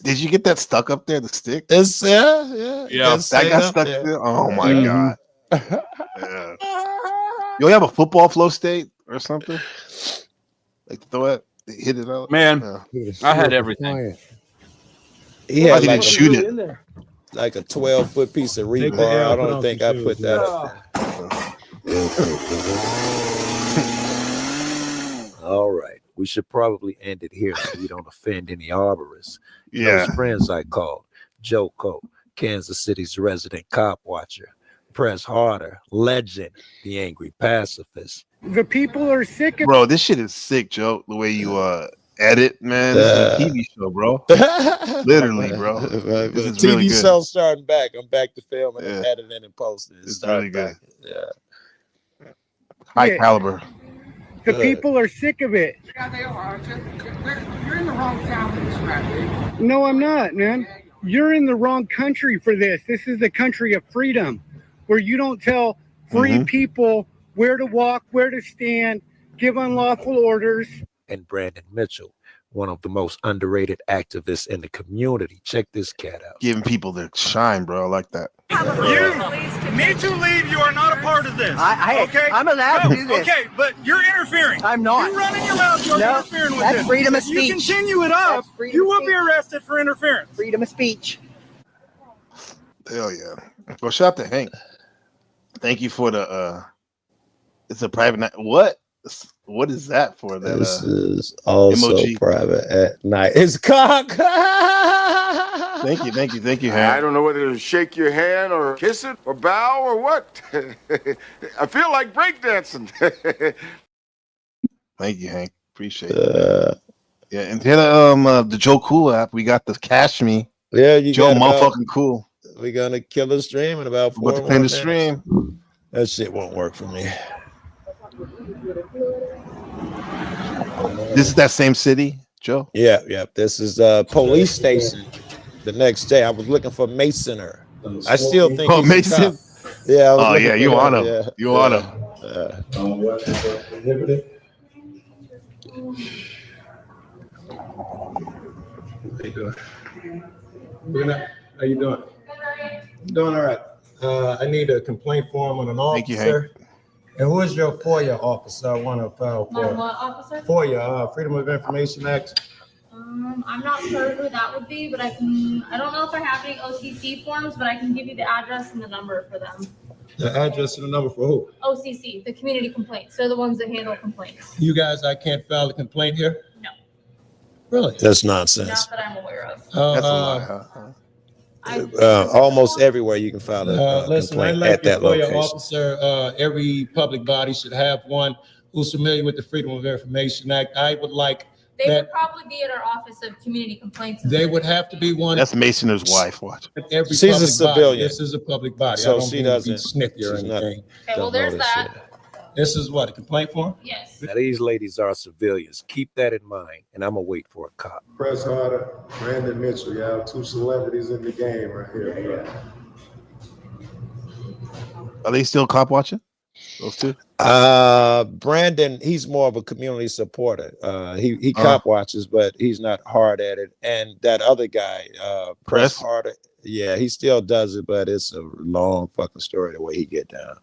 Did you get that stuck up there? The stick? It's yeah. That got stuck there. Oh my god. Yeah. You have a football flow state or something? Like throw it, hit it out. Man, I had everything. He had he like didn't shoot it. Like a 12-foot piece of rebar. I don't think I put that up there. All right. We should probably end it here so we don't offend any arborists. Yeah. Those friends I called: Joe Coe, Kansas City's resident cop watcher; Press Harder, legend, the angry pacifist. The people are sick of Bro, this shit is sick, Joe. The way you edit, man. This is a TV show, bro. Literally, bro. This is TV really good. show starting back. I'm back to filming and editing and posting. It's really good. Yeah. High caliber. The people are sick of it. Yeah, they are. You're in the wrong town for this rap, dude. No, I'm not, man. You're in the wrong country for this. This is the country of freedom, where you don't tell free people where to walk, where to stand, give unlawful orders. And Brandon Mitchell, one of the most underrated activists in the community. Check this cat out. Giving people their shine, bro. I like that. You need to leave. You are not a part of this. Okay? I'm allowed to do this. Okay, but you're interfering. I'm not. You're running your mouth. You're No, interfering with that's this. freedom of If you speech. continue it up, That's freedom you of will be speech. arrested for interference. Freedom of speech. Hell yeah. Well, shout out to Hank. Thank you for the it's a private night. What is that for? That This is also emoji. private at night. It's cock. Thank you, Hank. I don't know whether to shake your hand or kiss it or bow or what. I feel like breakdancing. Thank you, Hank. Appreciate it. Yeah, and here the Joe Cool app. We got the Cash Me. Yeah, you Joe got motherfucking Cool. We're gonna kill the stream in about 4 About to more play the minutes. stream. That shit won't work for me. This is that same city, Joe? Yeah. This is police station. The next day, I was looking for Masoner. I still think he's a Mason? cop. Yeah. I was Oh looking yeah, for you him. on him. Yeah. You on him. How you doing? How you doing? Doing all right. I need a complaint form on an Thank you, officer. And who is your FOIA officer? I want to file My for what officer? FOIA, Freedom of Information Act. I'm not sure who that would be, but I don't know if I have any OCC forms, but I can give you the address and the number for them. The address and the number for who? OCC, the community complaints. They're the ones that handle complaints. You guys, I can't file a complaint here? No. Really? That's nonsense. Not that I'm aware of. That's a lie, huh? Almost everywhere you can file a Listen, I complaint like at your that FOIA location. officer. Every public body should have one who's familiar with the Freedom of Information Act. I would like They that would probably be at our Office of Community Complaints. they would have to be one. That's Masoner's wife. Watch. Every She's a public civilian. body. This is a public body. So I don't she mean to be doesn't- snippy or she's not- anything. Okay, well, there's that. This is what, a complaint form? Yes. Now, these ladies are civilians. Keep that in mind, and I'm gonna wait for a cop. Press harder. Brandon Mitchell, y'all. 2 celebrities in the game right here. Are they still cop watching? Those two? Brandon, he's more of a community supporter. He cop watches, but he's not hard at it. And that other guy, Press Harder, yeah, he still does it, but it's a long fucking story the way he get down.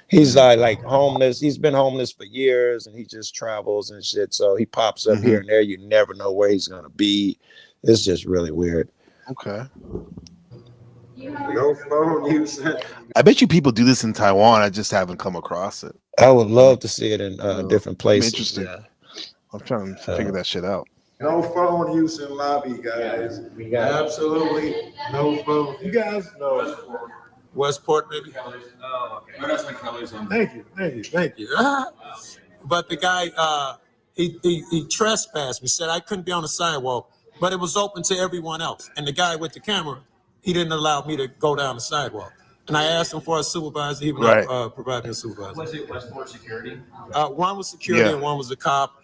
He's like homeless. He's been homeless for years, and he just travels and shit. So he pops up here and there. You never know where he's gonna be. It's just really weird. Okay. No phone using. I bet you people do this in Taiwan. I just haven't come across it. I would love to see it in different places. Interesting. Yeah. I'm trying to figure that shit out. No phone use in lobby, guys. We got absolutely no phone. You guys know. Westport, maybe? Oh, okay. Oh, that's my Kelly's on. Thank you. But the guy, he trespassed me, said I couldn't be on the sidewalk, but it was open to everyone else. And the guy with the camera, he didn't allow me to go down the sidewalk. And I asked him for a supervisor. He would not provide me a supervisor. Was it Westport security? One was security and one was a cop.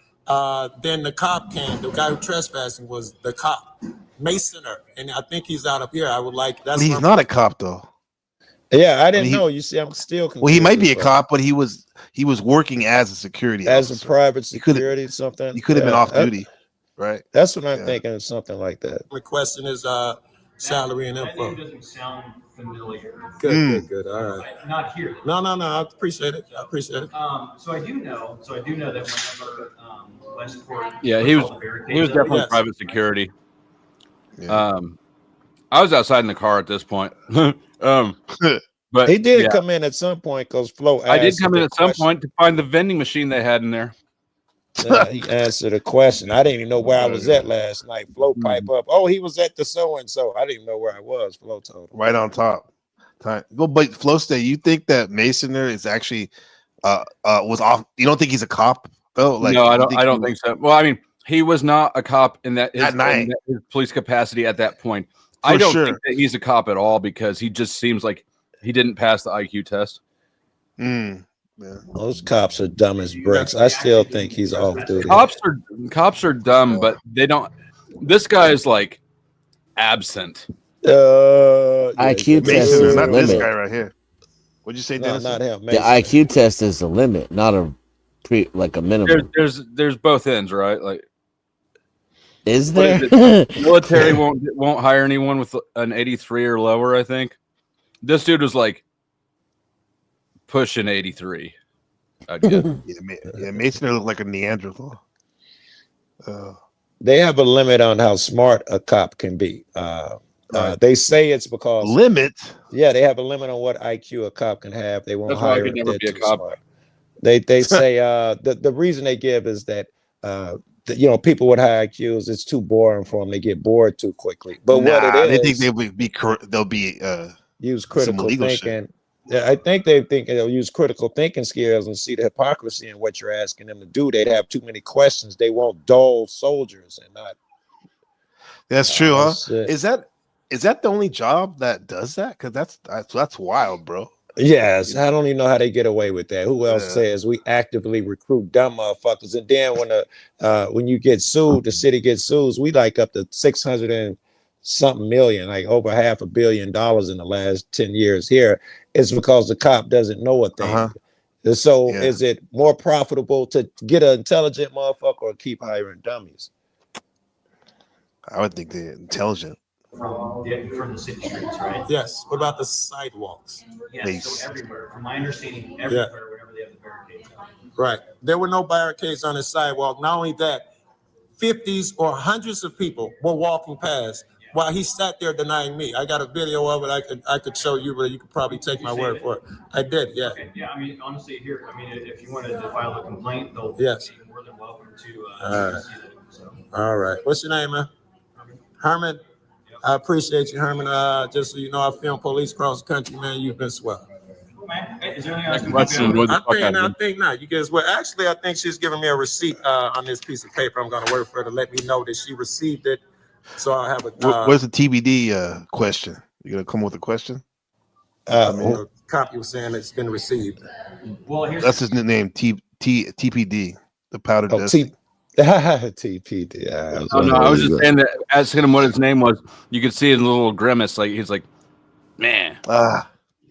Then the cop came. The guy who trespassed me was the cop, Masoner. And I think he's out up here. I would like that's. He's not a cop though. Yeah, I didn't know. You see, I'm still confused. Well, he might be a cop, but he was working as a security as officer. a private security something. He could have been off duty, right? That's what I'm thinking, something like that. My question is salary and info. That name doesn't sound familiar. Good. All right. Not here. No. I appreciate it. So I do know that whenever Westport. Yeah, he was definitely private security. I was outside in the car at this point. But he did come in at some point because Flo asked. I did come in at some point to find the vending machine they had in there. He answered a question. I didn't even know where I was at last night. Flo pipe up. Oh, he was at the so and so. I didn't even know where I was. Flo told him. Right on top. Well, but Flo, stay. You think that Masoner is actually was off? You don't think he's a cop though? Like, no, I don't think so. Well, I mean, he was not a cop in that his police capacity at that point. I don't think that he's a cop at all because he just seems like he didn't pass the IQ test. Yeah. Those cops are dumb as bricks. I still think he's off duty. Cops are dumb, but they don't. This guy is like absent. IQ test is a not limit. this guy right here. What'd you say, Dennis? Not him. The IQ test is a limit, not a minimum. There's both ends, right? Like, is there? Military won't hire anyone with an 83 or lower. I think this dude was like pushing 83. I'd get. Masoner looked like a Neanderthal. They have a limit on how smart a cop can be. They say it's because limit. Yeah, they have a limit on what IQ a cop can have. They won't That's why I hire could if never they're be a too cop. smart. They say the reason they give is that people with high IQs, it's too boring for them. They get bored too quickly. But what it is, they think they'll be use critical thinking. Yeah, I think they think they'll use critical thinking skills and see the hypocrisy in what you're asking them to do. They'd have too many questions. They want dull soldiers and not. That's true, huh? Is that the only job that does that? Because that's wild, bro. Yes, I don't even know how they get away with that. Who else says we actively recruit dumb motherfuckers? And then when you get sued, the city gets sued. We like up to 600 and something million, like over $500 million in the last 10 years here. It's because the cop doesn't know a thing. So is it more profitable to get an intelligent motherfucker or keep hiring dummies? I would think they're intelligent. From the city streets, right? Yes. What about the sidewalks? Yeah, so everywhere. From my understanding, everywhere, whenever they have the barricades. Right. There were no barricades on the sidewalk. Not only that, 50s or hundreds of people were walking past while he sat there denying me. I got a video of it. I could show you, but you could probably take my word for it. I did, yeah. Okay. Yeah, I mean, honestly, here, I mean, if you wanted to file a complaint, they'll be more than welcome to. All right. All right. What's your name, man? Herman. I appreciate you, Herman. Just so you know, I film police across the country, man. You've been swell. Is there anything I can do? I think not. You guys, well, actually, I think she's giving me a receipt on this piece of paper. I'm going to wait for her to let me know that she received it. So I'll have a. Where's the TBD question? You gonna come with a question? A copy was saying it's been received. Well, that's his name. TPD, the powder dusty. TPD. Oh no, I was just saying that, asking him what his name was. You could see his little grimace, like he's like, man.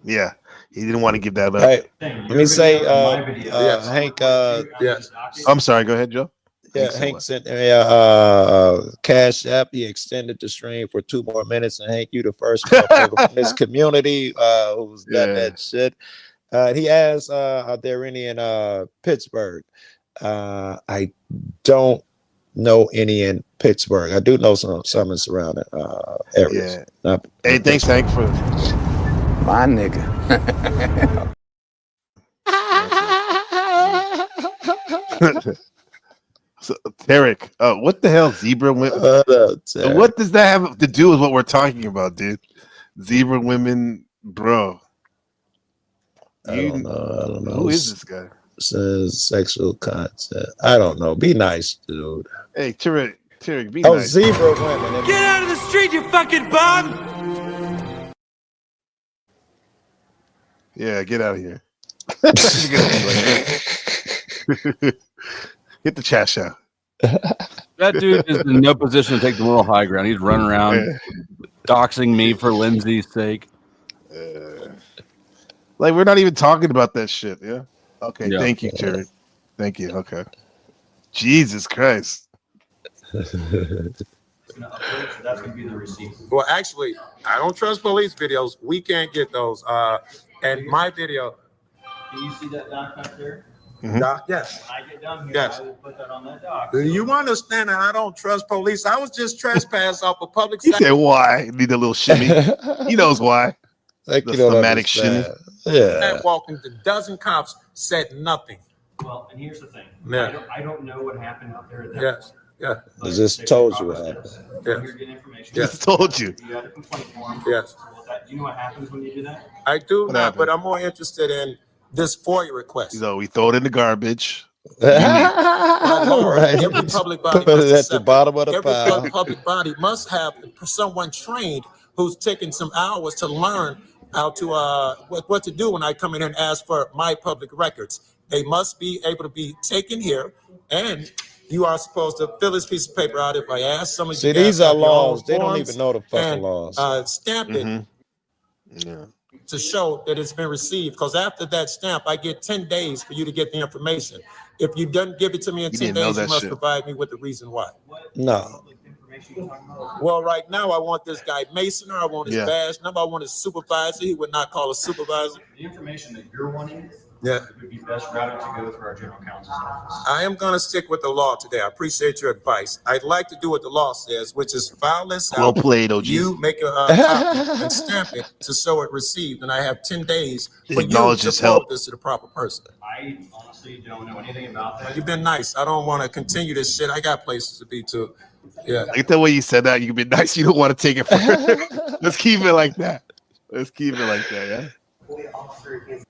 Yeah, he didn't want to give that up. Hey, let me say, Hank. Yes. I'm sorry. Go ahead, Joe. Yeah, Hank sent me Cash App. He extended the stream for 2 more minutes, and Hank, you the first motherfucker from this community who's done that shit. He asked, "Are there any in Pittsburgh?" I don't know any in Pittsburgh. I do know some in surrounding areas. Yeah. Hey, thanks, Hank, for my nigga. So, Tarek, what the hell, zebra women? What does that have to do with what we're talking about, dude? Zebra women, bro. I don't know. Who is this guy? Says sexual content. I don't know. Be nice, dude. Hey, Tarek, be nice. Zebra women. Get out of the street, you fucking bum! Yeah, get out of here. Hit the chat show. That dude is in no position to take the moral high ground. He's running around doxing me for Lindsay's sake. Like, we're not even talking about that shit. Yeah. Okay. Yeah. Thank you, Terry. Thank you. Okay. Jesus Christ. That's gonna be the receipt. Well, actually, I don't trust police videos. We can't get those. And my video. Can you see that doc back there? Doc, yes. When I get done here, Yes. I will put that on that doc. You understand that I don't trust police? I was just trespassed off a public. He said, why? Need a little shimmy. He knows why. Like, The you don't thematic shimmy. understand. Yeah. Walking, the dozen cops said nothing. Well, and here's the thing. Yeah. I don't know what happened out there. At that Yes. point. Yeah. I just told you what happened. Yeah. You're getting information. Yes. Just told you. You got a complaint form. Yes. Do you know what happens when you do that? I do What not, happened? but I'm more interested in this FOIA request. So we throw it in the garbage. By law, Right. every public body Put must it at the accept bottom of the every pile. public body must have someone trained who's taken some hours to learn how to what to do when I come in here and ask for my public records. They must be able to be taken here, and you are supposed to fill this piece of paper out. If I ask some of See, you guys these are have your own laws. They don't forms, even know the fucking and, laws. stamp it Yeah. to show that it's been received. Because after that stamp, I get 10 days for you to get the information. If you don't give it to me in You 10 didn't know days, you that must shit. provide me with the reason why. No. Well, right now, I want this guy Mason, or I want his Yeah. badge number. I want his supervisor. He would not call a supervisor. The information that you're wanting Yeah. would be best routed to go through our general counsel's office. I am going to stick with the law today. I appreciate your advice. I'd like to do what the law says, which is file this Well out. played, OG. You make a copy and stamp it to show it received, and I have 10 days for you Acknowledge to his forward help. this to the proper person. I honestly don't know anything about that. You've been nice. I don't want to continue this shit. I got places to be too. Yeah. Like the way you said that, you've been nice. You don't want to take it further. Let's keep it like that. Let's keep it like that, yeah.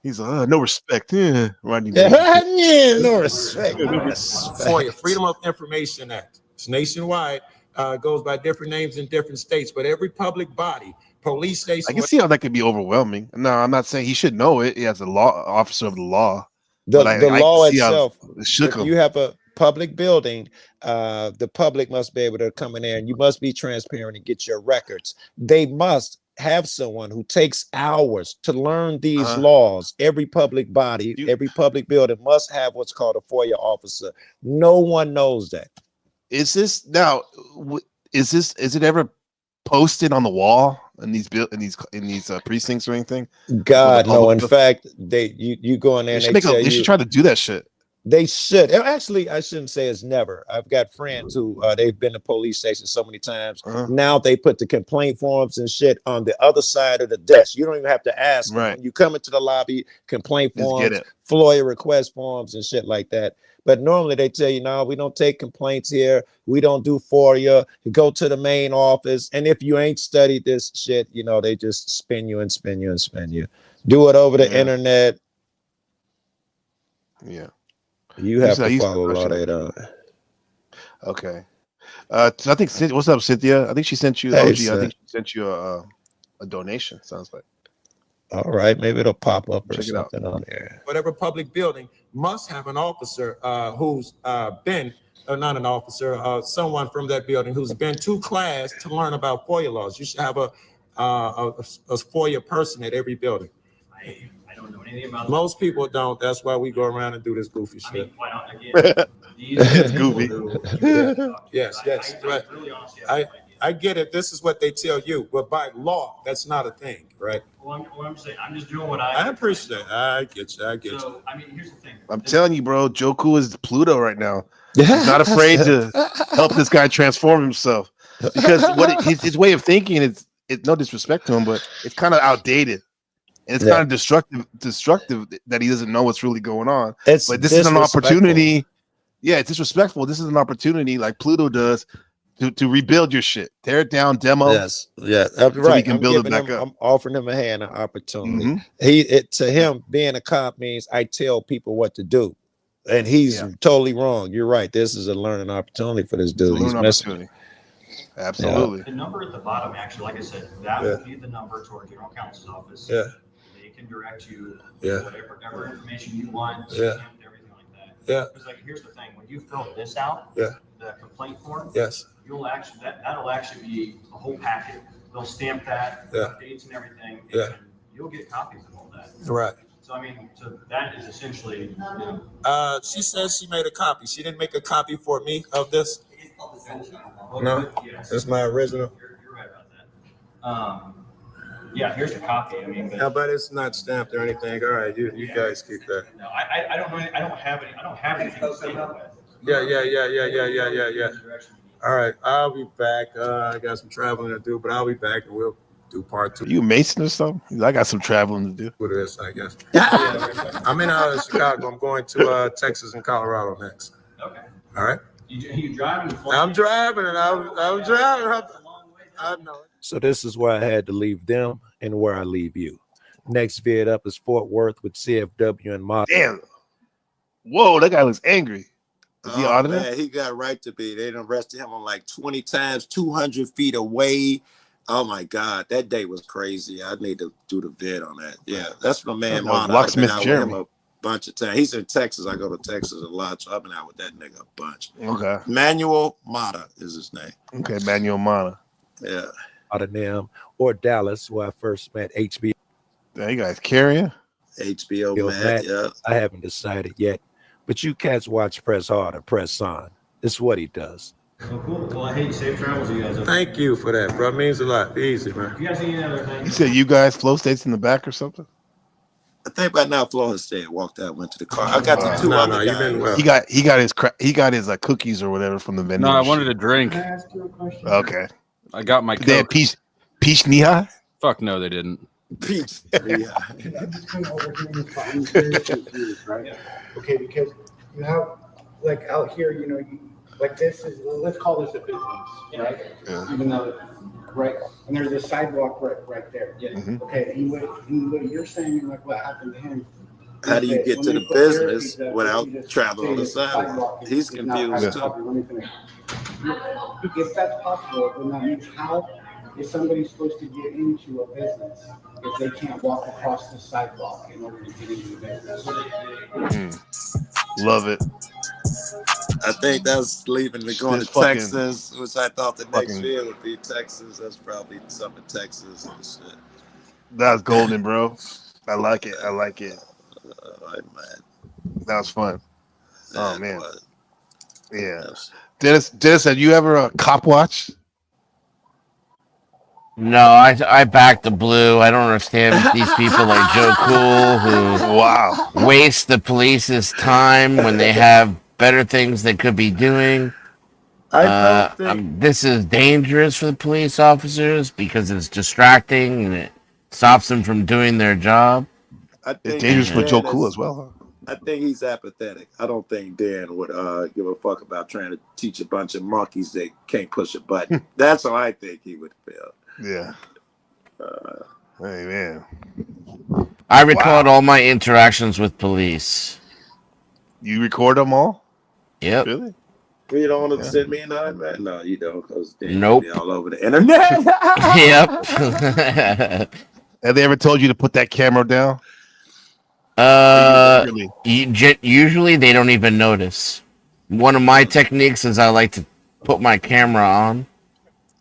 He's like, no respect. Yeah, Rodney. Yeah, no respect. No respect. FOIA, Freedom of Information Act. It's nationwide. Goes by different names in different states, but every public body, police station. I can see how that could be overwhelming. No, I'm not saying he should know it. He has a law officer of the law. The But I law see how itself, it shook if him. you have a public building, the public must be able to come in there, and you must be transparent and get your records. They must have someone who takes hours to learn these laws. Every public body, every public building must have what's called a FOIA officer. No one knows that. Is this now? Is it ever posted on the wall in these precincts or anything? God, All no. the- In fact, you go in there and They they tell should try to do that shit. They should. Actually, I shouldn't say it's never. I've got friends who they've been to police stations so many times. Now they put the complaint forms and shit on the other side of the desk. You don't even have to ask them. When you come into the lobby, complaint forms, FOIA request forms, and shit like that. But normally they tell you, no, we don't take complaints here. We don't do FOIA. You go to the main office. And if you ain't studied this shit, you know, they just spin you and spin you and spin you. Do it over the internet. Yeah. You have to follow a lot of it. Okay. I think what's up, Cynthia? I think she sent you OG. I think she sent you a donation. Sounds like. All right, maybe it'll pop up or Check it out. something on there. Whatever public building must have an officer who's been, not an officer, someone from that building who's been to class to learn about FOIA laws. You should have a FOIA person at every building. I don't know anything about Most people don't. That's why we go around and do this goofy shit. I mean, why not? Again, it's goofy. Yes. Right. I get it. This is what they tell you, but by law, that's not a thing, right? Well, I'm saying, I'm just doing what I appreciate it. I get you. So, I mean, here's the thing. I'm telling you, bro. Joku is Pluto right now. He's not afraid to help this guy transform himself because his way of thinking is no disrespect to him, but it's kind of outdated. And it's kind of destructive that he doesn't know what's really going on. But this is an opportunity. Yeah, it's disrespectful. This is an opportunity, like Pluto does, to rebuild your shit, tear it down, demo. Yes, yeah, so right. we can build it back up. I'm offering him a hand, an opportunity. To him, being a cop means I tell people what to do, and he's totally wrong. You're right. This is a learning opportunity for this dude. He's missing. Absolutely. The number at the bottom, actually, like I said, that would be the number to our general counsel's office. Yeah. They can direct you Yeah. whatever information you want, Yeah. everything like that. Yeah. Because like here's the thing, when you fill this out, Yeah. the complaint form, Yes. you'll actually that'll actually be a whole packet. They'll stamp that, Yeah. dates and everything, Yeah. and you'll get copies of all that. Right. So I mean, so that is essentially, She says she made a copy. She didn't make a copy for me of this. No, it's my original. You're right about that. Yeah, here's a copy. I mean, But it's not stamped or anything. All right, you guys keep that. No, I don't know. I don't have any. I don't have anything to stamp with. Yeah. All right, I'll be back. I got some traveling to do, but I'll be back and we'll do part 2. Are you a Mason or something? I got some traveling to do. What it is, I guess. I'm in Chicago. I'm going to Texas and Colorado next. Okay. All right. You driving? I'm driving, and I'm driving. I know it. So this is where I had to leave them and where I leave you. Next vid up is Fort Worth with CFW and Mod. Damn. Whoa, that guy looks angry. Is he audited? Man, he got right to be. They done arrested him on like 20 times, 200 feet away. Oh my God, that day was crazy. I need to do the vid on that. Yeah, that's my man. Locksmith Jeremy. A bunch of times. He's in Texas. I go to Texas a lot, so I've been out with that nigga a bunch. Okay. Manuel Mata is his name. Okay, Manuel Mata. Yeah. Out of them or Dallas, where I first met HBO. There you guys carrying HBO Matt. Yeah. I haven't decided yet, but you cats watch Press Hard or Press On. It's what he does. Oh, cool. Well, I hate safe travels, you guys. Thank you for that, bro. It means a lot. Be easy, man. You guys need any other things? You said you guys flow states in the back or something? I think by now Flo has stayed, walked out, went to the car. I got the two other guys. Well. He got his cookies or whatever from the vending. No, I wanted a drink. Can I ask you a question? Okay. I got my They had Coke. peach knee-high? Fuck no, they didn't. Peach. Right? Okay, because you have like out here, you know, like this is, let's call this a business, right? Yeah. Even though, right? And there's a sidewalk right there. Yeah. Okay, and what you're saying, and like what happened to him. How do you get to the business without traveling on the sidewalk? He's confused too. Let me finish. If that's possible, then that means how is somebody supposed to get into a business if they can't walk across the sidewalk in order to get into the business? Love it. I think that's leaving to going to Texas, which I thought the next year would be Texas. That's probably some in Texas and shit. That's golden, bro. I like it. Man. That was fun. Oh man. Yeah. Dennis, have you ever cop watch? No, I back the blue. I don't understand these people like Joe Cool who waste the police's time when they have better things they could be doing. I don't think. This is dangerous for the police officers because it's distracting and it stops them from doing their job. I think dangerous for Joe Dan Cool is- as well. I think he's apathetic. I don't think Dan would give a fuck about trying to teach a bunch of monkeys that can't push a button. That's how I think he would feel. Yeah. Hey man. I record all my interactions with police. You record them all? Yep. Really? You don't want to send me an iMac? No, you don't, because Dan Nope. be all over the internet. Yep. Have they ever told you to put that camera down? Usually they don't even notice. One of my techniques is I like to put my camera on,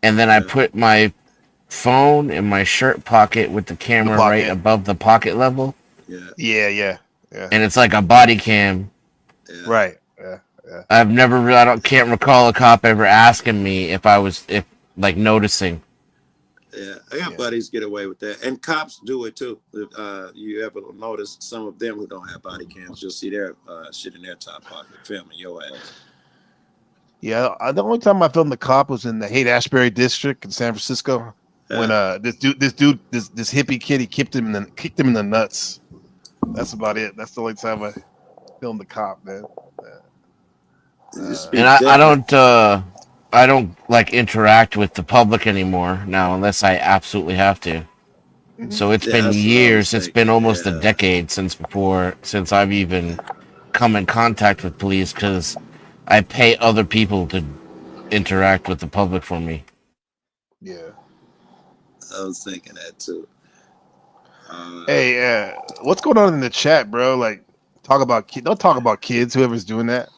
and then I put my phone in my shirt pocket with the camera right above the pocket level. Yeah. And it's like a body cam. Right. Yeah. I've never really, can't recall a cop ever asking me if noticing. Yeah, I got buddies get away with that, and cops do it too. If you ever notice some of them who don't have body cams, you'll see their shit in their top pocket filming your ass. Yeah, the only time I filmed the cop was in the Haight-Ashbury district in San Francisco when this hippie kid, he kicked him in the nuts. That's about it. That's the only time I filmed the cop, man. And I don't like interact with the public anymore now unless I absolutely have to. So it's been years. It's been almost a decade since I've even come in contact with police because I pay other people to interact with the public for me. Yeah, I was thinking that too. Hey, what's going on in the chat, bro? Like, don't talk about kids. Whoever's doing that.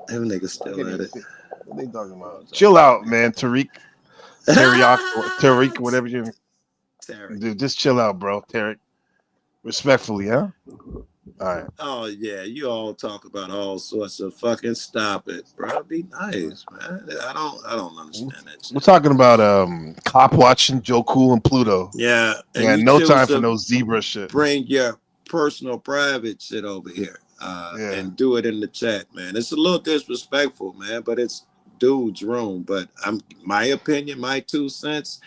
Them niggas still at it. What they talking about? Chill out, man. Tariq, whatever you. Dude, just chill out, bro. Tariq, respectfully, huh? All right. Oh yeah, you all talk about all sorts of fucking stop it, bro. Be nice, man. I don't understand that shit. We're talking about cop watching, Joe Cool and Pluto. Yeah, and you no choose time for to no zebra shit. Bring your personal, private shit over here and do it in the chat, man. It's a little disrespectful, man, but it's dude's room. But my opinion, my 2 cents.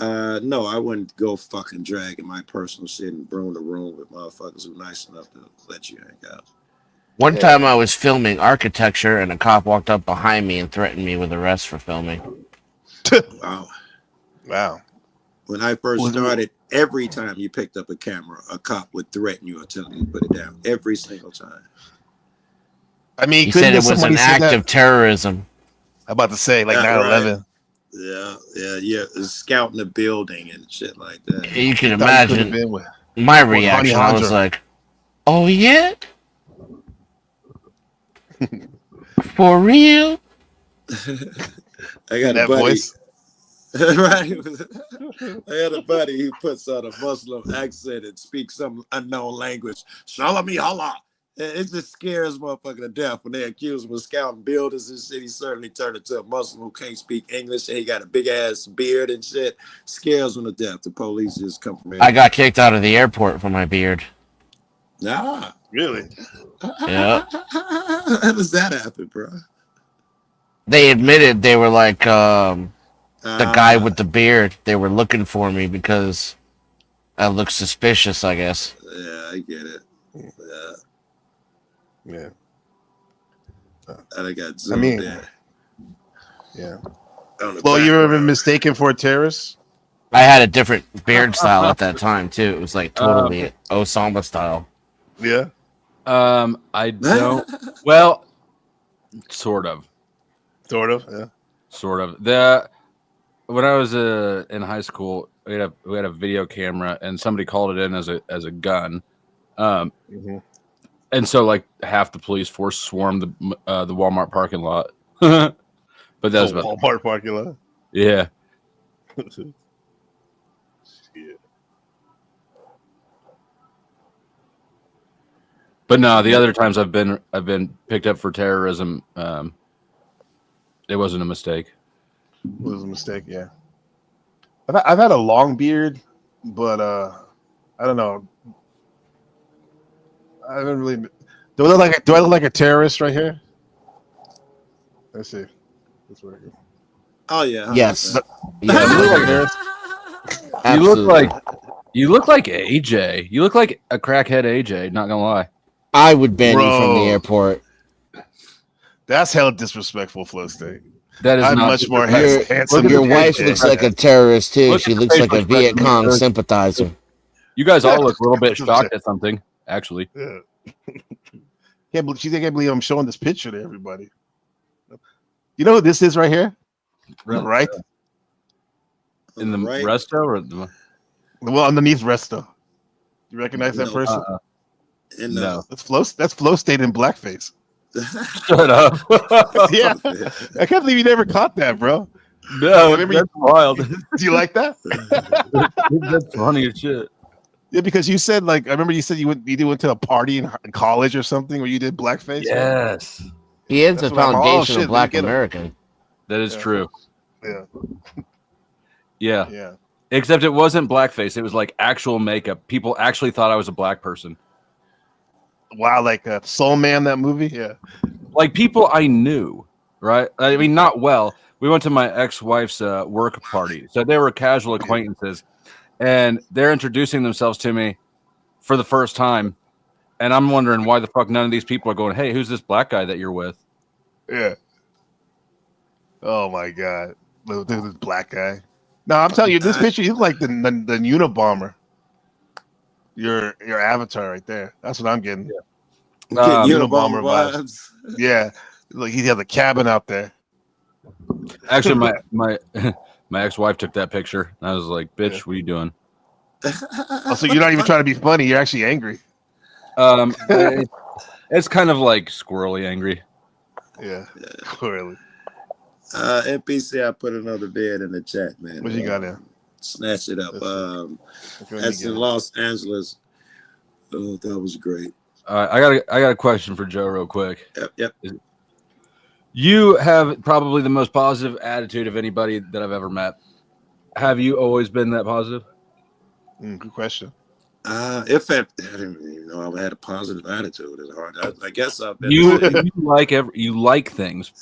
No, I wouldn't go fucking dragging my personal shit and broom the room with motherfuckers who nice enough to let you hang out. One time I was filming architecture and a cop walked up behind me and threatened me with arrest for filming. Wow. When I first started, every time you picked up a camera, a cop would threaten you or tell you to put it down. Every single time. I mean, he said it was an act of terrorism. I'm about to say, like 9/11. Right. Yeah. Scouting the building and shit like that. You can imagine my reaction. I was like, "Oh yeah, for real." I got a buddy. Right. I had a buddy who puts on a Muslim accent and speaks some unknown language. Shalami Allah. It just scares motherfucker to death when they accuse him of scouting buildings and shit. He certainly turned into a Muslim who can't speak English and he got a big ass beard and shit. Scares him to death. The police just come from here. I got kicked out of the airport for my beard. Nah. Really? Yeah. How does that happen, bro? They admitted they were like the guy with the beard. They were looking for me because I looked suspicious, I guess. Yeah, I get it. Yeah. And I got zoomed in. Yeah. Well, you ever been mistaken for a terrorist? I had a different beard style at that time too. It was like totally Osama style. Yeah. I don't. Well, sort of. Yeah. Sort of. When I was in high school, we had a video camera, and somebody called it in as a gun. And so, like, half the police force swarmed the Walmart parking lot. But that was about Walmart parking lot. Yeah. But no, the other times I've been picked up for terrorism, it wasn't a mistake. It was a mistake, yeah. I've had a long beard, but I don't know. I haven't really. Do I look like a terrorist right here? Let's see. That's where I go. Oh yeah. Yes. But, Yes, you look I like do. terrorist. You look like AJ. You look like a crackhead AJ. Not gonna lie. I would ban you from the airport. That's hella disrespectful, Flow State. That is I'm not much more disrespectful. handsome. Your than wife AJ. looks like a terrorist too. Look She at the looks like a facial Viet expression. Cong sympathizer. You guys all look a little bit shocked at something, actually. Yeah. Can't believe I'm showing this picture to everybody. You know who this is right here? Right? In the right. resto or the Well, underneath Resto. You recognize that person? No. That's Flow State in blackface. Shut up. Yeah. I can't believe you never caught that, bro. No, that's wild. Do you like that? That's funny as shit. Yeah, because you said I remember you said you went to a party in college or something where you did blackface. Yes. He is the That's what I'm- foundation shit, of Black let me get him. American. That is true. Yeah. Yeah. Yeah. Except it wasn't blackface. It was like actual makeup. People actually thought I was a black person. Wow, like Soul Man, that movie? Yeah. Like people I knew, right? I mean, not well. We went to my ex-wife's work party. So they were casual acquaintances. And they're introducing themselves to me for the first time. And I'm wondering why the fuck none of these people are going, hey, who's this black guy that you're with? Yeah. Oh my God. Look at this black guy. No, I'm telling you, this picture, you look like the Unabomber. Your avatar right there. That's what I'm getting. Yeah. Unabomber vibes. Yeah. Like he has a cabin out there. Actually, my ex-wife took that picture. I was like, bitch, what are you doing? Oh, so you're not even trying to be funny. You're actually angry. It's kind of like squirrely angry. Yeah, clearly. NPC, I put another vid in the chat, man. What you got there? Snatch it up. Okay, That's in Los Angeles. Oh, that was great. I got a question for Joe real quick. Yep. You have probably the most positive attitude of anybody that I've ever met. Have you always been that positive? Good question. I didn't even know I had a positive attitude. It's hard. I guess I've been. You like things.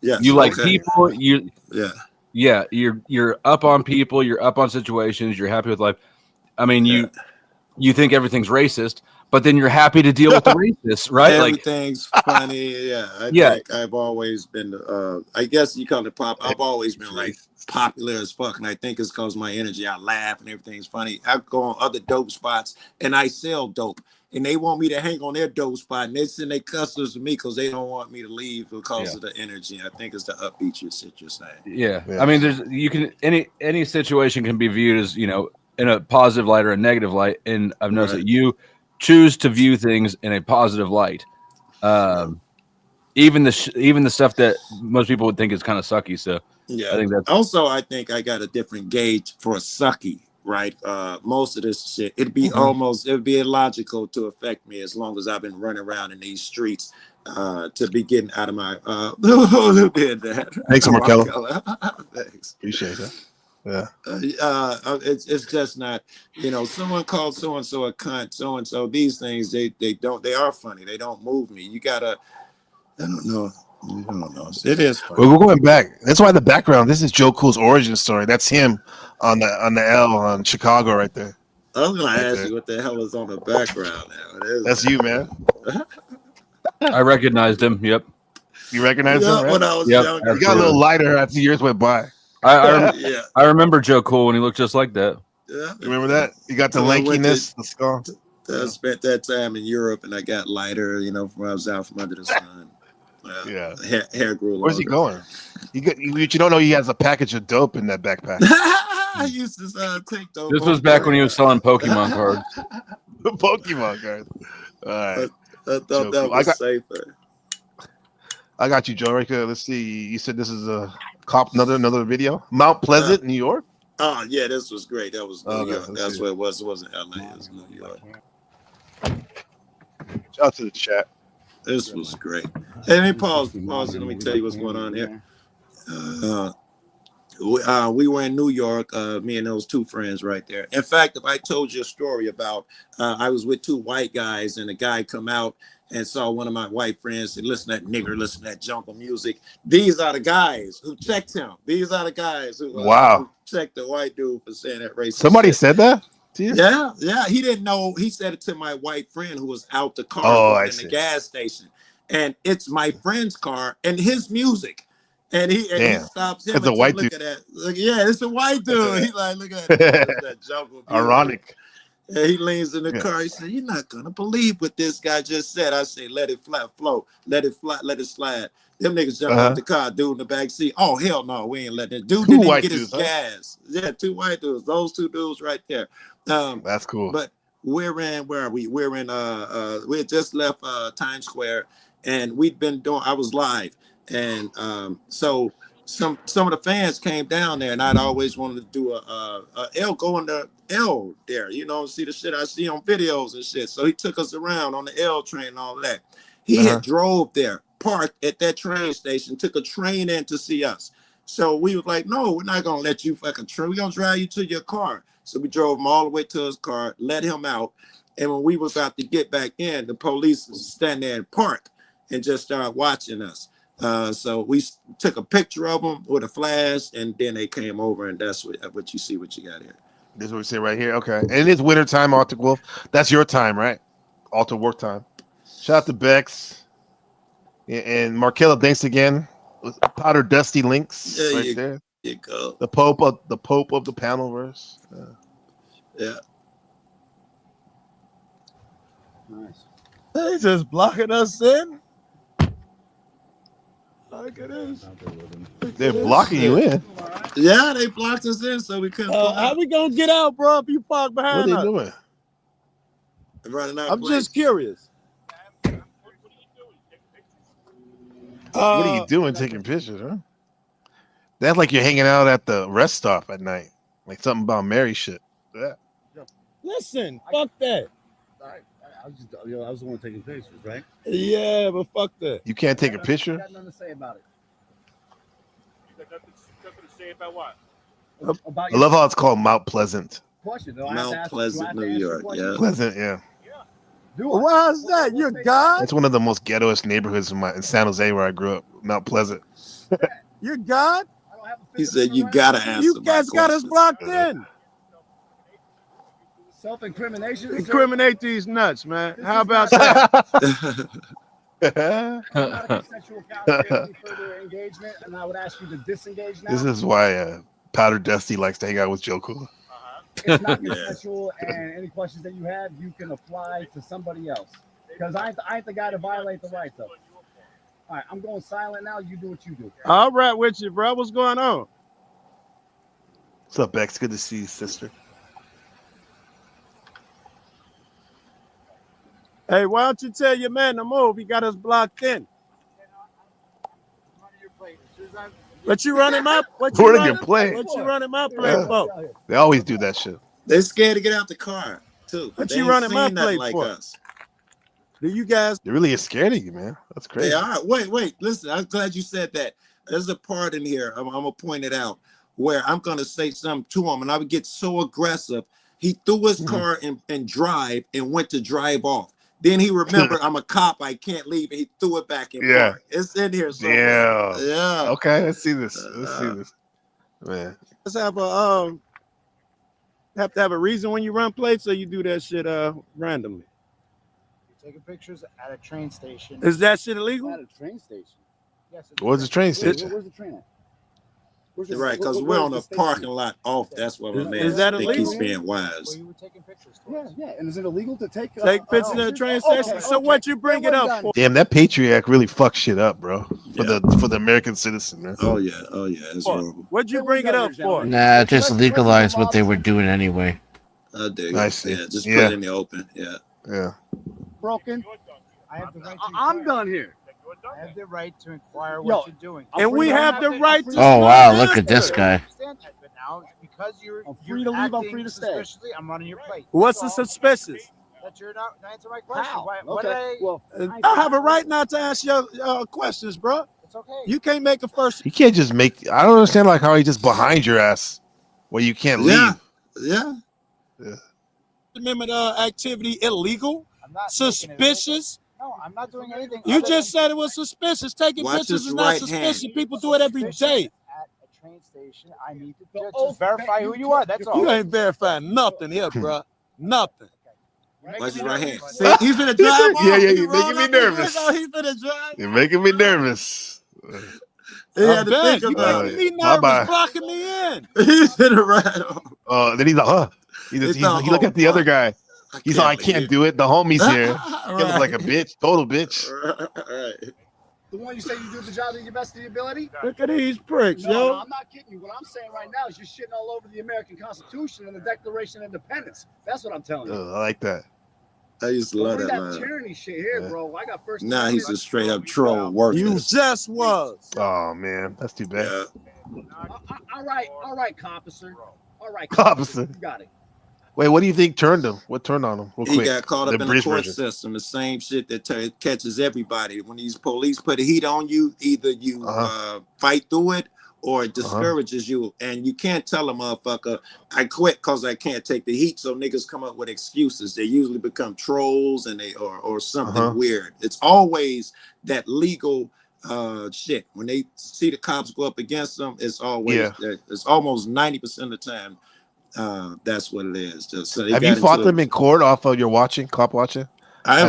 Yeah. You like people. Yeah. You're up on people. You're up on situations. You're happy with life. I mean, you think everything's racist, but then you're happy to deal with the racists, right? Everything's funny. Yeah. I think I've always been. I guess you call it pop. I've always been like popular as fuck, and I think it's because my energy. I laugh and everything's funny. I go on other dope spots and I sell dope, and they want me to hang on their dope spot, and they send their customers to me because they don't want me to leave because of the energy. I think it's the upbeat shit you're saying. Yeah. I mean, any situation can be viewed as in a positive light or a negative light, and I've noticed that you choose to view things in a positive light. Even the stuff that most people would think is kind of sucky. So yeah, I think that's also I think I got a different gauge for a sucky. Right, most of this shit it'd be illogical to affect me as long as I've been running around in these streets to be getting out of my Thanks, Markello. Thanks. Appreciate that. Yeah. It's just not, someone called so and so a cunt, so and so. These things they are funny. They don't move me. You gotta. I don't know. It is funny. Well, we're going back. That's why the background. This is Joe Cool's origin story. That's him on the L on Chicago right there. I was gonna ask you what the hell is on the background now. That's you, man. I recognized him. Yep. You recognize him? Right? When I was younger. You got a little lighter after years went by. I remember Joe Cool when he looked just like that. Yeah. You remember that? You got the lankiness, the skull. I spent that time in Europe and I got lighter, when I was out from under the sun. Hair grew longer. Where's he going? You don't know he has a package of dope in that backpack. I used to take dope. This was back when he was selling Pokemon cards. Pokemon cards. All right. I thought that was safer. I got you, Joe. Right here. Let's see. You said this is a cop. Another video. Mount Pleasant, New York. Oh yeah, this was great. That was New York. That's what it was. It wasn't LA. It was New York. Shout out to the chat. This was great. Hey, let me pause. Let me tell you what's going on here. We were in New York, me and those two friends right there. In fact, if I told you a story about, I was with two white guys and a guy come out and saw one of my white friends say, listen to that nigger, listen to that jungle music. These are the guys who checked him. These are the guys who checked the white dude for saying that racist Somebody shit. said that to you? Yeah. He didn't know. He said it to my white friend who was out the car going in the gas station. And it's my friend's car and his music. And he stops him and says, look at that. Look, yeah, it's a white dude. He's like, look at that jungle. Ironic. And he leans in the car. He said, you're not going to believe what this guy just said. I say, let it flow. Let it fly. Let it slide. Them niggas jumped out the car, dude in the back seat. Oh, hell no, we ain't letting it. Dude didn't even get his gas. Yeah, two white dudes. Those two dudes right there. That's cool. But we're in, where are we? We're in, we had just left Times Square and we'd been doing, I was live. And so some of the fans came down there, and I'd always wanted to do a L, go in the L there, see the shit I see on videos and shit. So he took us around on the L train and all that. He had drove there, parked at that train station, took a train in to see us. So we was like, no, we're not gonna let you fucking train. We're gonna drive you to your car. So we drove him all the way to his car, let him out, and when we were about to get back in, the police was standing there and parked and just started watching us. So we took a picture of them with a flash, and then they came over, and that's what you see, what you got here. This is what we say right here. Okay. And it is winter time, Arctic Wolf. That's your time, right? Alter work time. Shout out to Bex. And Markella, thanks again. Powder Dusty links right there. You go. The Pope of the Panelverse. Yeah. Nice. They just blocking us in. Look at this. They're blocking you in. Yeah, they blocked us in, so we couldn't. How we gonna get out, bro? If you park behind us, what are they doing? Running out. I'm just curious. What are you doing? Taking pictures, huh? That's like you're hanging out at the rest stop at night, like something about Mary shit. Yeah. Listen, fuck that. I was the one taking pictures, right? Yeah, but fuck that. You can't take a picture. I got nothing to say about it. You got nothing to say about what? I love how it's called Mount Pleasant. Question, Mount Pleasant, New York. Yeah. Pleasant, yeah. Why is that? You're God? It's one of the most ghettoest neighborhoods in San Jose where I grew up. Mount Pleasant. You're God? He said you gotta answer. You guys got us blocked in. Self-incrimination. Incriminate these nuts, man. How about that? Further engagement, and I would ask you to disengage now. This is why Powder Dusty likes to hang out with Joe Cool. It's not consensual, and any questions that you have, you can apply to somebody else. Because I ain't the guy to violate the rights of. All right, I'm going silent now. You do what you do. All right with you, bro. What's going on? What's up, Bex? Good to see you, sister. Hey, why don't you tell your man to move? He got us blocked in. What you running my plate for? They always do that shit. They're scared to get out the car too. What they you running my plate like for? Us. Do you guys? They really are scared of you, man. That's crazy. They are. Wait. Listen, I'm glad you said that. There's a part in here. I'm gonna point it out where I'm gonna say something to him, and I would get so aggressive. He threw his car and drive and went to drive off. Then he remembered I'm a cop. I can't leave. And he threw it back in park. It's in here somewhere. Yeah. Okay, let's see this. Man. Let's have to have a reason when you run plates, or you do that shit randomly. You're taking pictures at a train station. Is that shit illegal? At a train station. Yes. Where's the train station? Where's the train at? You're right, because we're on the parking lot off. That's what my man is that think illegal? he's being wise. Well, you were taking pictures. Yeah. And is it illegal to take pictures at a train station? So what you bring it up for? Damn, that Patriot Act really fucks shit up, bro. For the American citizen, man. Oh yeah, it's horrible. What'd you bring it up for? Nah, just legalize what they were doing anyway. I dig I it. see. Yeah, just put it in the open. Yeah. Broken. I have the right to I'm done here. I have the right to inquire what you're doing. And we have the right to. Oh wow, look at this guy. But now, because you're free to leave, I'm free to stay. Suspiciously, I'm running your plate. What's the suspicious? That you're not answering my question. How? What Okay. I have a right not to ask your questions, bro. You can't make a first. You can't just make. I don't understand like how he just behind your ass where you can't leave. Yeah. Amendment activity illegal, suspicious. No, I'm not doing anything. You just said it was suspicious. Taking pictures is not suspicious. People do it every day. At a train station, I need to just verify who you are. That's all. You ain't verifying nothing here, bro. Nothing. Watch his right hand. See, he's finna drive off. Yeah, you're making me nervous. He's finna drive. You're making me nervous. He had to think You about making it. me nervous, blocking me in. He's finna ride off. Then he's like, He look at the other guy. He's like, I can't do it. The homie's here. He looks like a bitch, total bitch. Right. The one you say you do the job to your best of your ability? Look at these pricks, No, I'm not kidding you. What I'm saying right now is you're shitting all over the American Constitution and the Declaration of Independence. That's what I'm telling you. I like that. I used to love Bring that that line. tyranny shit here, bro. I got first. Nah, he's a straight up troll worker. You just was. Oh man, that's too bad. All right, Coppicer. All right, Coppicer. You got it. Wait, what do you think turned him? What turned on him? Real He quick. got caught up in the British court version. system. The same shit that catches everybody. When these police put a heat on you, either you fight through it or it discourages you. And you can't tell a motherfucker, I quit because I can't take the heat. So niggas come up with excuses. They usually become trolls and or something weird. It's always that legal shit. When they see the cops go up against them, it's always it's almost 90% of the time. That's what it is. Just so Have you fought them in court off of your cop watching? I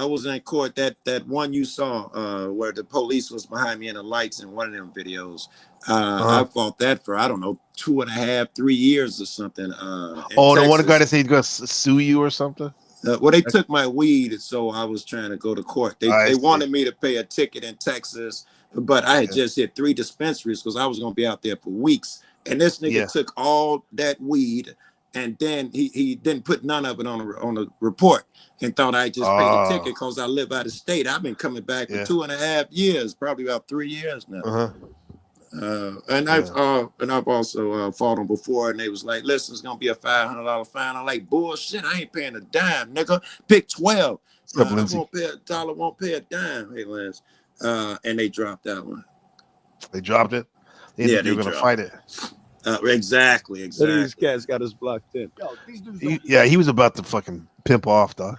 was in court that one you saw where the police was behind me in the lights in one of them videos. I fought that for I don't know 2.5, 3 years or something. The one guy that said he's gonna sue you or something. Well, they took my weed, so I was trying to go to court. They wanted me to pay a ticket in Texas, but I had just hit 3 dispensaries because I was gonna be out there for weeks. And this nigga took all that weed, and then he didn't put none of it on the report, and thought I just paid the ticket because I live out of state. I've been coming back for 2.5 years, probably about 3 years now. And I've also fought them before, and they was like, "Listen, it's gonna be a $500 fine." I'm like, "Bullshit! I ain't paying a dime, nigga. Pick 12. I won't pay a dollar, won't pay a dime." Hey, Lance, and they dropped that one. They dropped it. They were gonna fight it. Exactly. These guys got us blocked in. He was about to fucking pimp off, dog.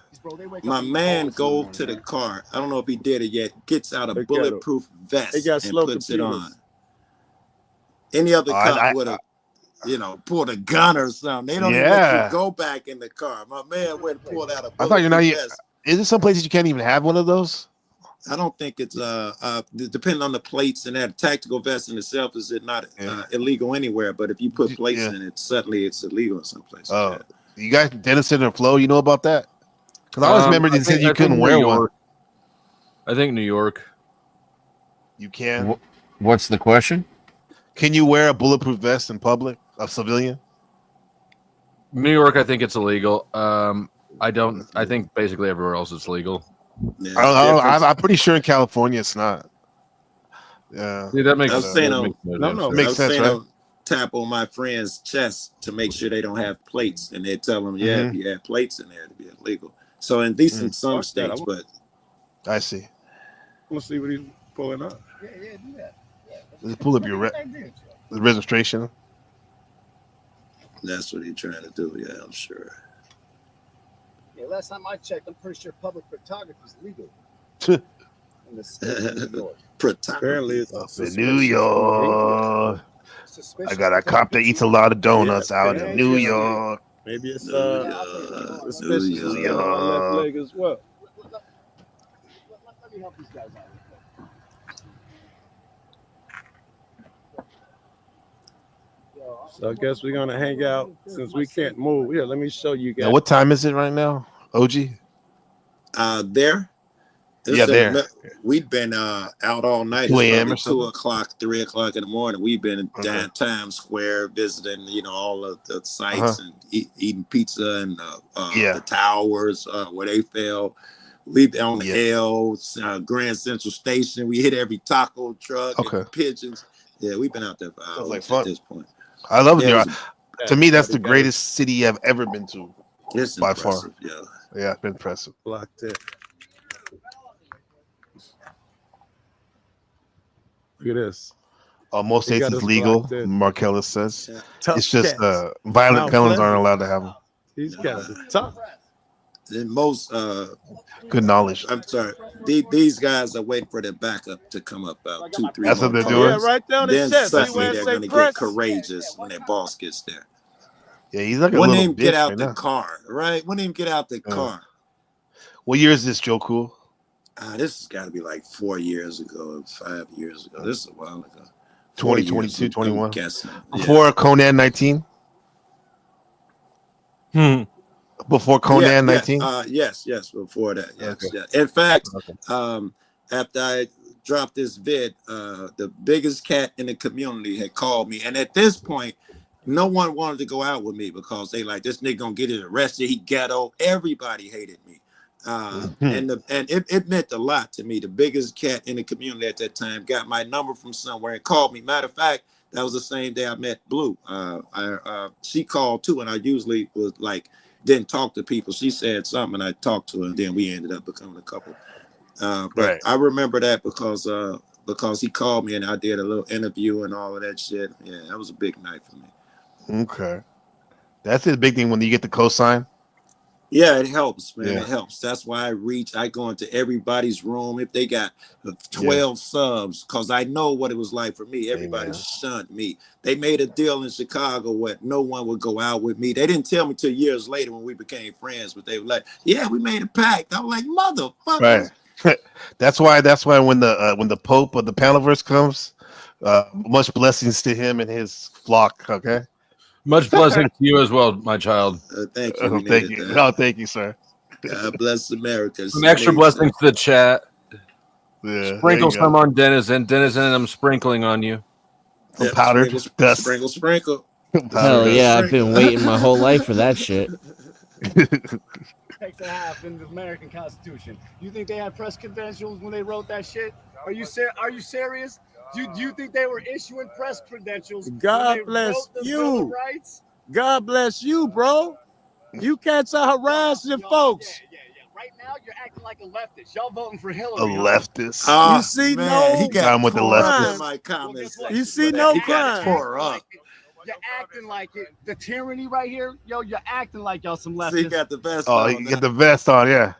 My man go to the car. I don't know if he did it yet. Gets out a bulletproof vest and puts it on. Any other cop would have, pulled a gun or something. They don't even let you go back in the car. My man went and pulled out a bulletproof I thought you're not. vest. Is there some places you can't even have one of those? I don't think it's depending on the plates and that tactical vest in itself is it not illegal anywhere. But if you put plates in it, suddenly it's illegal in some places. Oh, you guys, Dennis and Flo, you know about that? Because I always remember they said you couldn't wear one. I think New York. You can. What's the question? Can you wear a bulletproof vest in public, a civilian? New York, I think it's illegal. I don't. I think basically everywhere else it's legal. Yeah, I'm pretty sure in California it's not. Yeah, that makes sense. Makes sense, right? Tap on my friend's chest to make sure they don't have plates, and they tell them, if you have plates in there, it'd be illegal. So in some states, but I see. We'll see what he's pulling up. Yeah, do that. Just pull up your the registration. That's what he's trying to do. Yeah, I'm sure. Yeah, last time I checked, I'm pretty sure public photography is legal. In the state of New York. Apparently, it's in New York. I got a cop that eats a lot of donuts out in New York. Maybe it's suspicious on left leg as well. Let me help these guys out. So I guess we're gonna hang out since we can't move. Here, let me show you guys. Now, what time is it right now, OG? There. There. We've been out all night. 2 a.m. or 2 o'clock, 3 o'clock in the morning. We've been down Times Square visiting, all of the sites and eating pizza and the towers where they fell. We've been on the L, Grand Central Station. We hit every taco truck, and pigeons. Yeah, we've been out there for hours at this point. I love New York. To me, that's the greatest city I've ever been to. It's by impressive, far. Yeah, it's been impressive. Blocked it. Look at this. Most He states got is us legal. blocked in. Marcellus says Tough it's just cats. violent Mount felons aren't Pleasant. allowed to have them. These cats are tough. And most Good knowledge. I'm sorry. These guys are waiting for their backup to come up about 2-3 That's what more they're cars. doing? Yeah, right down his Then chest. See suddenly where it they're say going to press? get courageous when their boss gets there. Yeah, he's like a Wouldn't little even get bitch out right the now. car, right? Wouldn't even get out the car. What year is this, Joe Cool? This has got to be like 4 years ago, 5 years ago. This is a while ago. 4 years, 2022, I'm 21. guessing. Before Conan 19? Before Conan 19? Yes, before that. Yes, yes. In fact, after I dropped this vid, the biggest cat in the community had called me. And at this point, no one wanted to go out with me because they like, this nigga gonna get it arrested. He ghetto. Everybody hated me. And it meant a lot to me. The biggest cat in the community at that time got my number from somewhere and called me. Matter of fact, that was the same day I met Blue. She called too, and I usually was like, didn't talk to people. She said something, and I talked to her, and then we ended up becoming a couple. But I remember that because he called me and I did a little interview and all of that shit. Yeah, that was a big night for me. Okay. That's the big thing when you get the cosign. Yeah, it helps, man. Yeah. It helps. That's why I go into everybody's room if they got 12 subs, because I know what it was like for me. Everybody shunned me. They made a deal in Chicago where no one would go out with me. They didn't tell me till years later when we became friends, but they were like, yeah, we made a pact. I was like, motherfuckers. Right. That's why when the Pope of the Panaverse comes, much blessings to him and his flock. Okay. Much blessings to you as well, my child. Thank you. Thank you. Oh, thank you, sir. God bless America. Some extra blessings to the chat. Yeah, Sprinkle some on Denizen. Denizen, I'm sprinkling on you. Some powdered dust. Sprinkle. Hell yeah, I've been waiting my whole life for that shit. Takes a half in the American Constitution. You think they had press credentials when they wrote that shit? Are you serious? Do you think they were issuing press credentials? God bless you. God bless you, bro. You cats are harassing folks. Yeah. Right now, you're acting like a leftist. Y'all voting for Hillary. A leftist. You see no I'm with the leftist. My comments. You see no crime. You're acting like it. The tyranny right here, yo, you're acting like y'all some leftists. So he got the vest Oh, on. you get the vest on, yeah.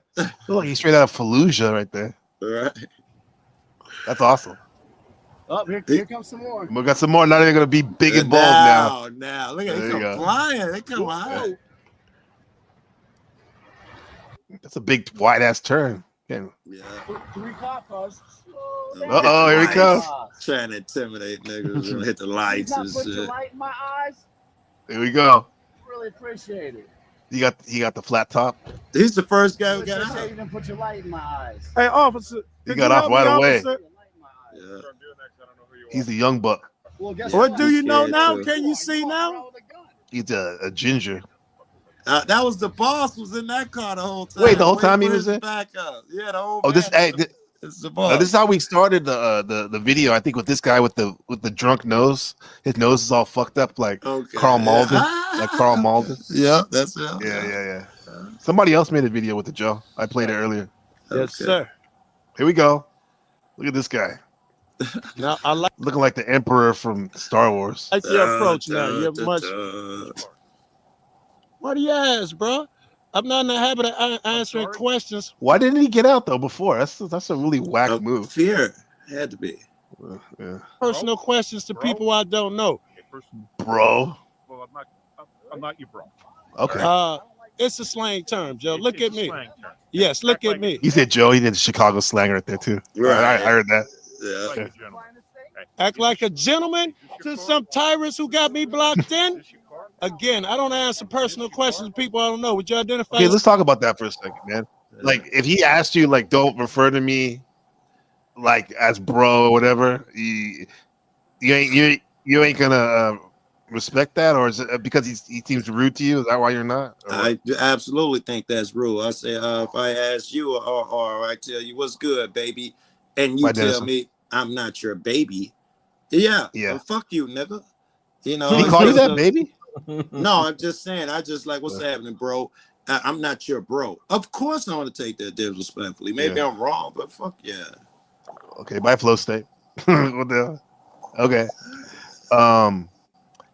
Look, he's straight out of Fallujah right there. Right. That's awesome. Oh, here comes some more. We got some more. Now they're gonna be big and bold now. Now, look at There it. you They come go. flying. They come high. That's a big wide ass turn. Yeah. 3 cop cars. Uh-oh, here he comes. Trying to intimidate niggas and hit the lights and Put your shit. light in my eyes. Here we go. Really appreciate it. He got the flat top. He's the first guy who Got got out. You didn't put your light in my eyes. Hey, officer. He could got you off help me, right away. officer? Yeah. He's a young buck. Well, guess What do you know scared now? too. Can you see now? He's a ginger. That was the boss was in that car the whole time. Wait, the whole Waiting time he for was his there? backup. Yeah, the whole. Oh, this It's the boss. this is how we started the video. I think with this guy with the drunk nose. His nose is all fucked up like Carl Malden. Like Carl Malden. Yeah, that's it. Yeah. Somebody else made a video with the Joe. I played it earlier. Yes, sir. Here we go. Look at this guy. Now I like Looking like the Emperor from Star Wars. your approach now. You have much. What do you ask, bro? I'm not in the habit of answering questions. Why didn't he get out though before? That's a really whack move. Fear had to be. Yeah. Personal questions to people I don't know. Bro. Well, I'm not your bro. Okay. It's a slang term, Joe. Look at me. Yes, look at me. He said Joe. He did the Chicago slang right there too. Right. I heard that. Yeah. Act like a gentleman to some tyrants who got me blocked in. Again, I don't answer personal questions to people I don't know. Would you identify? Okay, let's talk about that for a second, man. Like, if he asked you, like, don't refer to me, like, as bro or whatever, you ain't gonna respect that, or is it because he seems rude to you? Is that why you're not? I absolutely think that's rude. I say, if I ask you or I tell you what's good, baby, and you tell me I'm not your baby, yeah. Well, fuck you, nigga. You know. Did he call you that, baby? No, I'm just saying. I just like, what's happening, bro? I'm not your bro. Of course, I want to take that disrespectfully. Maybe I'm wrong, but fuck yeah. Okay, bye, Flow State. What the hell? Okay.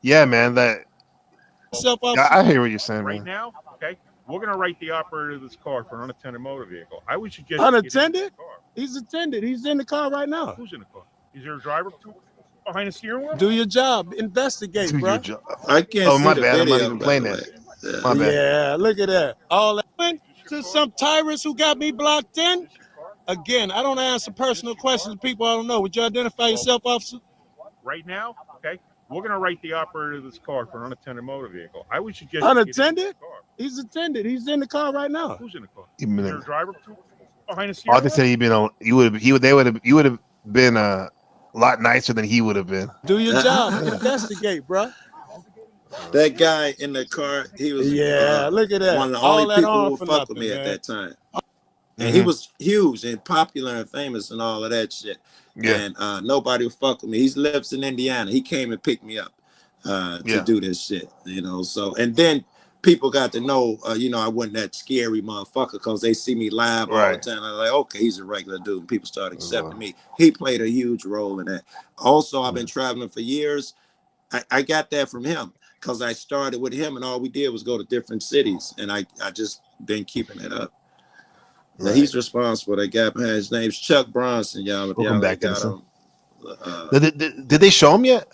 Yeah, man. I hear what you're saying, Right man. now, okay, we're gonna write the operator of this car for an unattended motor vehicle. I would suggest Unattended? He's attended. He's in the car right now. Who's in the car? Is there a driver behind the steering wheel? Do your job. Investigate, Do bro. your job. I can't Oh, see my the bad. I'm not video, even by playing the that. way. My bad. Yeah, look at that. All that went to some tyrants who got me blocked in. Again, I don't answer personal questions to people I don't know. Would you identify yourself, officer? Right now, okay, we're gonna write the operator of this car for an unattended motor vehicle. I would suggest Unattended? He's attended. He's in the car right now. Who's in the car? Even Is there a driver behind the I steering could say you've been on. You would have been a lot nicer than he would have been. Do your job. Investigate, bro. That guy in the car, he was look at that. one of the All only that people on who would for fuck with nothing, me at man. that time. And he was huge and popular and famous and all of that shit. Yeah. And nobody would fuck with me. He lives in Indiana. He came and picked me up to do this shit, you know. So, and then people got to know, you know, I wasn't that scary motherfucker because they see me live all the time. They're like, okay, he's a regular dude. And people started accepting me. He played a huge role in that. Also, I've been traveling for years. I got that from him because I started with him and all we did was go to different cities. And I just been keeping it up. Now, he's responsible. That guy behind his name's Chuck Bronson, y'all. If Welcome y'all back, got Edison. him. Did they show him yet?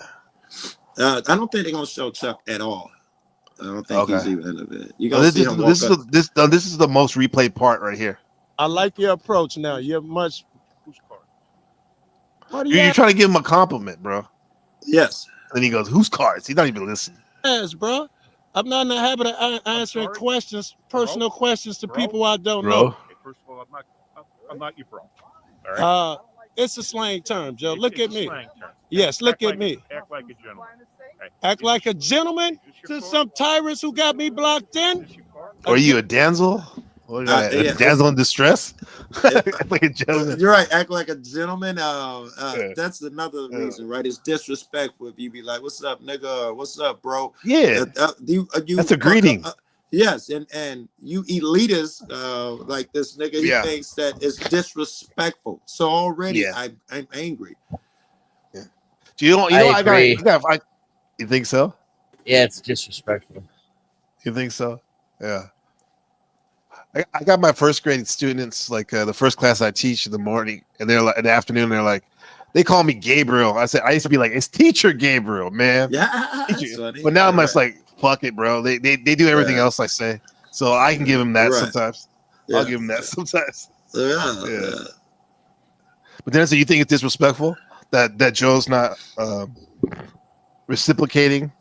I don't think they're gonna show Chuck at all. I don't think he's even in the vid. You Oh, gonna see him walk up. This is the most replayed part right here. I like your approach now. You're much. What do You're trying to give him a compliment, bro. Yes. And he goes, "Whose cards?" He's not even listening. Yes, bro. I'm not in the habit of answering questions, personal questions to people I don't know. Okay, first of all, I'm not your bro. All right. It's a slang term, Joe. Look at me. Slang term. Yes, look Act at like me. Act like a gentleman. Okay. Act like a gentleman to some tyrants who got me blocked in. Are you a damsel? What is that? A damsel in distress? Like a gentleman. You're right. Act like a gentleman. That's another reason, right? It's disrespectful if you be like, "What's up, nigga?" Or, "What's up, bro?" Yeah. That's a greeting. Yes, and you elitists like this nigga, he thinks that it's disrespectful. So already I'm angry. Yeah. You think so? Yeah, it's disrespectful. You think so? Yeah. I got my first grade students, like the first class I teach in the morning, and they're like in the afternoon, they're like, they call me Gabriel. I used to be like, it's teacher Gabriel, man. Yeah. But now I'm just like, fuck it, bro. They do everything else I say. So I can give them that sometimes. I'll give them that sometimes. Yeah. But then so you think it's disrespectful that Joe's not reciprocating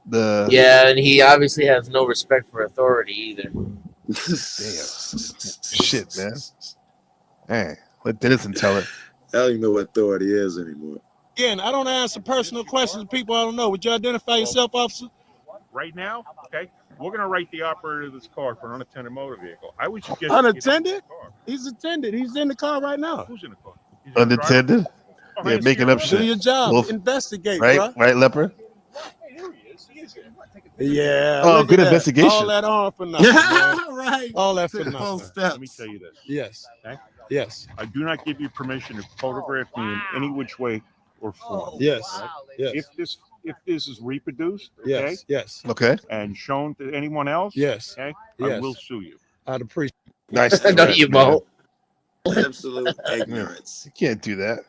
the and he obviously has no respect for authority either. Damn. Shit, man. Hey, let Denison tell it. I don't even know what authority is anymore. Again, I don't answer personal questions to people I don't know. Would you identify yourself, officer? Right now, okay, we're gonna write the operator of this car for an unattended motor vehicle. I would suggest unattended. He's attended. He's in the car right now. Who's in the car? Unattended? Yeah, making up shit. Do your job. Wolf. Investigate, right? bro. Right, Leopard? Yeah. Oh, look good at that. investigation. All that on for nothing. man. Right. All that for nothing. Let me tell you this. Yes. Okay? Yes. I do not give you permission to photograph me in any which way or form. Yes. Right? Yes. If this is reproduced, okay, Yes. Okay. and shown to anyone else, Yes. okay, Yes. I will sue you. I'd appreciate. Nice. No, you won't. Absolute ignorance. You can't do that.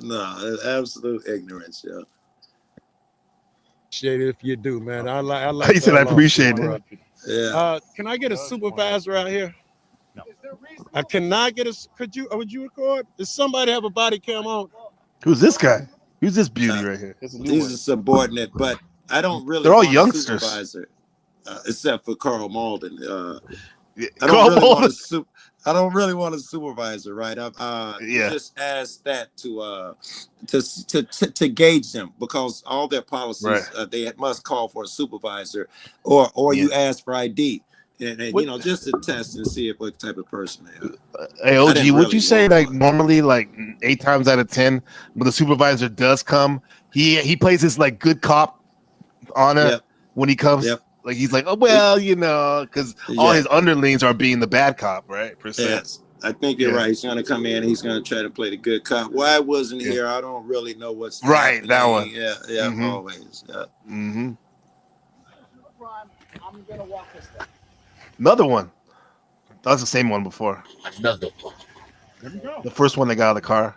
No, absolute ignorance, yo. Appreciate it if you do, man. I like. He said, that "I appreciate law, it." Yeah. Can I get a supervisor out here? No. I cannot get a. Would you record? Does somebody have a body cam on? Who's this guy? Who's this beauty right here? He's a subordinate, but I don't really. They're all want a youngsters. supervisor, except for Carl Malden. I don't really want a supervisor, right? You just asked that to gauge them because all their policies they must call for a supervisor, or you ask for ID, and you know, just to test and see what type of person they are. Hey, OG, would you say like normally, like 8 times out of 10, when the supervisor does come, he plays his like good cop honor when he comes? Yep. Like he's like, oh well, you know, because all his underlings are being the bad cop, right? Per se. I think you're right. He's gonna come in. He's gonna try to play the good cop. Why I wasn't here? I don't really know what's Right, happening. that one. Yeah, Mhm. always. Yeah. Mm-hmm. I'm gonna walk this way. Another one. That was the same one before. Another one. There we go. The first one that got out of the car.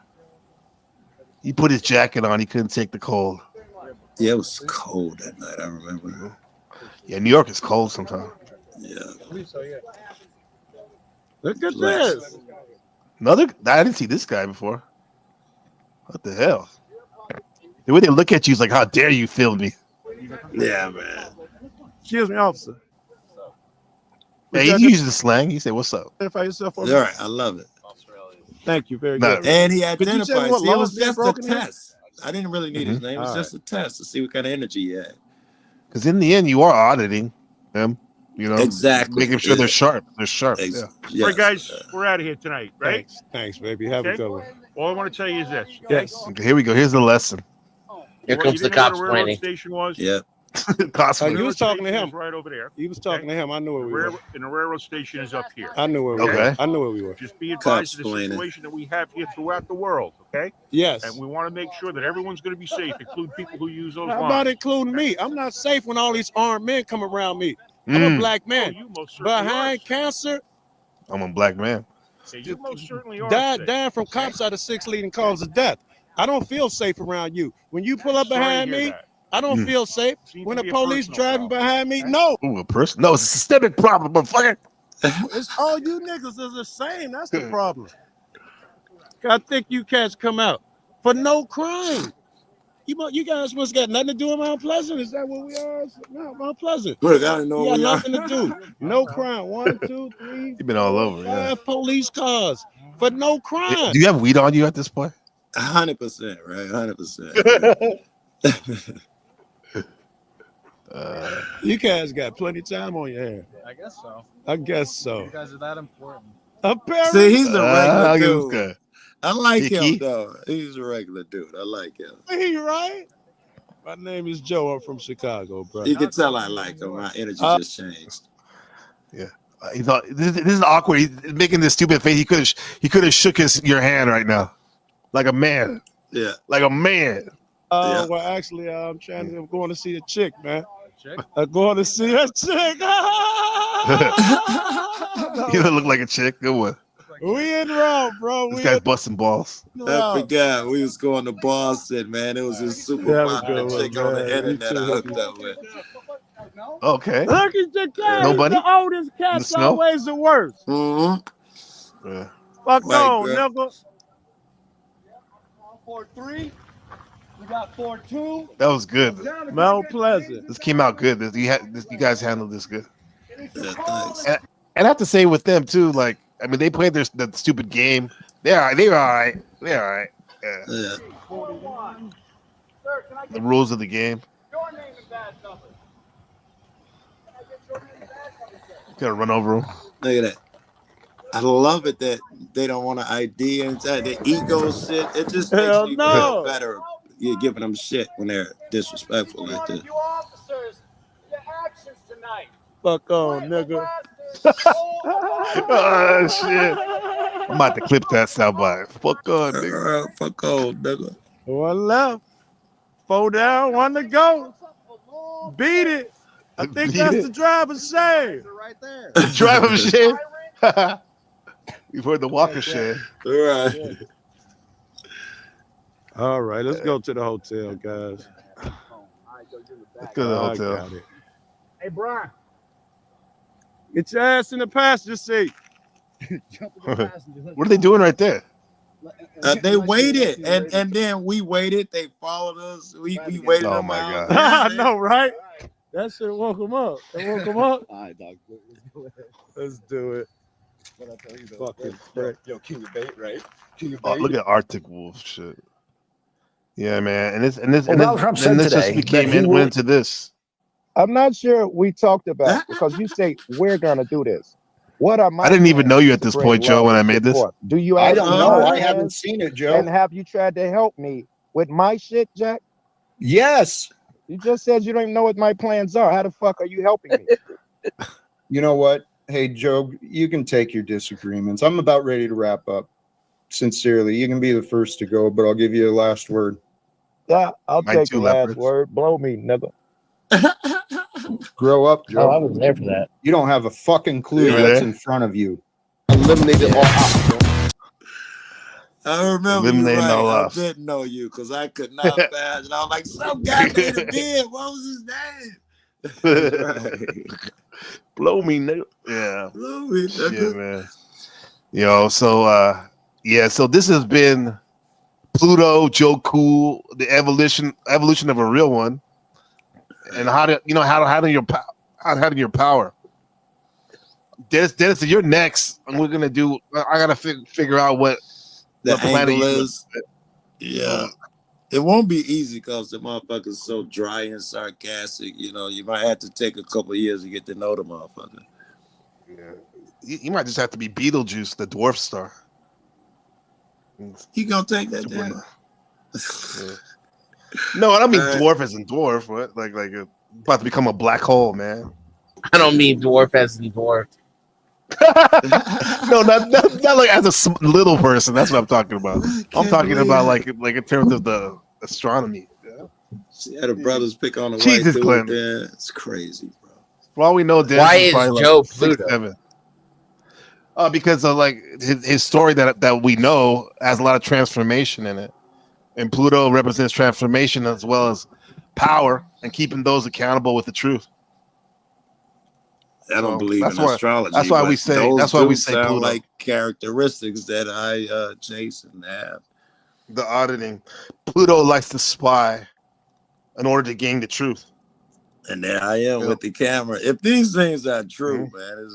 He put his jacket on. He couldn't take the cold. Yeah, it was cold that night. I remember. Yeah, New York is cold sometimes. Yeah. Look at this. Another. I didn't see this guy before. What the hell? The way they look at you is like, how dare you film me? Yeah, man. Excuse me, officer. Yeah, he uses the slang. He said, "What's up?" Identify yourself for All me. right, I love it. Thank you very No. good. And he Could you tell me identified. what See, it laws was being just a broken here? test. I didn't really need his name. It was All just a test to see what kind of energy he had. Because in the end, you are auditing them. You know, Exactly. making sure they're sharp. They're sharp. Ex- Yeah. All right, guys, we're out of here tonight, right? Thanks, baby. Have a Okay. good one. All I want to tell you is this. Yes. Okay, here we go. Here's the lesson. Here You comes the didn't know cops where the railroad pointing. station was? Yeah. Cops. You was talking to Station him. is right over there. He was talking to him. I knew where we were. And the railroad station is up here. I knew where we Okay. were. I knew where we were. Just be advised of the Cops-plaining. situation that we have here throughout the world, okay? Yes. And we want to make sure that everyone's going to be safe, including people who use those How lines. about including me? I'm not safe when all these armed men come around me. I'm a black man. You most certainly Behind cancer, I'm a black man. are. You most certainly are. safe. dying from cops are the 6 leading causes of death. I don't feel safe around you. When you pull up Sorry to behind hear me, that. I don't feel safe. Seems When to the be a police personal driving problem. behind me, no. Ooh, a person? No, it's a systemic problem, motherfucker. It's all you niggas is the same. That's the problem. I think you cats come out for no crime. You guys must got nothing to do with Mount Pleasant. Is that what we are? No, Mount Pleasant. Look, I don't know You where got we are. nothing to do. No crime. 1, 2, 3, You've been all over. Yeah. 5 police cars for no crime. Do you have weed on you at this point? 100%, right? 100%. You guys got plenty of time on your hands. I guess so. I guess so. You guys are that important. Apparently. See, he's a regular this dude. guy. I like Picky. him, though. He's a regular dude. I like him. He right? My name is Joe. I'm from Chicago, bro. You can tell I like him. My energy just changed. Yeah. He thought this is awkward. He's making this stupid face. He could have shook your hand right now, like a man. Yeah. Like a man. Yeah. Well, actually, I'm going to see a chick, man. I'm going to see a chick. You don't look like a chick. Good one. We in route, bro. This guy's busting balls. I forgot we was going to Boston, man. It was a super That was popular good, chick on the man. internet I hooked up with. Okay. Look at the cat. Nobody? The oldest cat's snow? always the worst. Mm-hmm. Yeah. Fuck White on, girl. nigga. 4-3. We got 4-2. That was good. Mount Pleasant. This came out good. You guys handled this good. Yeah, thanks. And I have to say with them too, like, I mean, they played that stupid game. They're all right. Yeah. Yeah. The rules of the game. Your name and badge number. Gotta run over them. Look at that. I love it that they don't want to ID and the ego shit. It just makes Hell me no. feel better. You're giving them shit when they're disrespectful like this. You officers, your actions tonight. Fuck on, nigga. Oh shit! I'm about to clip that soundbite. Fuck on, nigga. Fuck on, nigga. 1 left. 4 down, 1 to go. Beat it. I think Beat that's it. the driver's shame. Right there. Drive him shit. We've heard the Walker shit. All right. All right, let's go to the hotel, guys. Let's go to the I hotel. got it. Hey, Brian. Get your ass in the passenger seat. Jump in the passenger. What are they doing right there? They waited, and then we waited. They followed us. We waited. Oh them my out. God. I know, right? That shit woke him up. That woke him up. All right, dog. Let's go ahead. Let's do it. What I tell you, though. Fucking Yo, prick. yo, king of bait, right? King of Oh, bait. look at Arctic Wolf shit. Yeah, man, and this Well, Donald Trump said just today became that he went would- into this. I'm not sure we talked about because you say we're gonna do this. What are my I didn't even plans know you at to this bring point, Joe, love when I and made this. support? Do you I actually don't know know. my I haven't plans? seen it, And Joe. have you tried to help me with my shit, Jack? Yes. You just said you don't even know what my plans are. How the fuck are you helping me? You know what? Hey, Joe, you can take your disagreements. I'm about ready to wrap up. Sincerely, you can be the first to go, but I'll give you a last word. Yeah, I'll take the last word. Blow me, nigga. Grow up, Joe. Oh, I was there for that. You don't have a fucking clue You were what's there? in front of you. Eliminated all options. I remember you Eliminating right. all I loss. didn't know you because I could not imagine. I was like, some guy made a bid. What was his name? Right. Blow me, nigga. Yeah. Blow me, Shit, nigga. man. Yo, so yeah, so this has been Pluto, Joe Cool, the evolution of a real one, and how to your power. Dennis, you're next, and we're gonna do. I gotta figure out what planet angle you is. Yeah. It won't be easy because the motherfucker's so dry and sarcastic. You know, you might have to take a couple of years to get to know the motherfucker. Yeah. You might just have to be Beetlejuice, the dwarf star. You gonna take that down? Yeah. No, I don't mean dwarf as in dwarf. What? Like about to become a black hole, man. I don't mean dwarf as in dwarf. No, not like as a little person. That's what I'm talking about. I'm talking about like in terms of the astronomy. Yeah. See how the brothers pick on the Jesus, white dude Glenn. there? It's crazy, bro. For all we know, Dennis Why is is probably Joe like 6'7". Pluto? Because of like his story that we know has a lot of transformation in it, and Pluto represents transformation as well as power and keeping those accountable with the truth. I don't believe in astrology. That's why we but say. those That's why we do say sound Pluto. like characteristics that I chase and have. The auditing. Pluto likes to spy in order to gain the truth. And there I am with the camera. If these things are true, man,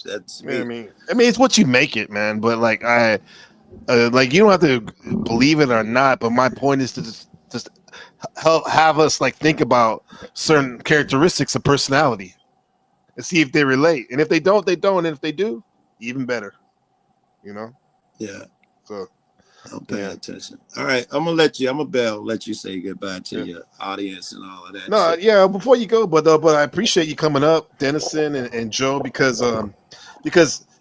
that's me. I mean, it's what you make it, man. But like like you don't have to believe it or not. But my point is to just help have us like think about certain characteristics of personality and see if they relate. And if they don't, they don't. And if they do, even better. You know? Yeah. So I'm paying attention. All right, I'm gonna let you say goodbye to your audience and all of that. No, shit. yeah. Before you go, but I appreciate you coming up, Dennison and Joe, because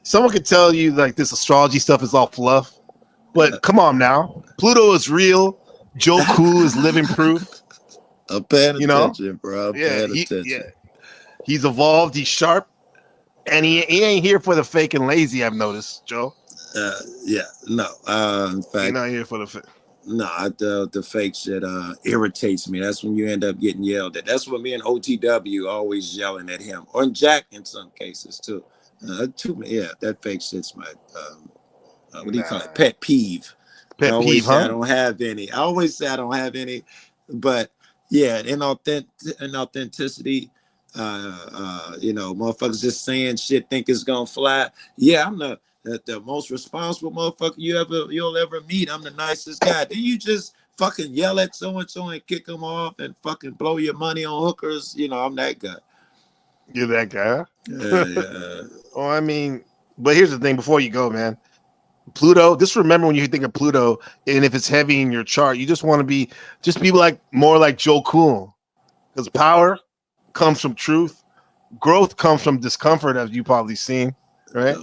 someone could tell you like this astrology stuff is all fluff, but come on now, Pluto is real. Joe Cool is living proof. I'm paying attention, bro. I'm paying attention. Yeah, he's evolved. He's sharp, and he ain't here for the fake and lazy. I've noticed, Joe. Yeah, no. In fact, you're not here for the fake. No, the fake shit irritates me. That's when you end up getting yelled at. That's what me and OTW always yelling at him, or Jack in some cases too. That fake shit's my what do you call it? Pet peeve. I always say I don't have any. I always say I don't have any, but yeah, inauthenticity. Motherfuckers just saying shit, think it's gonna fly. Yeah, I'm the most responsible motherfucker you'll ever meet. I'm the nicest guy. Then you just fucking yell at so and so and kick them off and fucking blow your money on hookers. You know, I'm that guy. You're that guy. Yeah. Oh, I mean, but here's the thing. Before you go, man, Pluto. Just remember when you think of Pluto, and if it's heavy in your chart, you just want to be like more like Joe Cool, because power comes from truth, growth comes from discomfort, as you probably seen, right?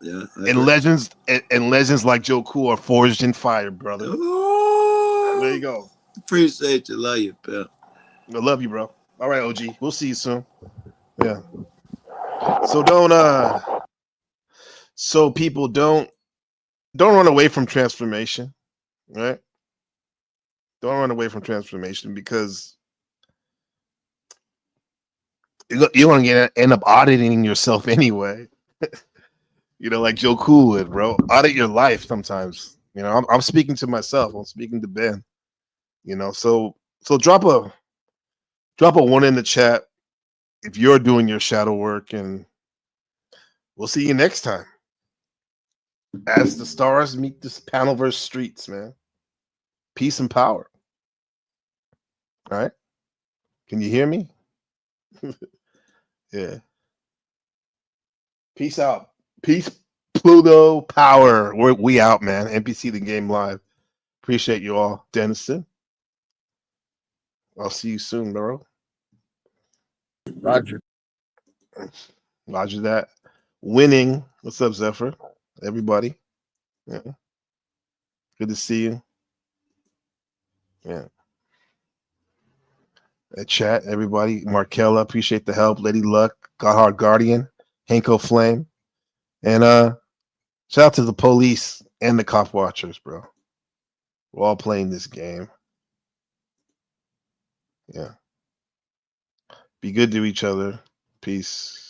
Yeah. And legends like Joe Cool are forged in fire, brother. Oh, there you go. Appreciate you, love you, pal. I love you, bro. All right, OG. We'll see you soon. Yeah. So so people don't run away from transformation, right? Don't run away from transformation because you're going to end up auditing yourself anyway. Like Joe Cool would, bro. Audit your life sometimes. I'm speaking to myself. I'm speaking to Ben. So drop a 1 in the chat if you're doing your shadow work, and we'll see you next time as the stars meet this Panelverse streets, man. Peace and power. All right. Can you hear me? Yeah. Peace out. Peace, Pluto, power. We out, man. NPC the game live. Appreciate you all. Dennison. I'll see you soon, bro. Roger. Roger that. Winning. What's up, Zephyr? Everybody. Yeah. Good to see you. Yeah. Chat, everybody. Markella, appreciate the help. Lady Luck, Godhard Guardian, Hanko Flame. And shout out to the police and the cop watchers, bro. We're all playing this game. Yeah. Be good to each other. Peace.